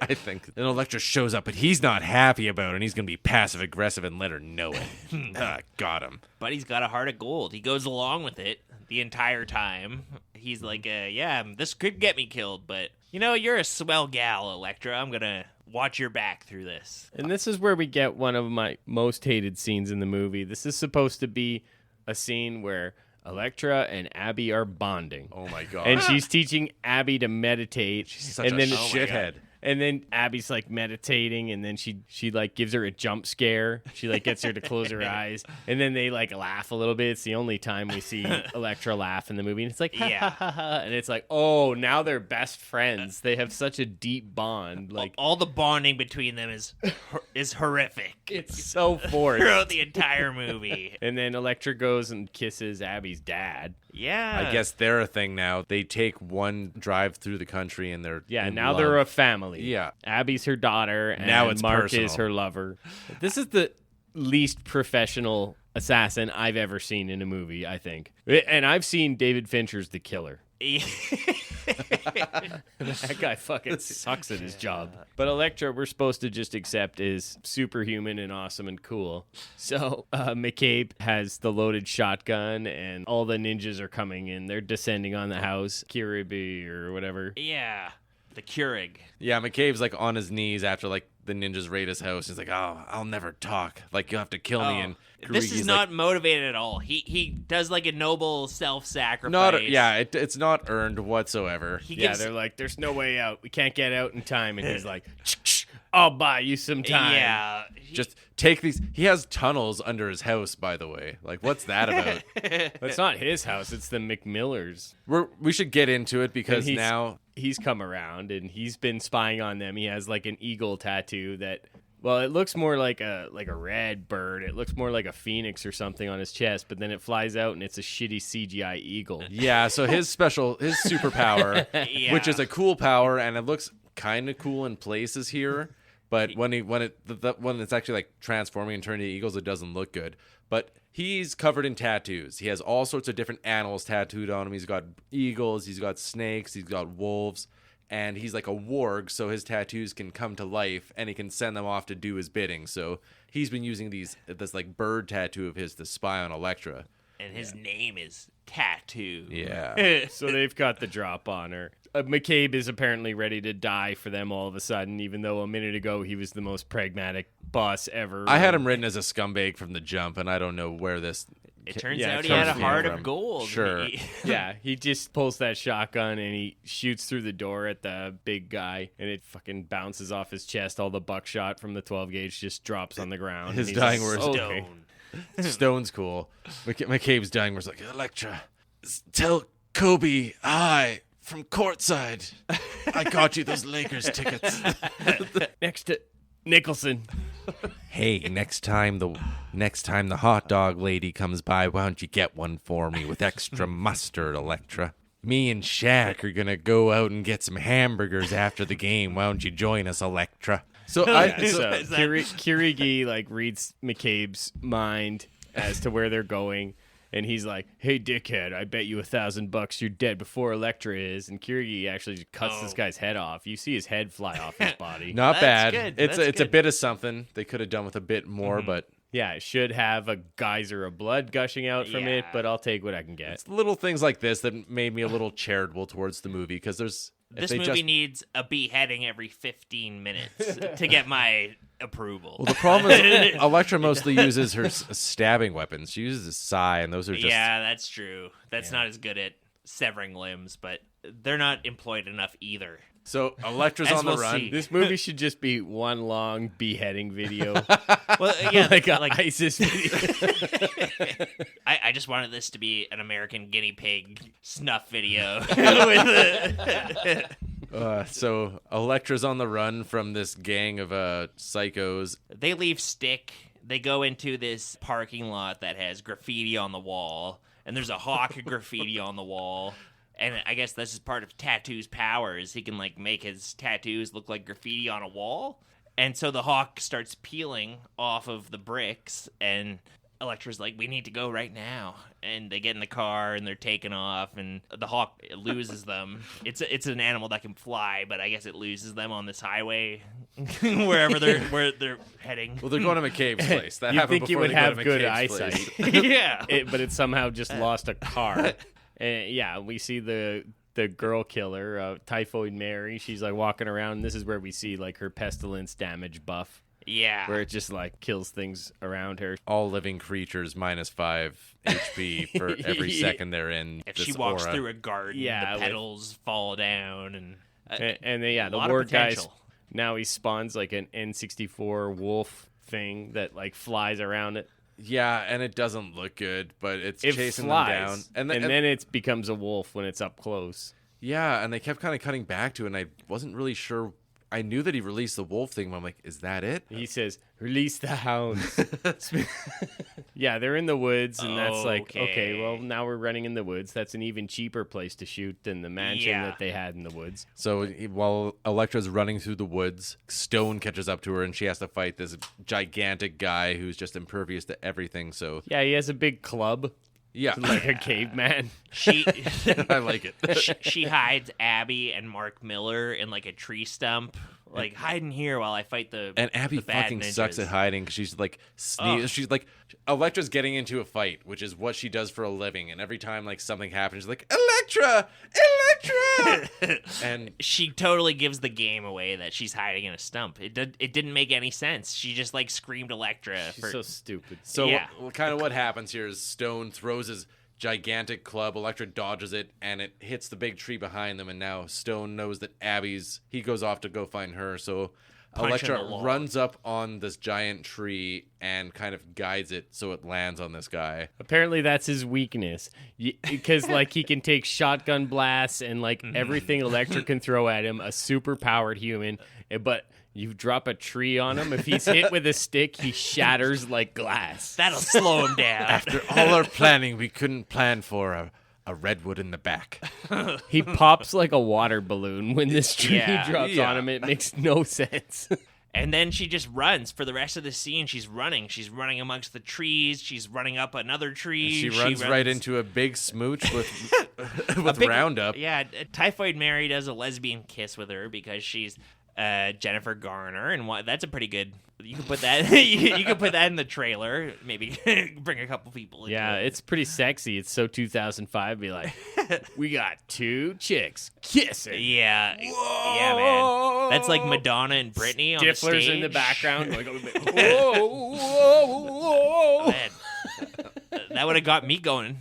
I think. Then Elektra shows up, but he's not happy about it, and he's gonna be passive aggressive and let her know it. Got him. But he's got a heart of gold. He goes along with it the entire time. He's like, yeah, this could get me killed, but you're a swell gal, Elektra. I'm gonna watch your back through this. And this is where we get one of my most hated scenes in the movie. This is supposed to be a scene where Elektra and Abby are bonding. Oh my god. And she's teaching Abby to meditate. She's such and a then shithead. And then Abby's like meditating, and then she like gives her a jump scare. She like gets her to close her eyes, and then they like laugh a little bit. It's the only time we see Elektra laugh in the movie, and it's like ha, ha, ha, ha. And it's like, oh, now they're best friends. They have such a deep bond. Like all the bonding between them is horrific. It's so forced throughout the entire movie. And then Elektra goes and kisses Abby's dad. Yeah, I guess they're a thing now. They take one drive through the country, and they're in now love. they're a family. Yeah. Abby's her daughter, and Now it's Mark personal. is her lover. This is the least professional assassin I've ever seen in a movie, I think. And I've seen David Fincher's The Killer. That guy fucking sucks at his job. But Elektra, we're supposed to just accept is superhuman and awesome and cool. So McCabe has the loaded shotgun, and all the ninjas are coming in. They're descending on the house. Kiribi or whatever. Yeah, the Keurig. Yeah, McCabe's like on his knees after like the ninjas raid his house. He's like, "Oh, I'll never talk. Like, you'll have to kill me." And This Kurigi's is not like, motivated at all. He does like a noble self-sacrifice. it's not earned whatsoever. He Yeah, gives, they're like, there's no way out. We can't get out in time. And he's like, I'll buy you some time. Yeah, Just take these. He has tunnels under his house, by the way. Like, what's that about? It's not his house. It's the McMillers. We should get into it because And now he's come around and he's been spying on them. He has like an eagle tattoo that, well, it looks more like a red bird. It looks more like a phoenix or something on his chest, but then it flies out and it's a shitty CGI eagle. yeah. So his superpower, Yeah. which is a cool power, and it looks kind of cool in places here. But when it's actually like transforming and turning to eagles, it doesn't look good. But he's covered in tattoos. He has all sorts of different animals tattooed on him. He's got eagles, he's got snakes, he's got wolves, and he's like a warg, so his tattoos can come to life, and he can send them off to do his bidding. So he's been using this like bird tattoo of his to spy on Elektra. and his name is Tattoo. Yeah. So they've got the drop on her. McCabe is apparently ready to die for them all of a sudden, even though a minute ago he was the most pragmatic boss ever. I had him written as a scumbag from the jump, and I don't know where this... It turns Yeah, out it he had a comes heart from. of gold. Sure. Yeah, he just pulls that shotgun and he shoots through the door at the big guy, and it fucking bounces off his chest. All the buckshot from the 12 gauge just drops on the ground. His and he's dying like, words. "Okay." Stone's cool. McCabe's dying was like, Elektra, tell Kobe I from courtside. I got you those Lakers tickets. Next to Nicholson. Hey, next time the hot dog lady comes by, why don't you get one for me with extra mustard, Elektra? Me and Shaq are gonna go out and get some hamburgers after the game. Why don't you join us, Elektra? So Kirigi like reads McCabe's mind as to where they're going, And he's like, "Hey, dickhead, I bet you $1,000 you're dead before Elektra is." And Kirigi actually just cuts this guy's head off. You see his head fly off his body. Not That's bad. good. It's That's it's a good. bit of something. They could have done with a bit more, but Yeah, it should have a geyser of blood gushing out from it, Yeah. but I'll take what I can get. it's little things like this that made me a little charitable towards the movie because there's This movie needs a beheading every 15 minutes to get my approval. Well, the problem is Elektra mostly uses her stabbing weapons. She uses a sai, and those are just Yeah, that's true. That's not as good at severing limbs, but they're not employed enough either. So Elektra's As on the we'll run. see. This movie should just be one long beheading video, Well, yeah, like a ISIS video. I just wanted this to be an American guinea pig snuff video. With So Elektra's on the run from this gang of psychos. they leave Stick. They go into this parking lot that has graffiti on the wall, and there's a hawk graffiti on the wall. And I guess this is part of Tattoo's powers. He can like make his tattoos look like graffiti on a wall. And so the hawk starts peeling off of the bricks, and Elektra's like, "We need to go right now." And they get in the car and they're taking off, and the hawk loses them. It's an animal that can fly, but I guess it loses them on this highway where they're heading. Well, they're going to McCabe's place. That You'd happened think you before would they go have to good McCabe's eyesight, place. Yeah. but it somehow just lost a car. And yeah, we see the girl killer, Typhoid Mary. She's like walking around. This is where we see like her pestilence damage buff, Yeah. where it just like kills things around her. All living creatures -5 HP for every second they're in. If this she walks aura. through a garden, Yeah, the with- petals fall down, and And then, yeah, the lot of ward guys. potential. Now he spawns like an N64 wolf thing that like flies around it. Yeah, and it doesn't look good, but it's It chasing flies, them down. and then it becomes a wolf when it's up close. Yeah, and they kept kind of cutting back to it, and I wasn't really sure. I knew that he released the wolf thing, but I'm like, is that it? He says, "Release the hounds." Yeah, they're in the woods, and that's like, okay, well, now we're running in the woods. That's an even cheaper place to shoot than the mansion Yeah. that they had in the woods. So while Elektra's running through the woods, Stone catches up to her, and she has to fight this gigantic guy who's just impervious to everything. So Yeah, he has a big club, yeah, like a caveman. she I like it. she hides Abby and Mark Miller in like a tree stump, like hide in here while I fight the And Abby the bad fucking ninjas. sucks at hiding because she's like, she's like, Elektra's getting into a fight, which is what she does for a living. And every time like something happens, she's like, Elektra, Elektra, and She totally gives the game away that she's hiding in a stump. It didn't make any sense. She just like screamed Elektra. She's so stupid. so Yeah. kind of what happens here is Stone throws his gigantic club, Elektra dodges it, and it hits the big tree behind them. And now Stone knows that he goes off to go find her. So Punching Elektra the log. runs up on this giant tree and kind of guides it so it lands on this guy. Apparently, that's his weakness, because like he can take shotgun blasts and like everything Elektra can throw at him. A super powered human, but you drop a tree on him. If he's hit with a stick, he shatters like glass. That'll slow him down. After all our planning, we couldn't plan for a redwood in the back. He pops like a water balloon when this tree Yeah. drops Yeah. on him. It makes no sense. And then she just runs for the rest of the scene. She's running. She's running amongst the trees. She's running up another tree. She runs right into a big smooch with with big- Roundup. Yeah, Typhoid Mary does a lesbian kiss with her because she's Jennifer Garner, and that's a pretty good. You can put that. you can put that in the trailer. Maybe bring a couple people. Into Yeah, it. it's pretty sexy. It's so 2005. Be like, we got two chicks kissing. Yeah, yeah, man. That's like Madonna and Britney on the Stifler's stage in the background. Like, whoa, whoa, whoa. Man, that would have got me going.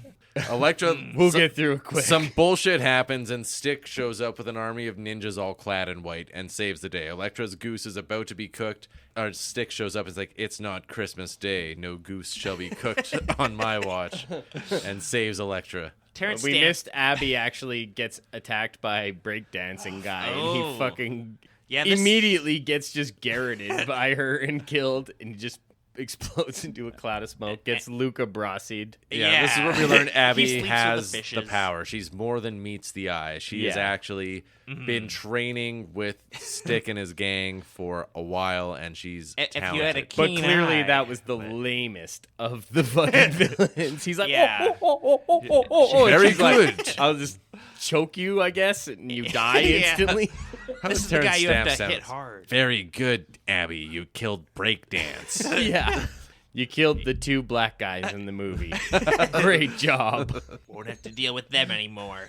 Elektra, We'll get through it quick. some bullshit happens, and Stick shows up with an army of ninjas all clad in white and saves the day. Elektra's goose is about to be cooked. Or Stick shows up and is like, "It's not Christmas Day. No goose shall be cooked on my watch," and saves Elektra. Terrence We Stamp. missed Abby actually gets attacked by a breakdancing guy, and Oh. he fucking Yeah, this- immediately gets just garroted by her and killed, and just explodes into a cloud of smoke, gets Luca Brassi'd. Yeah, this is where we learn He Abby sleeps with has the the fishes. power. She's more than meets the eye. She has actually been training with Stick and his gang for a while, and she's If you talented. had a But keen clearly eye, that was the lamest of the fucking villains. He's like, Yeah. oh, and Very she's like, good. I'll just choke you, I guess, and you die Yeah. instantly. This is the Terrence guy you have to Stamp hit sounds. hard. Very good, Abby. You killed breakdance. Yeah. You killed the 2 black guys in the movie. Great job. Won't have to deal with them anymore.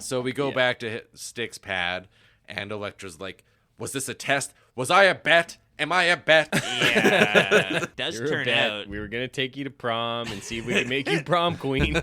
So we go back to Stick's pad, and Elektra's like, was this a test? Was I a bet? Am I a bet? Yeah. It does You're a turn bet. out We were going to take you to prom and see if we could make you prom queen.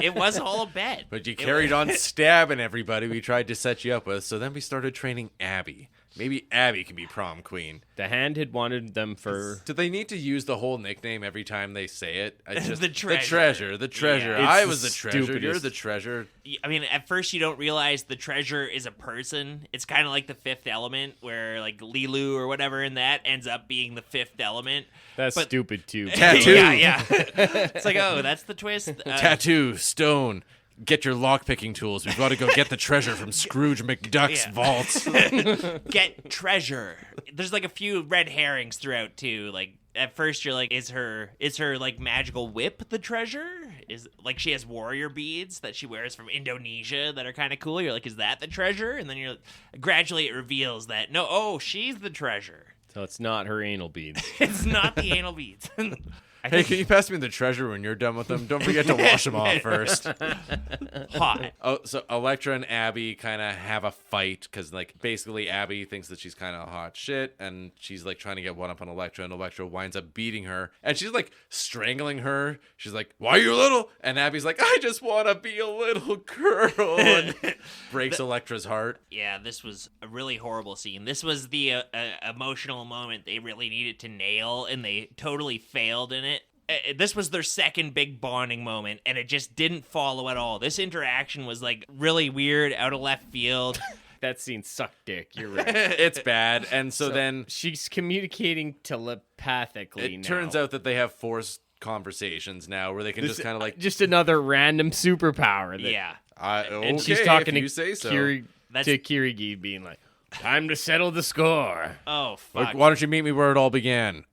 it was all a bet. But you carried on stabbing everybody we tried to set you up with, so then we started training Abby. Maybe Abby can be prom queen. The Hand had wanted them for... Do they need to use the whole nickname every time they say it? It's just, The treasure. The treasure. Yeah. I It's was the the treasure. You're stupidest. the treasure. I mean, at first you don't realize the treasure is a person. It's kind of like the Fifth Element, where like Lilu or whatever in that ends up being the Fifth Element. That's But- stupid, too. Tattoo. Yeah. It's like, oh, that's the twist. Tattoo. Stone. Get your lockpicking tools. We've got to go get the treasure from Scrooge McDuck's Yeah. vault. Get treasure. There's like a few red herrings throughout too. Like at first you're like, is her like magical whip the treasure? Is like she has warrior beads that she wears from Indonesia that are kind of cool. You're like, is that the treasure? And then you're gradually it reveals that no, oh, she's the treasure. So it's not her anal beads. It's not the anal beads. Hey, can you pass me the treasure when you're done with them? Don't forget to wash them off first. Hot. Oh, so Elektra and Abby kind of have a fight because, like, basically Abby thinks that she's kind of hot shit, and she's like trying to get one up on Elektra, and Elektra winds up beating her, and she's like strangling her. She's like, "Why are you little?" And Abby's like, "I just want to be a little girl," and breaks Elektra's heart. Yeah, this was a really horrible scene. This was the emotional moment they really needed to nail, and they totally failed in it. This was their second big bonding moment, and it just didn't follow at all. This interaction was like really weird, out of left field. That scene sucked dick. You're right. It's bad, and so then She's communicating telepathically it now. turns out that they have forced conversations now where they can just kind of like, Just another random superpower. That, Yeah. okay, And she's talking if you say so. to Kirigi being like, time to settle the score. Oh, fuck. Like, why don't you meet me where it all began?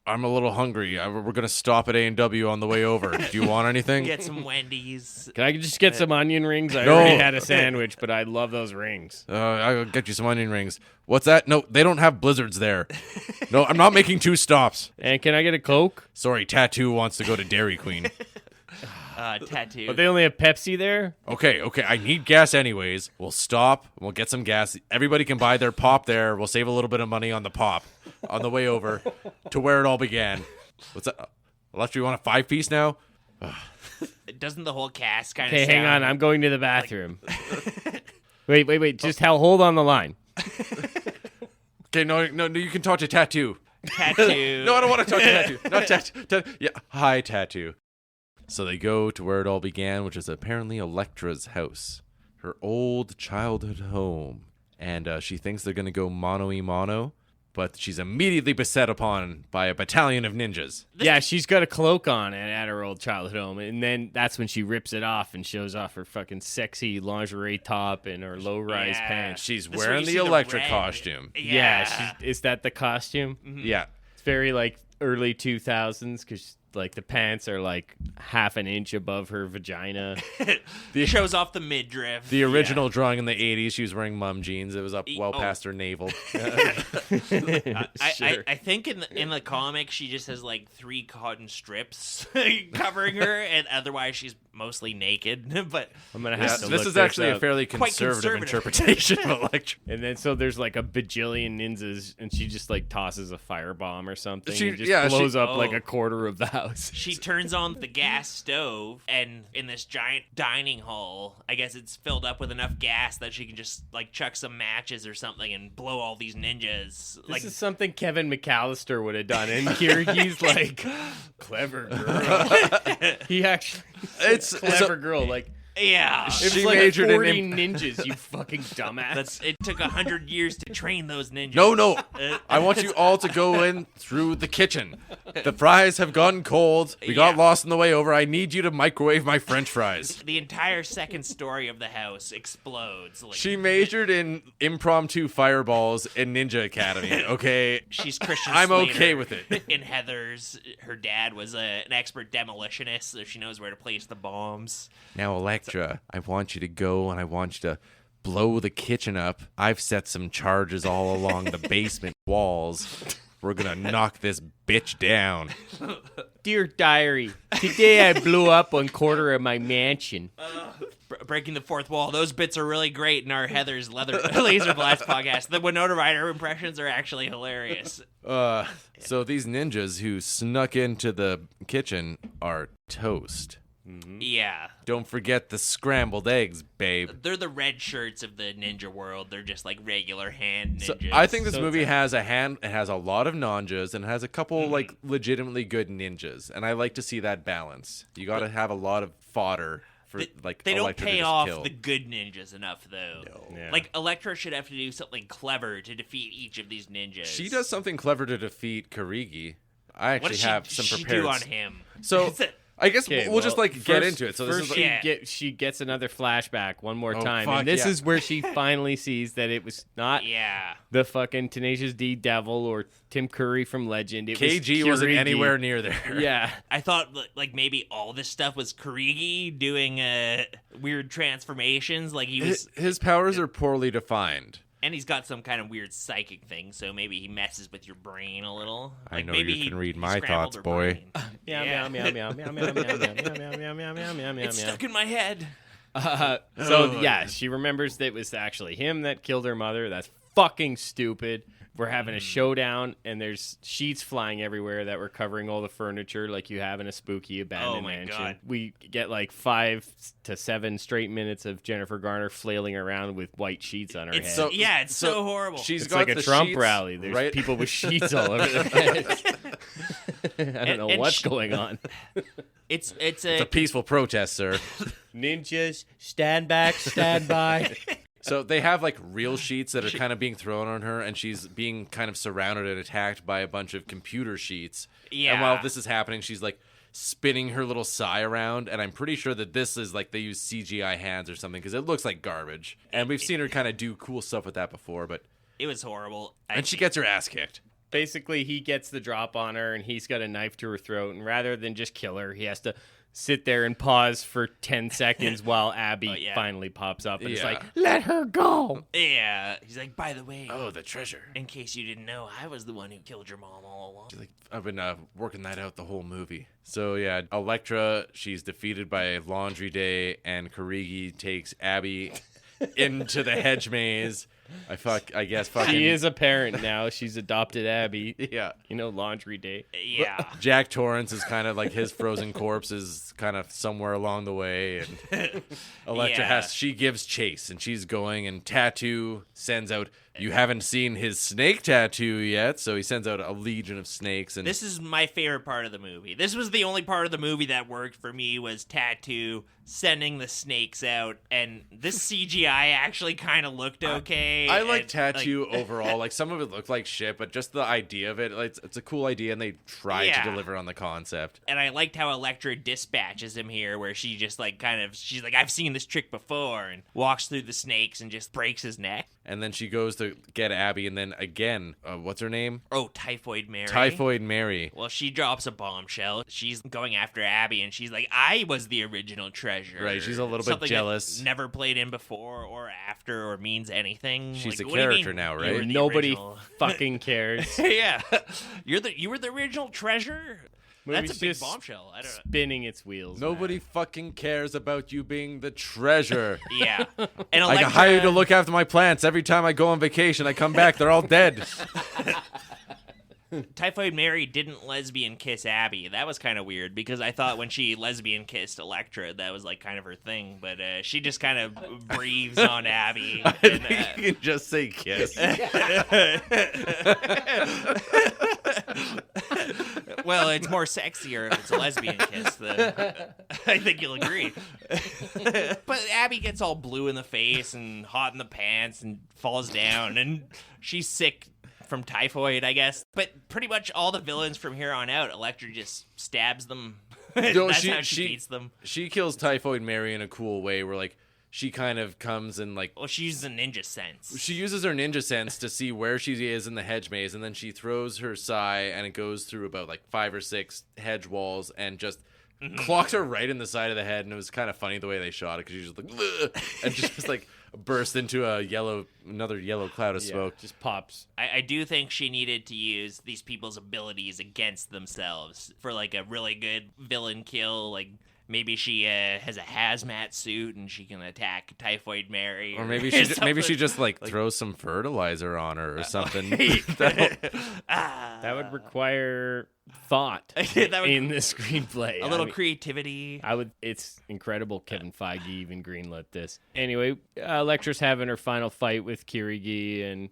I'm a little hungry. We're gonna stop at A&W on the way over. Do you want anything? Get some Wendy's. Can I just get some onion rings? I No. already had a sandwich, but I love those rings. I'll get you some onion rings. What's that? No, they don't have blizzards there. No, I'm not making 2 stops. And can I get a Coke? Sorry, Tattoo wants to go to Dairy Queen. Tattoo. But they only have Pepsi there? Okay, I need gas anyways. We'll stop. We'll get some gas. Everybody can buy their pop there. We'll save a little bit of money on the pop on the way over to where it all began. What's that? Elektra, you want a 5-piece now? Doesn't the whole cast kind of Okay, hang on. I'm going to the bathroom. Wait. Just hold on the line. Okay, no, you can talk to Tattoo. Tattoo. No, I don't want to talk to Tattoo. Not Tattoo. Yeah, hi, Tattoo. So they go to where it all began, which is apparently Elektra's house, her old childhood home. And she thinks they're going to go mano-y-mano, but she's immediately beset upon by a battalion of ninjas. Yeah, she's got a cloak on at her old childhood home, and then that's when she rips it off and shows off her fucking sexy lingerie top and her low-rise Yeah. pants. She's This is where wearing you the see the Elektra red. costume. Yeah. Is that the costume? Yeah. It's very like early 2000s because like the pants are like half an inch above her vagina. Shows off the midriff. The original drawing in the 80s, she was wearing mum jeans. It was up well Oh. past her navel. I think in the comic she just has like 3 cotton strips covering her, and otherwise she's mostly naked. But I'm gonna have to This look is actually a up. fairly Quite conservative conservative. interpretation of Elektra. And then so there's like a bajillion ninjas, and she just like tosses a firebomb or something. She- and just yeah, she- blows up like Oh. a quarter of the house. she turns on the gas stove, and in this giant dining hall, I guess it's filled up with enough gas that she can just like chuck some matches or something and blow all these ninjas. This Like is something Kevin McAllister would have done, and Kirigi's like, clever girl. He actually, It's clever girl. Like Yeah. It's She like majored in 40 ninjas, you fucking dumbass. It took 100 years to train those ninjas. No. I want you all to go in through the kitchen. The fries have gone cold. We got lost on the way over. I need you to microwave my French fries. The entire second story of the house explodes. She majored in impromptu fireballs in Ninja Academy, okay? She's Christian I'm Slater okay with it. In Heathers, her dad was an expert demolitionist, so she knows where to place the bombs. Now, Elektra, I want you to go and I want you to blow the kitchen up. I've set some charges all along the basement walls. We're gonna knock this bitch down. Dear diary, today I blew up 1/4 of my mansion. Breaking the fourth wall. Those bits are really great in our Heather's Laser Blast podcast. The Winona Ryder impressions are actually hilarious. So these ninjas who snuck into the kitchen are toast. Yeah. Don't forget the scrambled eggs, babe. They're the red shirts of the ninja world. They're just like regular hand ninjas. So I think this movie has it has a lot of ninjas and has a couple like legitimately good ninjas, and I like to see that balance. You got to have a lot of fodder for they don't Elektra to pay just off kill. the good ninjas enough though. No. Yeah. Like Elektra should have to do something clever to defeat each of these ninjas. She does something clever to defeat Karigi. I What actually does have she some prepared. do on him? So I guess Okay, we'll just well, get first- into it. So this first is she gets another flashback one more time, fuck, and this yeah. is where she finally sees that it was not Yeah. the fucking Tenacious D Devil or Tim Curry from Legend. It KG was wasn't Kirigi. anywhere near there. Yeah, I thought like maybe all this stuff was Karigi doing weird transformations. Like he was, His powers are poorly defined. and he's got some kind of weird psychic thing. So maybe he messes with your brain a little. I Like know maybe you can he read my scrambled thoughts, her boy. brain. meow Yeah. meow meow meow meow meow meow meow meow meow meow meow meow meow It's meow. stuck in my head. So yeah, she remembers that it was actually him that killed her mother. That's fucking stupid. We're having a showdown, and there's sheets flying everywhere that were covering all the furniture, like you have in a spooky abandoned Oh my mansion. God. We get like 5 to 7 straight minutes of Jennifer Garner flailing around with white sheets on her It's head. it's so horrible. She's It's got like a the Trump sheets, rally. There's right? people with sheets all over their heads. I don't know and what's going on. it's It's a peaceful protest, sir. Ninjas, stand back, stand by. So they have like real sheets that are kind of being thrown on her, and she's being kind of surrounded and attacked by a bunch of computer sheets. Yeah. And while this is happening, she's like spinning her little sigh around, and I'm pretty sure that this is like they use CGI hands or something because it looks like garbage. And we've seen her kind of do cool stuff with that before, but It was horrible. and she gets her ass kicked. Basically, he gets the drop on her, and he's got a knife to her throat, and rather than just kill her, he has to sit there and pause for 10 seconds while Abby finally pops up, and it's Yeah. like, let her go. Yeah. He's like, by the way, Oh, the treasure. in case you didn't know, I was the one who killed your mom all along. She's like, I've been working that out the whole movie. So yeah, Elektra, she's defeated by Laundry Day, and Karigi takes Abby into the hedge maze. I guess fucking. She is a parent now. She's adopted Abby. Yeah. You know, Laundry Day. Yeah. Jack Torrance is kind of like his frozen corpse is kind of somewhere along the way, and Elektra Yeah. she gives chase, and she's going, and Tattoo sends out. You haven't seen his snake tattoo yet, so he sends out a legion of snakes, and This is my favorite part of the movie. This was the only part of the movie that worked for me was Tattoo sending the snakes out, and this CGI actually kind of looked okay. I like and, Tattoo overall. Like some of it looked like shit, but just the idea of it, like, it's a cool idea, and they tried Yeah. to deliver on the concept. And I liked how Elektra dispatches him here, where she just like she's like, I've seen this trick before, and walks through the snakes and just breaks his neck. And then she goes to get Abby, and then again, what's her name? Oh, Typhoid Mary. Typhoid Mary. Well, she drops a bombshell. She's going after Abby, and she's like, I was the original treasure. Right, she's a little bit Something that jealous. never played in before or after or means anything. She's Like, a what do you character mean now, you right? were the Nobody original? fucking cares. Yeah. You were the original treasure? That's Movie's a big just bombshell. I don't know. spinning its wheels. Nobody fucking cares about you being the treasure. Yeah. And I can hire you to look after my plants. Every time I go on vacation, I come back, they're all dead. Typhoid Mary didn't lesbian kiss Abby. That was kind of weird because I thought when she lesbian kissed Elektra, that was like kind of her thing. But she just kind of breathes on Abby. I And, think you can just say kiss. Well, it's more sexier if it's a lesbian kiss. I think you'll agree. But Abby gets all blue in the face and hot in the pants and falls down, and she's sick from typhoid, I guess. But pretty much all the villains from here on out, Elektra just stabs them. No, That's how she beats them. She kills Typhoid Mary in a cool way where, like, she kind of comes and, like... Well, she uses a ninja sense. She uses her ninja sense to see where she is in the hedge maze, and then she throws her sai, and it goes through about, like, 5 or 6 hedge walls and just clocks her right in the side of the head, and it was kind of funny the way they shot it, because she just, like... Ugh, and just, like, burst into another yellow cloud of smoke. Just pops. I do think she needed to use these people's abilities against themselves for, like, a really good villain kill. Like, maybe she has a hazmat suit and she can attack Typhoid Mary. Or maybe she just like throws some fertilizer on her or something. That would require thought in the screenplay. A little creativity. It's incredible Kevin Feige even greenlit this. Anyway, Elektra's having her final fight with Kirigi, and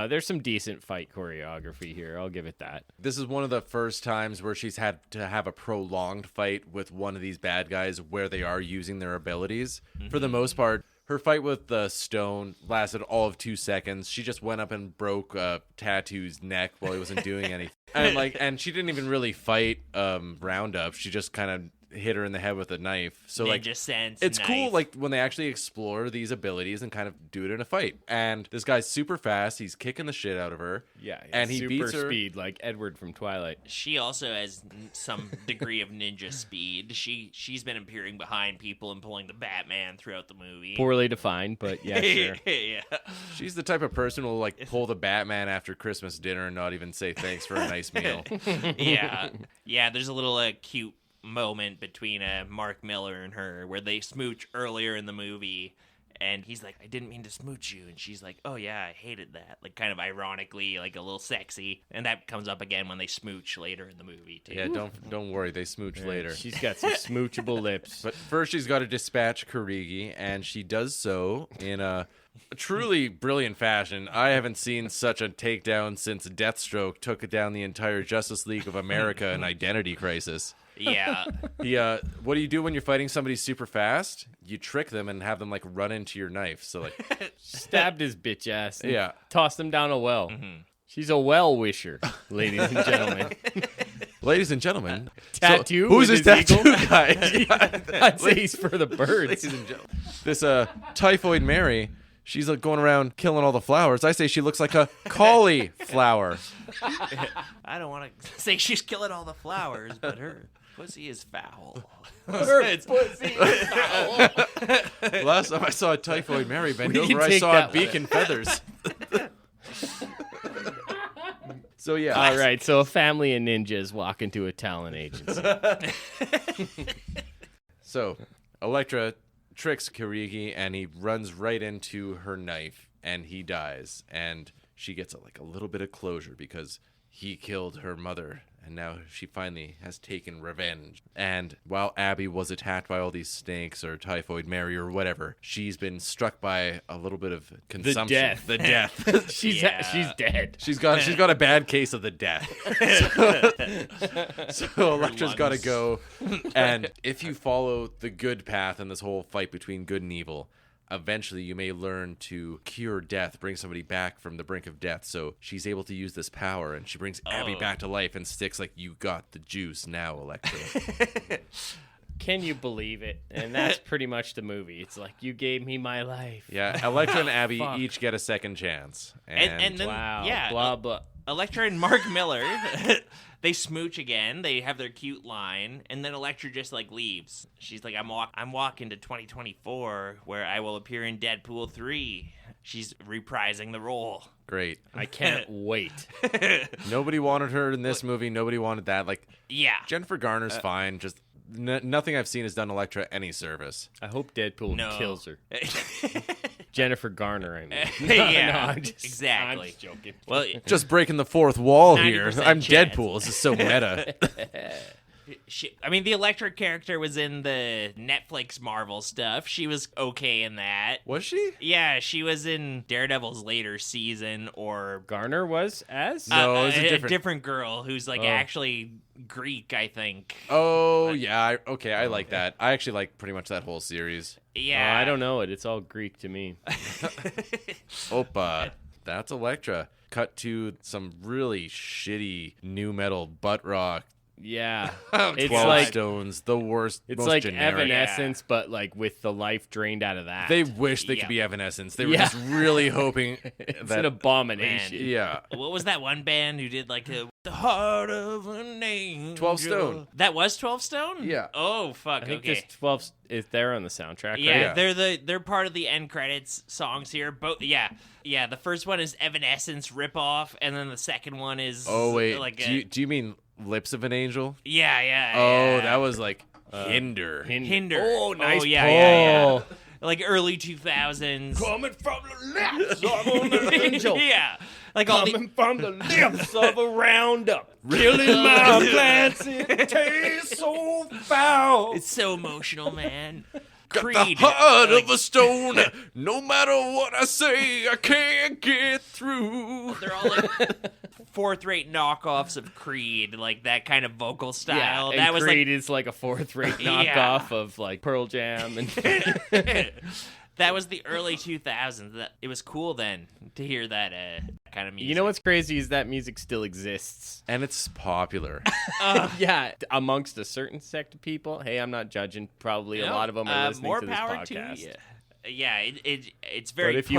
there's some decent fight choreography here. I'll give it that. This is one of the first times where she's had to have a prolonged fight with one of these bad guys where they are using their abilities. Mm-hmm. For the most part, her fight with the stone lasted all of 2 seconds. She just went up and broke Tattoo's neck while he wasn't doing anything. And she didn't even really fight Roundup. She just kind of hit her in the head with a knife. So ninja sense. It's knife. cool, like when they actually explore these abilities and kind of do it in a fight. And this guy's super fast. He's kicking the shit out of her. Yeah, and he super beats her. Speed, like Edward from Twilight. She also has some degree of ninja speed. She's been appearing behind people and pulling the Batman throughout the movie. Poorly defined, but yeah, sure. Yeah. She's the type of person who will like pull the Batman after Christmas dinner and not even say thanks for a nice meal. Yeah. There's a little cute moment between Mark Miller and her where they smooch earlier in the movie, and he's like, I didn't mean to smooch you, and she's like, oh yeah, I hated that, like kind of ironically, like a little sexy, and that comes up again when they smooch later in the movie too. Yeah, don't worry, they smooch later. She's got some smoochable lips. But first she's got to dispatch Kirigi, and she does so in a truly brilliant fashion. I haven't seen such a takedown since Deathstroke took down the entire Justice League of America in Identity Crisis. Yeah. What do you do when you're fighting somebody super fast? You trick them and have them like run into your knife. So like stabbed his bitch ass. And yeah. Tossed him down a well. Mm-hmm. She's a well wisher, ladies and gentlemen. Ladies and gentlemen. Tattoo? So, who's this tattoo guy? I'd say he's for the birds. Ladies and gentlemen. This Typhoid Mary, she's like going around killing all the flowers. I say she looks like a cauliflower. I don't want to say she's killing all the flowers, but her pussy is foul. Her pussy is foul. Last time I saw a Typhoid Mary bend over, I saw a beak and feathers. So yeah. All right, so a family of ninjas walk into a talent agency. So Elektra tricks Kirigi, and he runs right into her knife, and he dies. And she gets a little bit of closure because he killed her mother, and now she finally has taken revenge. And while Abby was attacked by all these snakes or Typhoid Mary or whatever, she's been struck by a little bit of consumption. The death. She's dead. She's got a bad case of the death. So Elektra's got to go. And if you follow the good path in this whole fight between good and evil, eventually you may learn to cure death, bring somebody back from the brink of death. So she's able to use this power, and she brings Abby back to life, and Stick's like, you got the juice now, Elektra. Can you believe it? And that's pretty much the movie. It's like, you gave me my life. Yeah, Elektra and Abby each get a second chance. And then, wow, yeah, blah, blah. Elektra and Mark Miller, they smooch again. They have their cute line, and then Elektra just like leaves. She's like, I'm walking to 2024 where I will appear in Deadpool 3. She's reprising the role. Great. I can't wait. Nobody wanted her in this movie. Nobody wanted that. Like, yeah, Jennifer Garner's fine. Just nothing I've seen has done Elektra any service. I hope Deadpool kills her. Jennifer Garner, I mean. Yeah, I'm exactly. I'm just joking. Well, Just breaking the fourth wall here. 90% I'm chance. Deadpool. This is so meta. The Elektra character was in the Netflix Marvel stuff. She was okay in that. Was she? Yeah, she was in Daredevil's later season, or Garner was as? No, it was a a different girl who's like actually Greek, I think. Oh, yeah. I like that. I actually like pretty much that whole series. Yeah. I don't know it. It's all Greek to me. Opa. That's Elektra. Cut to some really shitty new metal butt rock. Yeah. It's 12 like Stones, the worst, it's most like generic. Evanescence, but like with the life drained out of that. They wish they could be Evanescence. They were just really hoping it's that... an abomination. Yeah. What was that one band who did like the heart of an angel? 12 Stone. That was 12 Stone? Yeah. Oh fuck. I think okay. this 12 is there on the soundtrack. Yeah, right? they're part of the end credits songs here. Both, yeah. The first one is Evanescence ripoff, and then the second one is. Oh wait, like do you mean Lips of an Angel? Yeah. Oh, that was like Hinder. Hinder. Oh, nice yeah. pull. Like early 2000s. Coming from the lips of an angel. Yeah. Like all Coming from the lips of a roundup. Killing my plants, it tastes so foul. It's so emotional, man. Got Creed. the heart of a stone. No matter what I say, I can't get through. They're all like fourth-rate knockoffs of Creed, like that kind of vocal style. And That was Creed is like a fourth-rate knockoff of like Pearl Jam. And that was the early 2000s. It was cool then to hear that kind of music. you know what's crazy is that music still exists. And it's popular. Yeah, amongst a certain sect of people. Hey, I'm not judging. Probably a lot of them are listening more to this power podcast. to you. Yeah, it's very. But if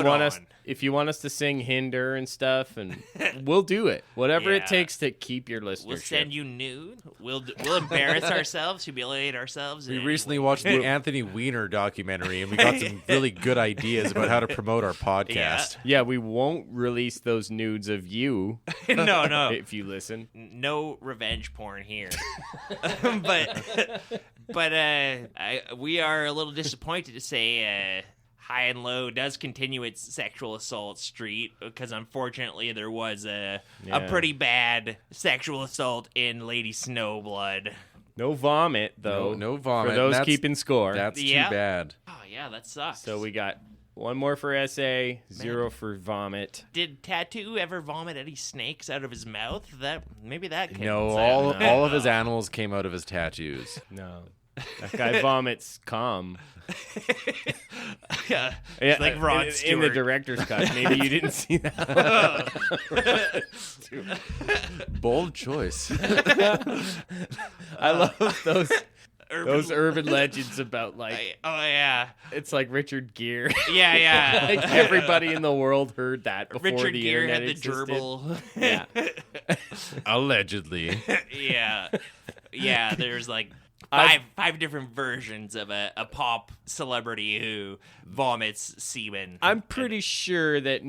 you want us to sing Hinder and stuff, and we'll do it. Whatever it Yeah. takes to keep your listenership. We'll send you nude. We'll embarrass ourselves, humiliate ourselves. We recently watched the Anthony Weiner documentary, and we got some really good ideas about how to promote our podcast. Yeah, we won't release those nudes of you no, if you listen. no revenge porn here. but we are a little disappointed to say High and Low does continue its sexual assault streak, because unfortunately there was a pretty bad sexual assault in Lady Snowblood. No vomit, though. No vomit. For those That's- keeping score. That's Yeah. too bad. Oh yeah, that sucks. So we got one more for SA, 0 for vomit. Did Tattoo ever vomit any snakes out of his mouth? Maybe that counts. No, I don't know. all of his animals came out of his tattoos. No. That guy vomits cum. Yeah, Yeah, like Rod in the Stewart. director's cut. Maybe you didn't see that. Bold choice. I love those Urban- urban legends about like Oh yeah, it's like Richard Gere. yeah. Like everybody in the world heard that before Richard the Gere internet had the existed. gerbil. Yeah. Allegedly. yeah. There's like five different versions of a pop celebrity who vomits semen. I'm pretty sure that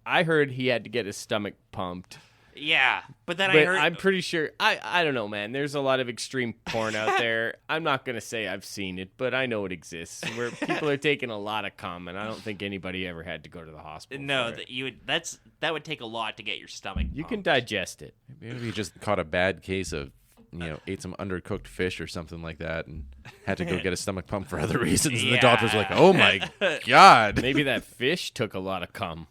I heard he had to get his stomach pumped. Yeah, but then I But heard I'm pretty sure I don't know, man. There's a lot of extreme porn out there. I'm not gonna say I've seen it, but I know it exists where people are taking a lot of cum, and I don't think anybody ever had to go to the hospital. no, for it. that would take a lot to get your stomach. You can pumped. digest it. Maybe he just caught a bad case of, ate some undercooked fish or something like that and had to go get his stomach pumped for other reasons. And the doctors were like, oh my God. Maybe that fish took a lot of cum.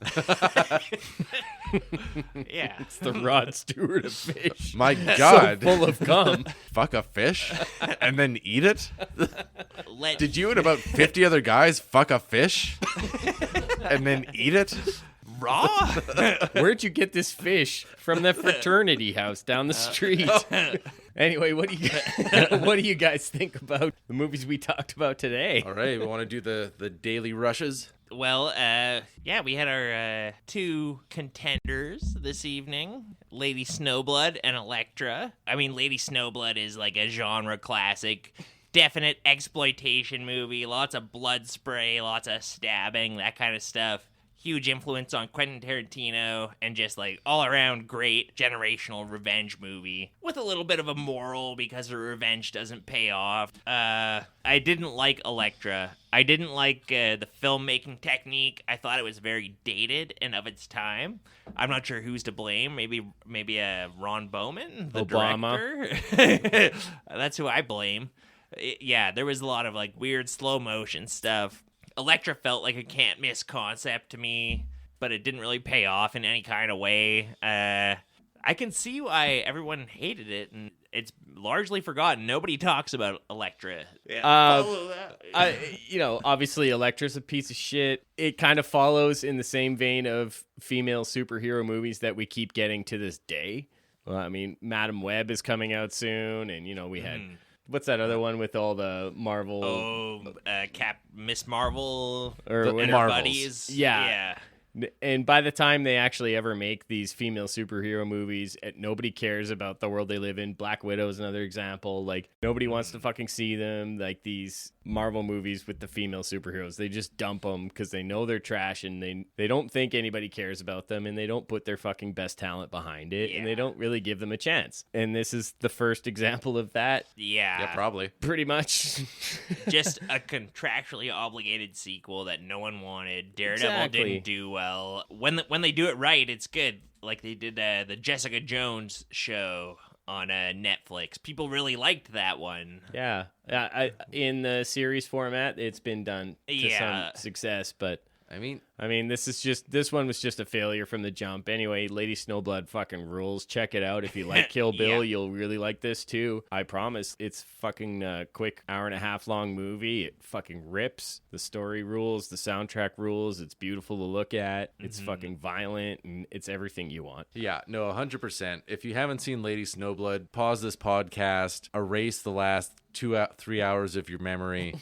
Yeah. It's the Rod Stewart of fish. My God. So full of cum. Fuck a fish and then eat it? Let Did you and about 50 other guys fuck a fish and then eat it? raw? Where'd you get this fish? From the fraternity house down the street. Anyway, what do you guys think about the movies we talked about today? All right, we want to do the daily rushes. Well, we had our two contenders this evening, Lady Snowblood and Elektra. I mean, Lady Snowblood is like a genre classic, definite exploitation movie, lots of blood spray, lots of stabbing, that kind of stuff. huge influence on Quentin Tarantino, and just like all around great generational revenge movie with a little bit of a moral because the revenge doesn't pay off. I didn't like Elektra. I didn't like the filmmaking technique. I thought it was very dated and of its time. I'm not sure who's to blame. Maybe Ron Bowman, the director. That's who I blame. Yeah, there was a lot of like weird slow motion stuff. Elektra felt like a can't miss concept to me, but it didn't really pay off in any kind of way. I can see why everyone hated it, and it's largely forgotten. Nobody talks about Elektra. Obviously Elektra's a piece of shit. It kind of follows in the same vein of female superhero movies that we keep getting to this day. Well, I mean, Madam Web is coming out soon, and we had what's that other one with all the Marvel? Miss Marvel or and her buddies. Yeah. And by the time they actually ever make these female superhero movies, nobody cares about the world they live in. Black Widow is another example. Like, nobody wants to fucking see them. Like, these Marvel movies with the female superheroes, they just dump them because they know they're trash, and they don't think anybody cares about them, and they don't put their fucking best talent behind it, and they don't really give them a chance. And this is the first example of that. Yeah, probably. Pretty much. Just a contractually obligated sequel that no one wanted. Daredevil didn't do well. When they do it right, it's good. Like they did the Jessica Jones show on Netflix. People really liked that one. Yeah. In the series format, it's been done to some success, but I mean, this one was just a failure from the jump. Anyway, Lady Snowblood fucking rules. Check it out. If you like Kill Bill, you'll really like this too. I promise. It's fucking quick, hour-and-a-half long movie. It fucking rips. The story rules. The soundtrack rules. It's beautiful to look at. It's fucking violent, and it's everything you want. Yeah, no, 100%. If you haven't seen Lady Snowblood, pause this podcast, erase the last 3 hours of your memory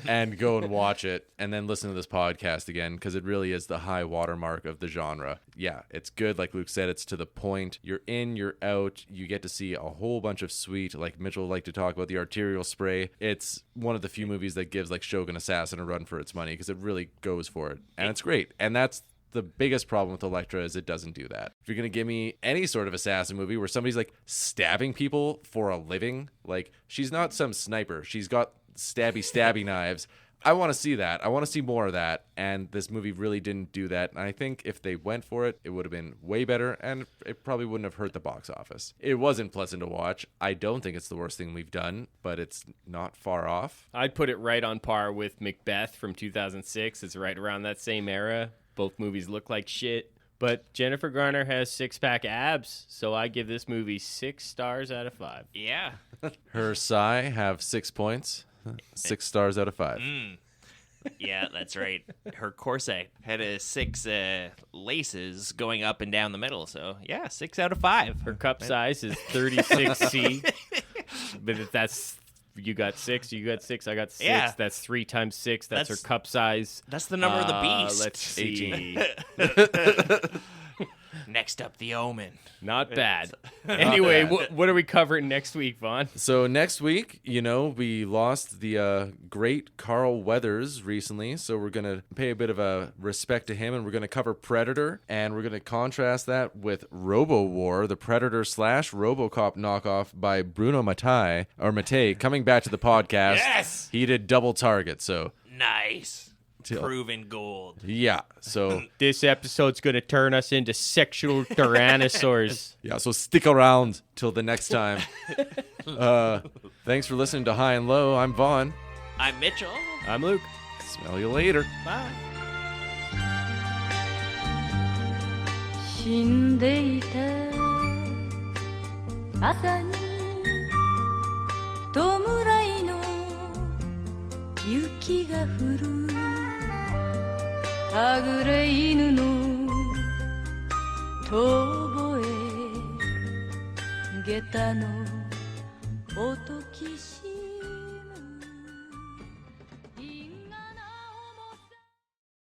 and go and watch it, and then listen to this podcast again, because it really is the high watermark of the genre. Yeah, it's good. Like Luke said, it's to the point. You're in, you're out. You get to see a whole bunch of sweet, like Mitchell would like to talk about, the arterial spray. It's one of the few movies that gives like Shogun Assassin a run for its money, because it really goes for it, and it's great. And that's the biggest problem with Elektra, is it doesn't do that. If you're going to give me any sort of assassin movie where somebody's like stabbing people for a living, like she's not some sniper. She's got stabby knives. I want to see that. I want to see more of that. And this movie really didn't do that. And I think if they went for it, it would have been way better, and it probably wouldn't have hurt the box office. It wasn't pleasant to watch. I don't think it's the worst thing we've done, but it's not far off. I'd put it right on par with Macbeth from 2006. It's right around that same era. Both movies look like shit, but Jennifer Garner has six-pack abs, so I give this movie 6 stars out of 5. Yeah. Her sigh have 6 points, 6 stars out of 5. Yeah, that's right. Her corset had 6 laces going up and down the middle, so yeah, 6 out of 5. Her cup size is 36C, but if that's... You got 6, I got 6. Yeah. That's 3 times 6. That's her cup size. That's the number of the beast. Let's see. Next up, The Omen. Not bad. Anyway, what are we covering next week, Vaughn? So next week, we lost the great Carl Weathers recently, so we're going to pay a bit of a respect to him, and we're going to cover Predator, and we're going to contrast that with Robo War, the Predator / RoboCop knockoff by Bruno Mattei, coming back to the podcast. Yes! He did Double Target, so... Nice. Proven gold. Yeah, so... This episode's going to turn us into sexual tyrannosaurs. Yeah, so stick around till the next time. Thanks for listening to High and Low. I'm Vaughn. I'm Mitchell. I'm Luke. Smell you later. Bye. 死んでいた朝に弔いの雪が降るはぐれ犬の遠吠え下駄の音